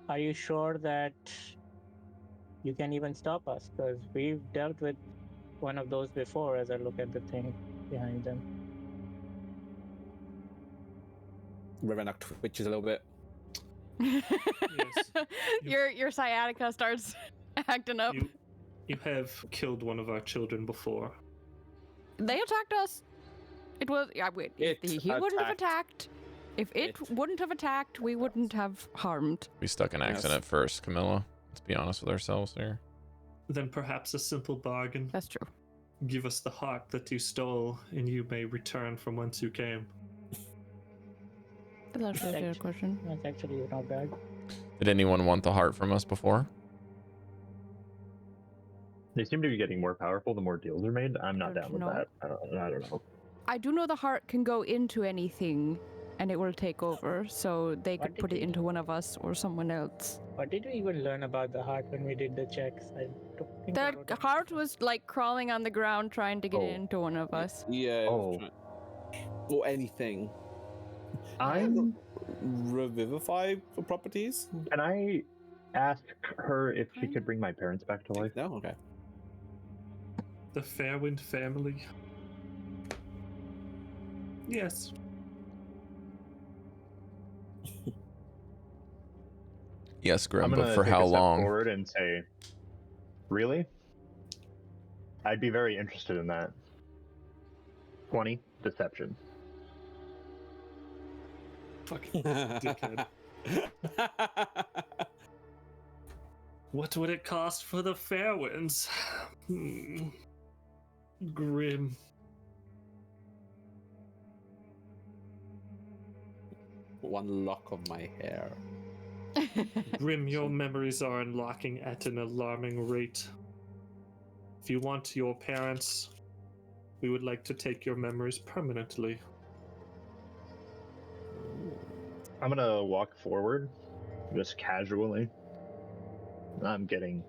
are you sure that you can even stop us? Because we've dealt with one of those before as I look at the thing behind them. Renok twitches a little bit. Your sciatica starts acting up. You have killed one of our children before. They attacked us. It was wait. If It he wouldn't have attacked. attacked, if it wouldn't have attacked, we wouldn't have harmed. We stuck an accident first, Chamilla. Let's be honest with ourselves here. Then perhaps a simple bargain. That's true. Give us the heart that you stole, and you may return from whence you came. That's actually a fair question. That's actually not bad. Did anyone want the heart from us before? They seem to be getting more powerful the more deals are made. I'm not Don't down with know. that. I don't know. I do know the heart can go into anything and it will take over, so they What could did put it we- into one of us or someone else. What did we even learn about the heart when we did the checks? I don't think I The wrote anything heart down. was like crawling on the ground trying to get Oh. into one of us. Yeah. it was Oh. or anything. I'm. Revivify for properties? Can I ask her if she could bring my parents back to life? No? Okay. The Fairwind family. Yes. Yes, I'm Grim, gonna but for take how a step long? forward and say, really? I'd be very interested in that. 20 deception. Fucking dickhead. What would it cost for the Fairwinds? Grim. One lock of my hair. Grim, your memories are unlocking at an alarming rate. If you want your parents, we would like to take your memories permanently. I'm gonna walk forward, just casually. I'm getting.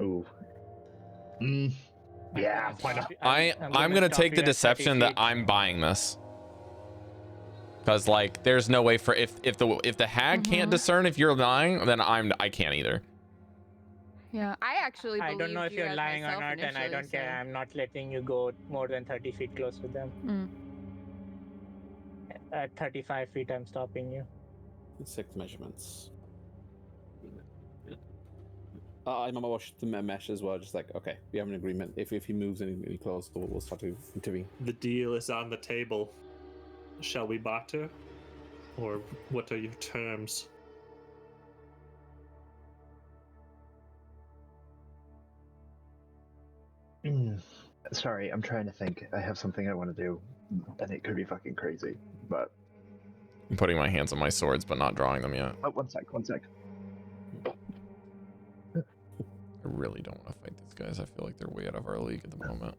Ooh. Yeah, why not? I'm gonna take the deception that I'm buying this. Cause like there's no way for if the hag can't discern if you're lying, then I can't either. Yeah, I actually I don't know if believed you you're as lying or myself not, and I initially, don't care. so- I'm not letting you go more than 30 feet close with them. At 35 feet, I'm stopping you. 6 measurements. I remember watched the mesh as well. Just like, okay, we have an agreement. If he moves any closer, we'll start to intervene. The deal is on the table. Shall we barter? Or what are your terms? Sorry, I'm trying to think. I have something I want to do, and it could be fucking crazy. But I'm putting my hands on my swords, but not drawing them yet. oh, one sec. I really don't want to fight these guys. I feel like they're way out of our league at the moment.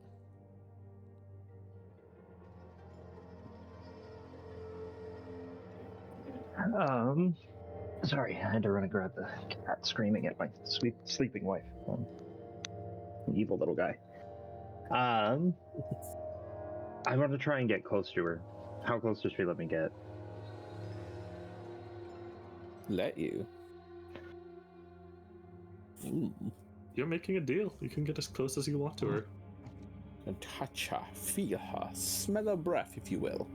Sorry, I had to run and grab the cat screaming at my sleeping wife. An evil little guy. I want to try and get close to her. How close does she let me get? Let you. You're making a deal. You can get as close as you want to her. And touch her, feel her, smell her breath, if you will.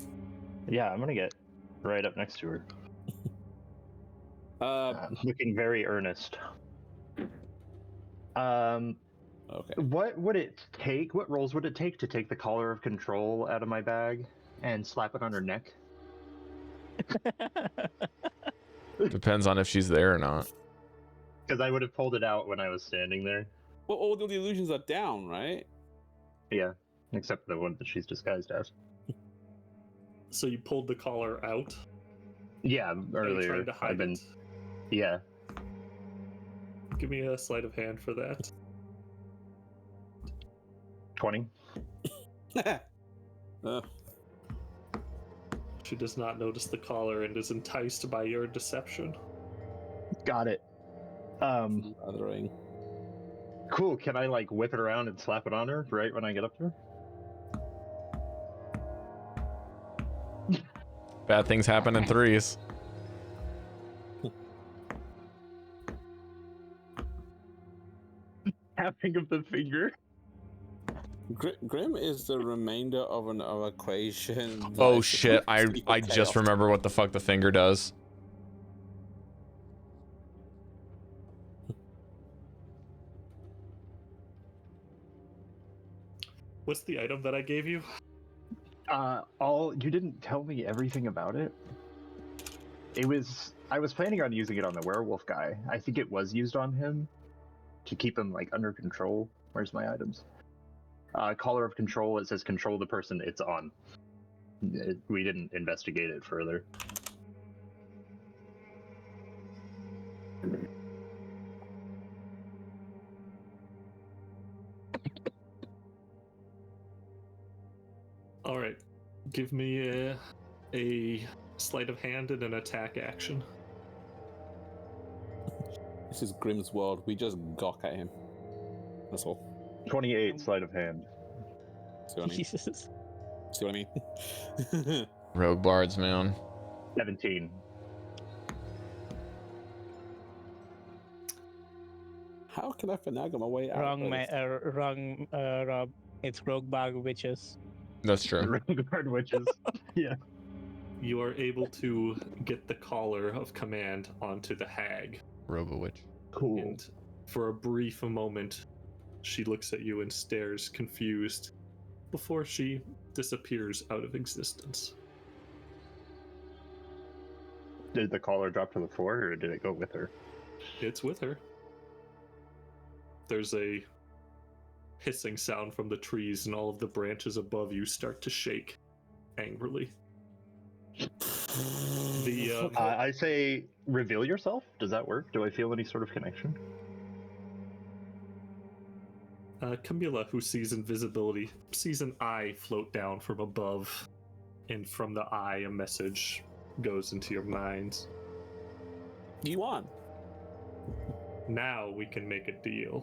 Yeah, I'm gonna get right up next to her. Looking very earnest. Okay. What would it take? What rolls would it take to take the collar of control out of my bag and slap it on her neck? Depends on if she's there or not. Because I would have pulled it out when I was standing there. Well, all the illusions are down, right? Yeah, except the one that she's disguised as. So you pulled the collar out? Yeah, Are you earlier. trying to hide it? Yeah. Give me a sleight of hand for that. 20. She does not notice the collar and is enticed by your deception. Got it. Othering. Cool. Can I like whip it around and slap it on her right when I get up to her? Bad things happen in threes. Tapping of the finger. Grim is the remainder of an equation. Oh shit, I just remember what the fuck the finger does. What's the item that I gave you? You didn't tell me everything about it. I was planning on using it on the werewolf guy. I think it was used on him to keep him like under control. Where's my items? Collar of control, it says control the person it's on. We didn't investigate it further. All right, give me a sleight of hand and an attack action. This is Grimm's world. We just gawk at him. That's all. 28 sleight of hand. See what I mean? Jesus. See what I mean? Rogue bards, man. 17. How can I finagle my way out? Wrong, of this? wrong, Rob. It's Rogue Bog Witches. That's true. Rogue guard witches. Yeah. You are able to get the collar of command onto the hag. Robo-witch. Cool. And for a brief moment, she looks at you and stares confused before she disappears out of existence. Did the collar drop to the floor, or did it go with her? It's with her. There's a hissing sound from the trees, and all of the branches above you start to shake angrily. I say, reveal yourself. Does that work? Do I feel any sort of connection? Chamilla, who sees invisibility, sees an eye float down from above, and from the eye a message goes into your minds. You won. Now we can make a deal.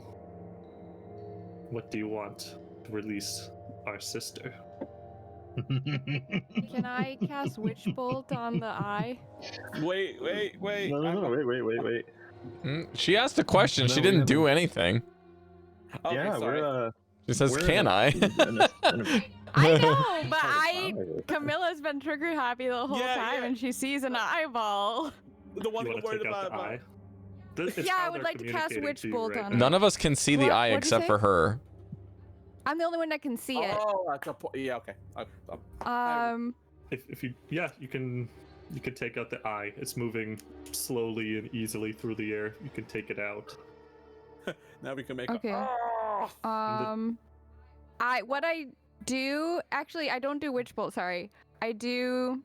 What do you want to release our sister? Can I cast Witch Bolt on the eye? Wait. No, wait. She asked a question. No, She we didn't haven't. do anything. Okay, Yeah, sorry. She says, We're "Can I?" I know, but Camilla's been trigger happy the whole Yeah, time, yeah. and she sees an eyeball. The one You I'm want to worried take out about. the eye? It's Yeah, how I would they're like to cast communicating Witch to you Bolt right on now. her. None of us can see the What- eye what'd you except say? for her. I'm the only one that can see it. Oh, that's a point. Yeah, okay. If you can take out the eye. It's moving slowly and easily through the air. You can take it out. Now we can make. Okay. What I do actually, I don't do Witch Bolt. Sorry, I do.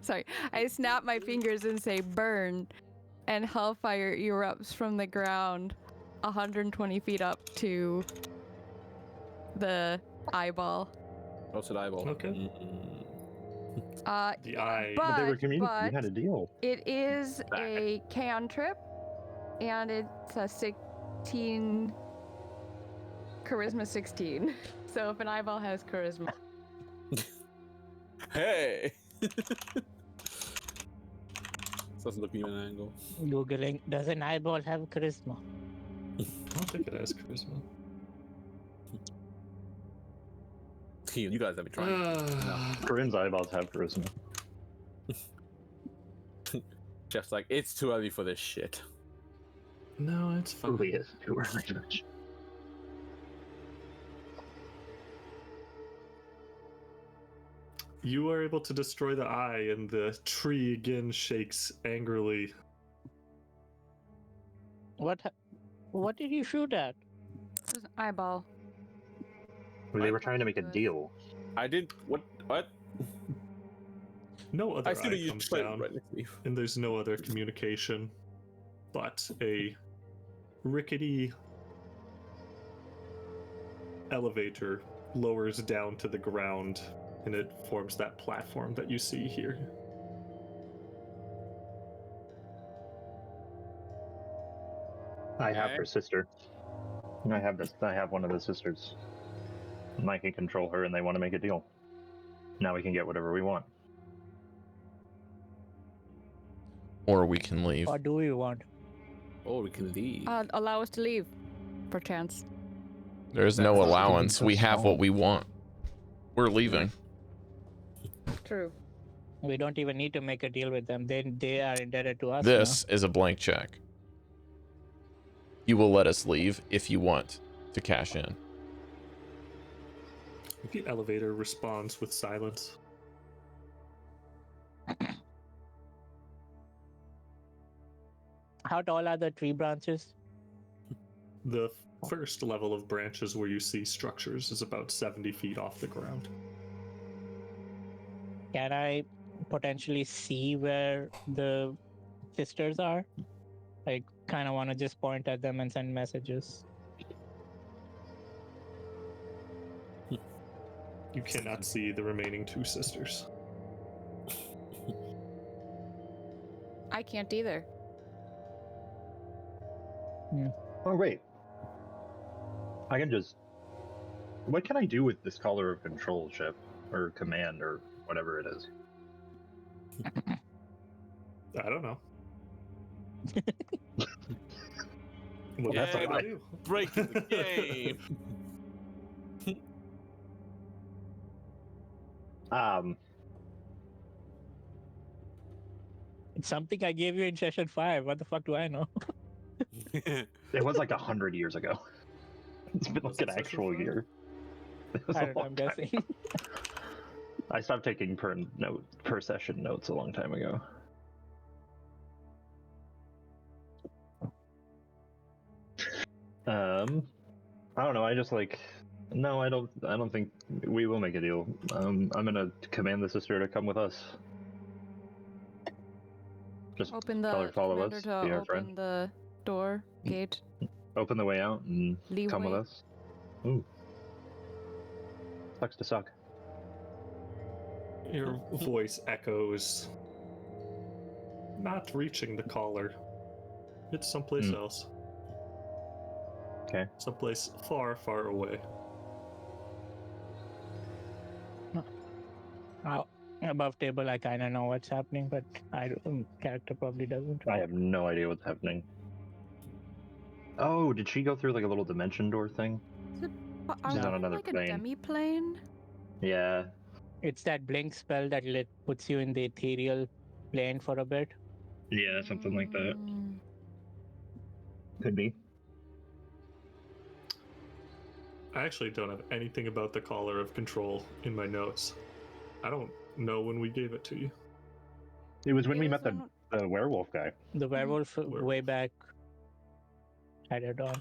Sorry, I snap my fingers and say burn, and hellfire erupts from the ground 120 feet up to the eyeball. What's an eyeball? Okay. The eye. But they were But communicating. We had a deal. it is a cantrip, and it's a 16 charisma 16. So if an eyeball has charisma, Hey. Let's look at an angle. Googling, does an eyeball have charisma? I don't think it has charisma. You guys have me trying. Corinne's eyeballs have charisma. Jeff's like, it's too early for this shit. No, it's fine. Truly is too early. You are able to destroy the eye, and the tree again shakes angrily. What did you shoot at? it's an eyeball. They were trying to make a deal. I didn't. What? No other I see that eye you comes played down, right next to me. and there's no other communication but a rickety elevator lowers down to the ground, and it forms that platform that you see here. I have Okay. her sister. I have this. I have one of the sisters. And I can control her, and they want to make a deal. Now we can get whatever we want. Or we can leave. What do we want? Oh, we can leave. Allow us to leave, perchance. There's no allowance. We have what we want. We're leaving. True. We don't even need to make a deal with them. They are indebted to us. This is a blank check. You will let us leave if you want to cash in. The elevator responds with silence. How tall are the tree branches? The first level of branches where you see structures is about 70 feet off the ground. Can I potentially see where the sisters are. I kind of want to just point at them and send messages. You cannot see the remaining 2 sisters. I can't either. Oh wait, I can just. What can I do with this collar of control ship or command or whatever it is? I don't know. What Yeah, that's I do. breaking the game. It's something I gave you in session 5. What the fuck do I know? It was like 100 years ago. It's been Was like it an session actual 5? year. It was I a don't know, long I'm time guessing. ago. I stopped taking per session notes a long time ago. I don't know. I just like. No, I don't. I don't think we will make a deal. I'm gonna command the sister to come with us. Just Open tell her the follow commander us. to Be our open friend. the door gate. Open the way out and come with Leeway. us. Ooh. Sucks to suck. Your voice echoes. Not reaching the collar. It's someplace else. Okay. Someplace far, far away. Above table, I kind of know what's happening, but character probably doesn't. I have no idea what's happening. Oh, did she go through like a little dimension door thing? Are She's we on in another like a plane. demi-plane? Yeah. It's that blink spell that puts you in the ethereal plane for a bit. Yeah, something like that. Mm. Could be. I actually don't have anything about the collar of control in my notes. I don't know when we gave it to you. It was when It we was met the werewolf guy. The werewolf way Werewolf. back had it on.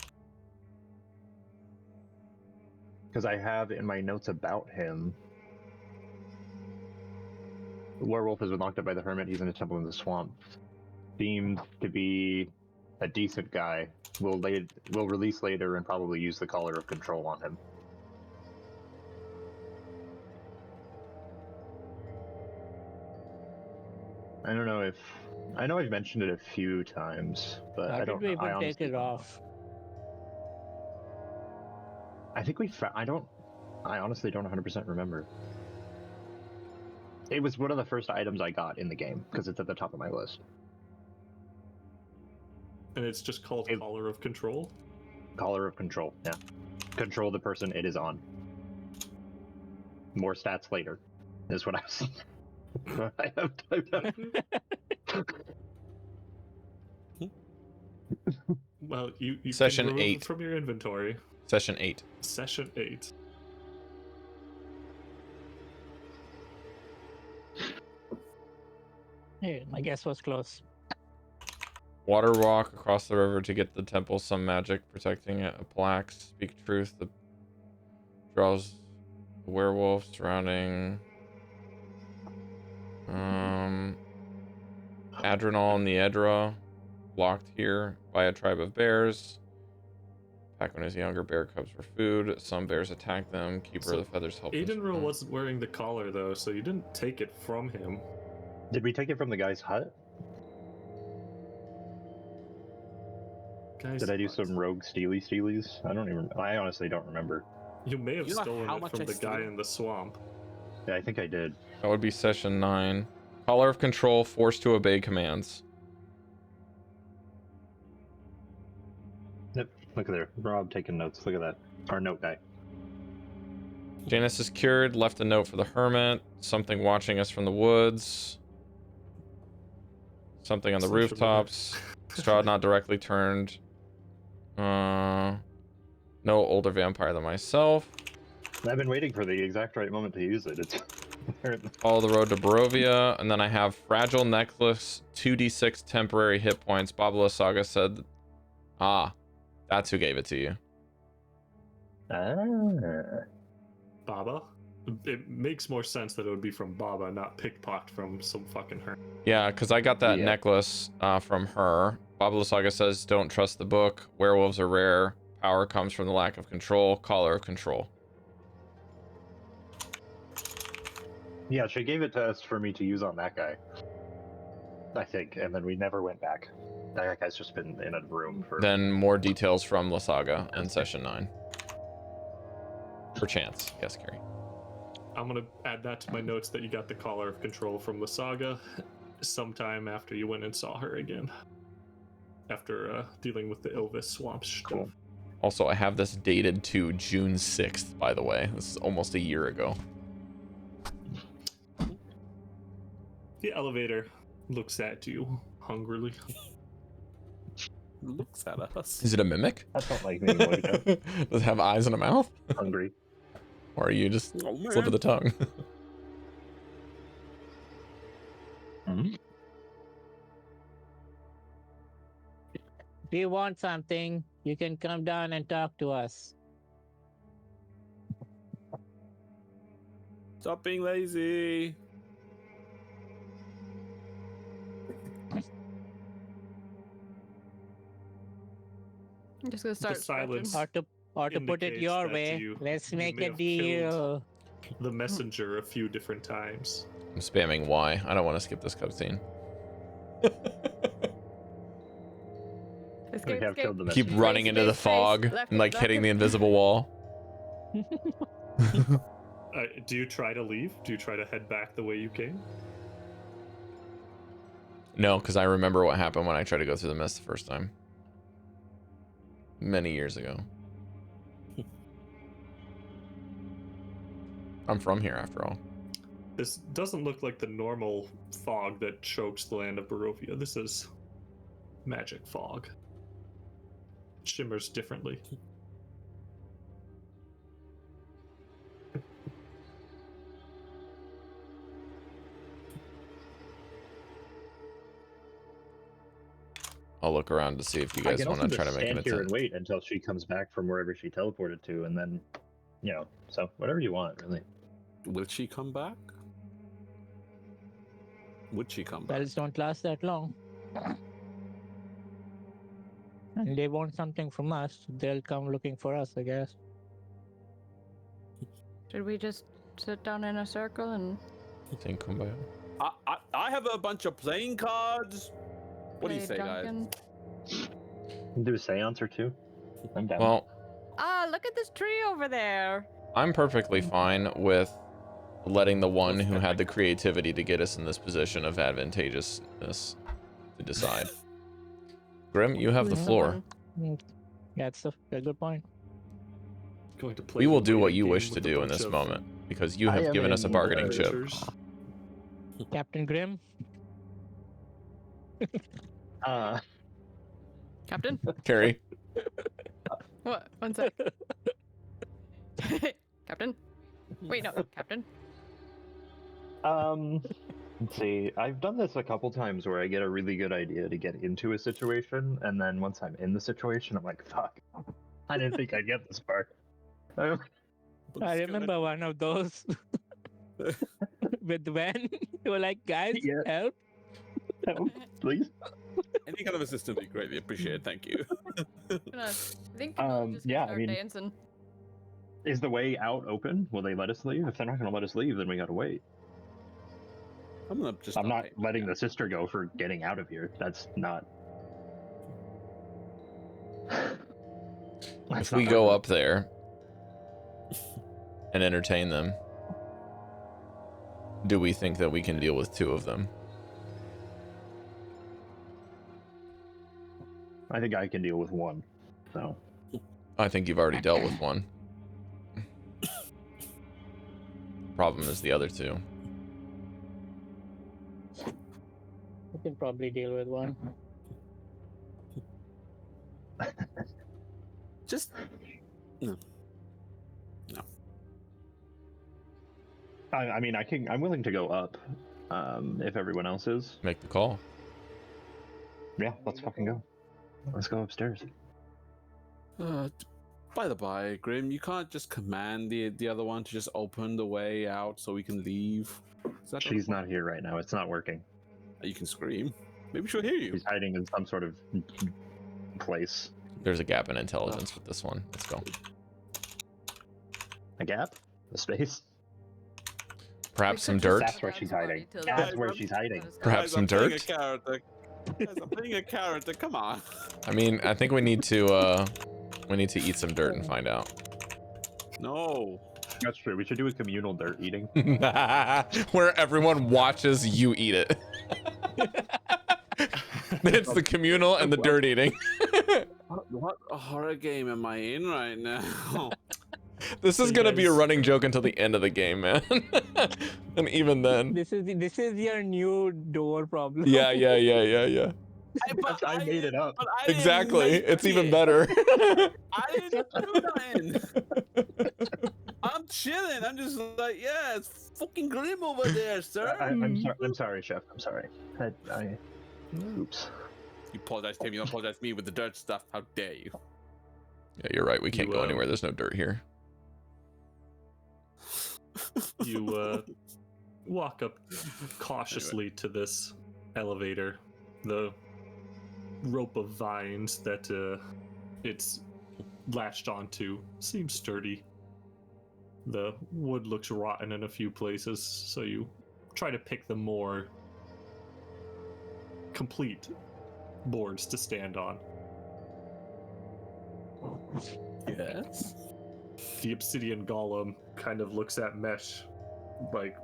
Because I have in my notes about him. The werewolf has been locked up by the hermit. He's in a temple in the swamp. Seems to be a decent guy. We'll release later and probably use the collar of control on him. I don't know if I know I've mentioned it a few times, but How I did don't. we I even take honestly it don't know. off? I think we. I honestly don't 100% remember. It was one of the first items I got in the game because it's at the top of my list. And it's just called collar of control? Collar of control. Yeah. Control the person it is on. More stats later. Is what I was. I have typed out. Well, you Session can remove 8. it from your inventory. Session 8. Session 8. Hey, my guess was close. Water walk across the river to get the temple. Some magic protecting it. A plaque. Speak truth. The draws the werewolf surrounding. Adrenal and the Edra. Blocked here by a tribe of bears. Back when his younger bear cubs were food. Some bears attacked them. Keeper of the feathers helped him. Aidenril wasn't wearing the collar though, so you didn't take it from him. Did we take it from the guy's hut? Did I do some rogue stealies? I honestly don't remember. You may have You know stolen how it much from I the guy steal? in the swamp. Yeah, I think I did. That would be session 9. Collar of control. Forced to obey commands. Yep. Look at there. Rob taking notes. Look at that. Our note guy. Janus is cured. Left a note for the hermit. Something watching us from the woods. Something on the Sounds rooftops. Strahd not directly turned. No older vampire than myself. I've been waiting for the exact right moment to use it. It's Follow the road to Barovia, and then I have fragile necklace, 2d6 temporary hit points. Babala Saga said, that's who gave it to you. Ah. Baba? It makes more sense that it would be from Baba, not pickpocked from some fucking her. Yeah, because I got that Yeah. necklace from her. Baba Saga says, don't trust the book. Werewolves are rare. Power comes from the lack of control. Collar of control. Yeah, she gave it to us for me to use on that guy, I think, and then we never went back. That guy's just been in a room for. Then more details from La Saga in session 9. Perchance. Yes, Cari. I'm gonna add that to my notes that you got the collar of control from the saga sometime after you went and saw her again. After dealing with the Ilvis swamp stuff. Cool. Also, I have this dated to June 6th, by the way. This is almost a year ago. The elevator looks at you hungrily. Looks at us. Is it a mimic? That's not like me. What Does it have eyes and a mouth? Hungry. Or are you just Oh, man. slip of the tongue? If you want something, you can come down and talk to us. Stop being lazy. I'm just gonna start silence. scratching. Or to put it Indicates your that way, you let's make may a have killed deal. the messenger a few different times. I'm spamming Y. I don't want to skip this cutscene. We Escape, have escape. killed the Keep messenger. running into the space, fog left, and like left, hitting the left. invisible wall. Do you try to leave? Do you try to head back the way you came? No, because I remember what happened when I tried to go through the mist the first time. Many years ago. I'm from here, after all. This doesn't look like the normal fog that chokes the land of Barovia. This is magic fog. It shimmers differently. I'll look around to see if you I guys can want also to try just to make an stand here and attempt. wait until she comes back from wherever she teleported to, and then, so whatever you want, really. Will she come back? Would she come back? Spells don't last that long. And they want something from us, they'll come looking for us, I guess. Should we just sit down in a circle and Think Kumbaya. I have a bunch of playing cards. What do you play say, guys? Duncan? Do a seance or two. I'm down. Well, Ah, look at this tree over there. I'm perfectly fine with letting the one who had the creativity to get us in this position of advantageousness to decide. Grim, you have the Who's floor. one? Yeah, it's a good point. Going to play We will the do what waiting you game wish to with a do in bunch this of moment, because you I have am given us a in bargaining chip. villagers. Captain Grimm? Captain? Cari, What? One sec. Captain? Wait, no, Captain. Let's see. I've done this a couple times where I get a really good idea to get into a situation, and then once I'm in the situation, I'm like, fuck. I didn't think I'd get this far. I remember one of those with Van. They were like, guys, Yeah. help. Help, please. Any kind of assistance would be greatly appreciated. Thank you. I think people just yeah, I start mean- dancing. Is the way out open? Will they let us leave? If they're not going to let us leave, then we got to wait. I'm gonna just. I'm not pay- letting the sister go for getting out of here. That's not. if we go up there and entertain them, do we think that we can deal with 2 of them? I think I can deal with one. So I think you've already dealt with one. Problem is the other 2. We can probably deal with one. Just. No. I mean, I'm willing to go up. If everyone else is. Make the call. Yeah, let's fucking go. Let's go upstairs. By the by, Grim, you can't just command the other one to just open the way out so we can leave. Is that She's not here right now. It's not working. You can scream. Maybe she'll hear you. She's hiding in some sort of place. There's a gap in intelligence with this one. Let's go. A gap? A space? Perhaps some We could dirt. just That's where she's grab hiding. somebody to That's the- where she's hiding. Perhaps some I'm playing dirt. a character. Guys, I'm playing a character. Come on. I mean, I think we need to eat some dirt and find out. No. That's true. We should do a communal dirt eating. Where everyone watches you eat it. It's the communal and the dirt eating. What horror game am I in right now? This is gonna be a running joke until the end of the game, man. And even then. This is your new door problem. Yeah. I made it up. But I didn't Exactly. make It's even it. better. I didn't do nothing. I'm chilling. I'm just like, yeah, it's fucking grim over there, sir. I'm sorry, Chef. I'm sorry. Oops. You apologize to him. You don't apologize to me with the dirt stuff. How dare you? Yeah, you're right. We can't You, go anywhere. There's no dirt here. You walk up cautiously to this elevator. The rope of vines that it's latched onto seems sturdy. The wood looks rotten in a few places, so you try to pick the more complete boards to stand on. Yes. The obsidian golem kind of looks at Mesh, like,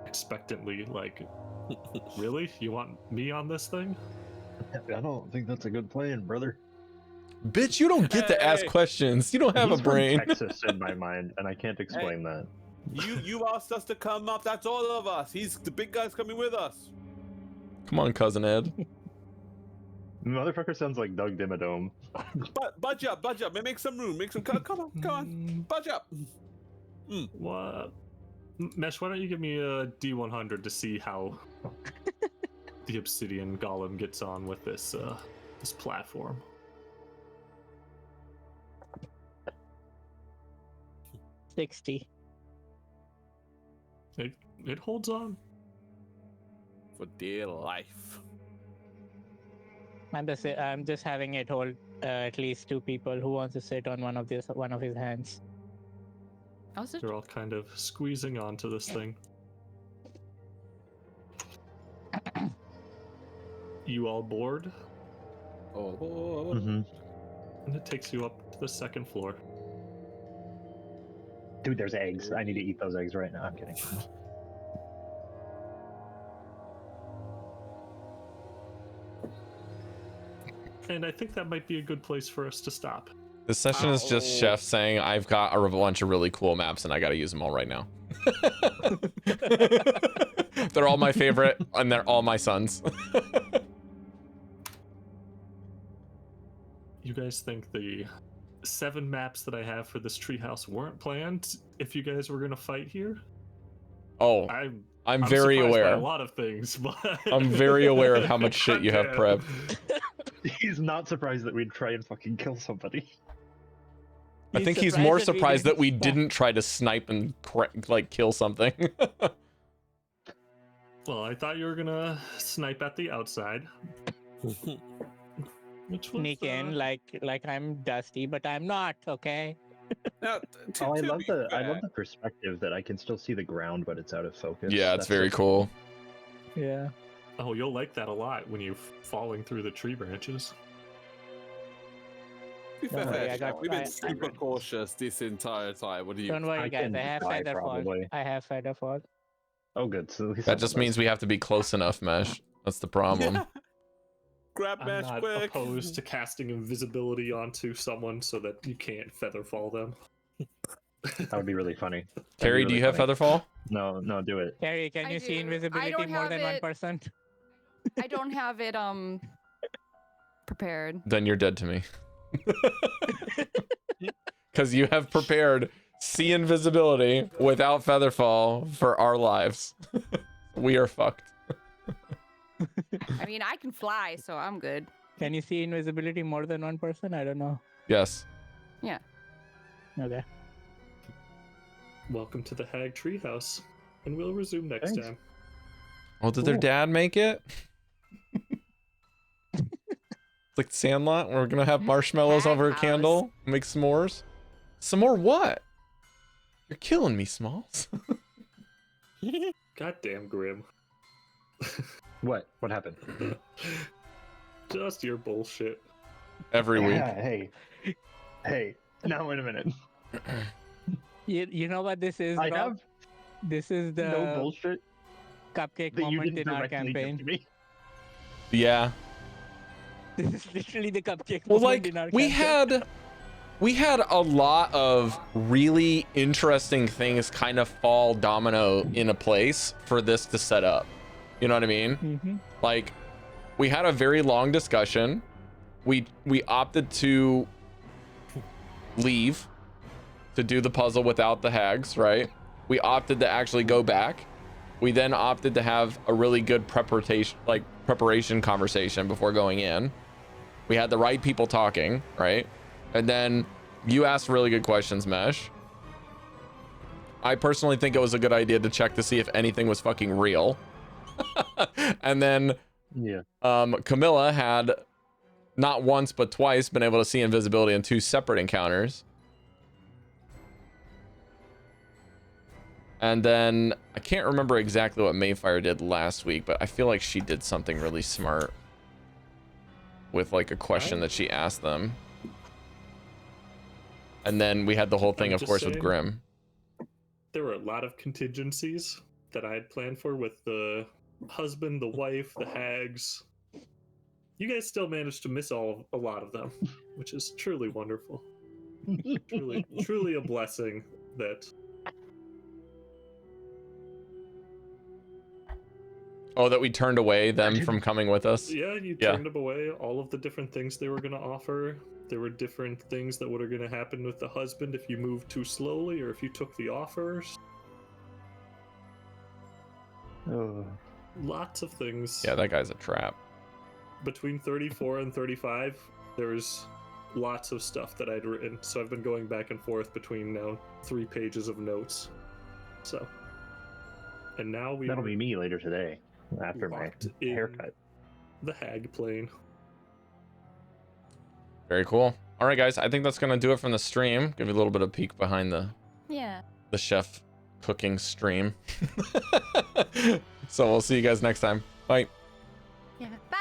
expectantly, like, really? You want me on this thing? I don't think that's a good plan, brother. Bitch, you don't get to ask Hey. questions. You don't have He's a from brain. Texas in my mind, and I can't explain that. You asked us to come up. That's all of us. He's the big guy's coming with us. Come on, cousin Ed. Motherfucker sounds like Doug Dimmadome. But budge up. Make some room. Make some. Come on. Budge up. What? Mesh, why don't you give me a D100 to see how the obsidian golem gets on with this this platform? 60. It holds on. For dear life. I'm just having it hold at least 2 people. Who wants to sit on one of his hands? I'll sit. They're all kind of squeezing onto this thing. You all board, Oh. Mm-hmm. and it takes you up to the 2nd floor. Dude, there's eggs. I need to eat those eggs right now. I'm kidding. And I think that might be a good place for us to stop. This session is just Chef saying, I've got a bunch of really cool maps and I gotta use them all right now. They're all my favorite and they're all my sons. You guys think the 7 maps that I have for this treehouse weren't planned if you guys were going to fight here? Oh, I'm very surprised by aware. a lot of things, but I'm very aware of how much shit you have prepped. He's not surprised that we'd try and fucking kill somebody. I think he's more surprised that we didn't try to snipe and kill something. Well, I thought you were gonna snipe at the outside. Which was, Sneak in like I'm Dusty, but I'm not. Okay. Now, Oh, I love the perspective that I can still see the ground, but it's out of focus. Yeah, it's That's very so cool. Yeah. Oh, you'll like that a lot when you're falling through the tree branches. Don't worry, We've been super cautious this entire time. What do you? Don't worry, I guys. can I have die, Featherfall. probably. I have Featherfall. Oh, good. So at least That I'm just close. means we have to be close enough, Mesh. That's the problem. Yeah. Grab I'm Mesh not quick. opposed to casting invisibility onto someone so that you can't featherfall them. That would be really funny. That'd be Carrie, do really you have funny. Featherfall? No, do it. Carrie, can I you see do. I invisibility don't more have than it. 1%? I don't have it prepared. Then you're dead to me. Because you have prepared see invisibility without Featherfall for our lives. We are fucked. I mean, I can fly, so I'm good. Can you see invisibility more than 1%? I don't know. Yes. Yeah. Okay. Welcome to the Hag Treehouse, and we'll resume next Thanks. time. Oh, did their Cool. dad make it? It's like Sandlot. We're gonna have marshmallows Hag over a house. candle, make s'mores. Some more what? You're killing me, Smalls. Goddamn Grim. What? What happened? Just your bullshit. Every week. Hey. Now wait a minute. You know what this is, I Rob? have This is the no bullshit cupcake that you moment didn't in our directly give campaign. to me. Yeah. This is literally the cupcake Well, moment like in our we campaign. had a lot of really interesting things kind of fall domino in a place for this to set up. You know what I mean? Mm-hmm. Like we had a very long discussion. We opted to leave to do the puzzle without the hags, right? We opted to actually go back. We then opted to have a really good preparation conversation before going in. We had the right people talking, right? And then you asked really good questions, Mesh. I personally think it was a good idea to check to see if anything was fucking real. And then Yeah. Chamilla had not once but twice been able to see invisibility in 2 separate encounters. And then I can't remember exactly what Maefyre did last week, but I feel like she did something really smart with like a question that she asked them. And then we had the whole thing, I'm of just course, with saying, Grim. There were a lot of contingencies that I had planned for with the husband, the wife, the hags. You guys still managed to miss a lot of them, which is truly wonderful. truly a blessing that. Oh, that we turned away them from coming with us? Yeah, you Yeah. turned away all of the different things they were going to offer. There were different things that were going to happen with the husband if you moved too slowly or if you took the offers. Oh. Lots of things. Yeah, that guy's a trap. Between 34 and 35, there's lots of stuff that I'd written. So I've been going back and forth between now 3 pages of notes. So, and now That'll be me later today after my locked in haircut. the hag plane. Very cool. All right, guys. I think that's going to do it from the stream. Give you a little bit of peek behind the Yeah. chef cooking stream. So we'll see you guys next time. Bye. Yeah. Bye.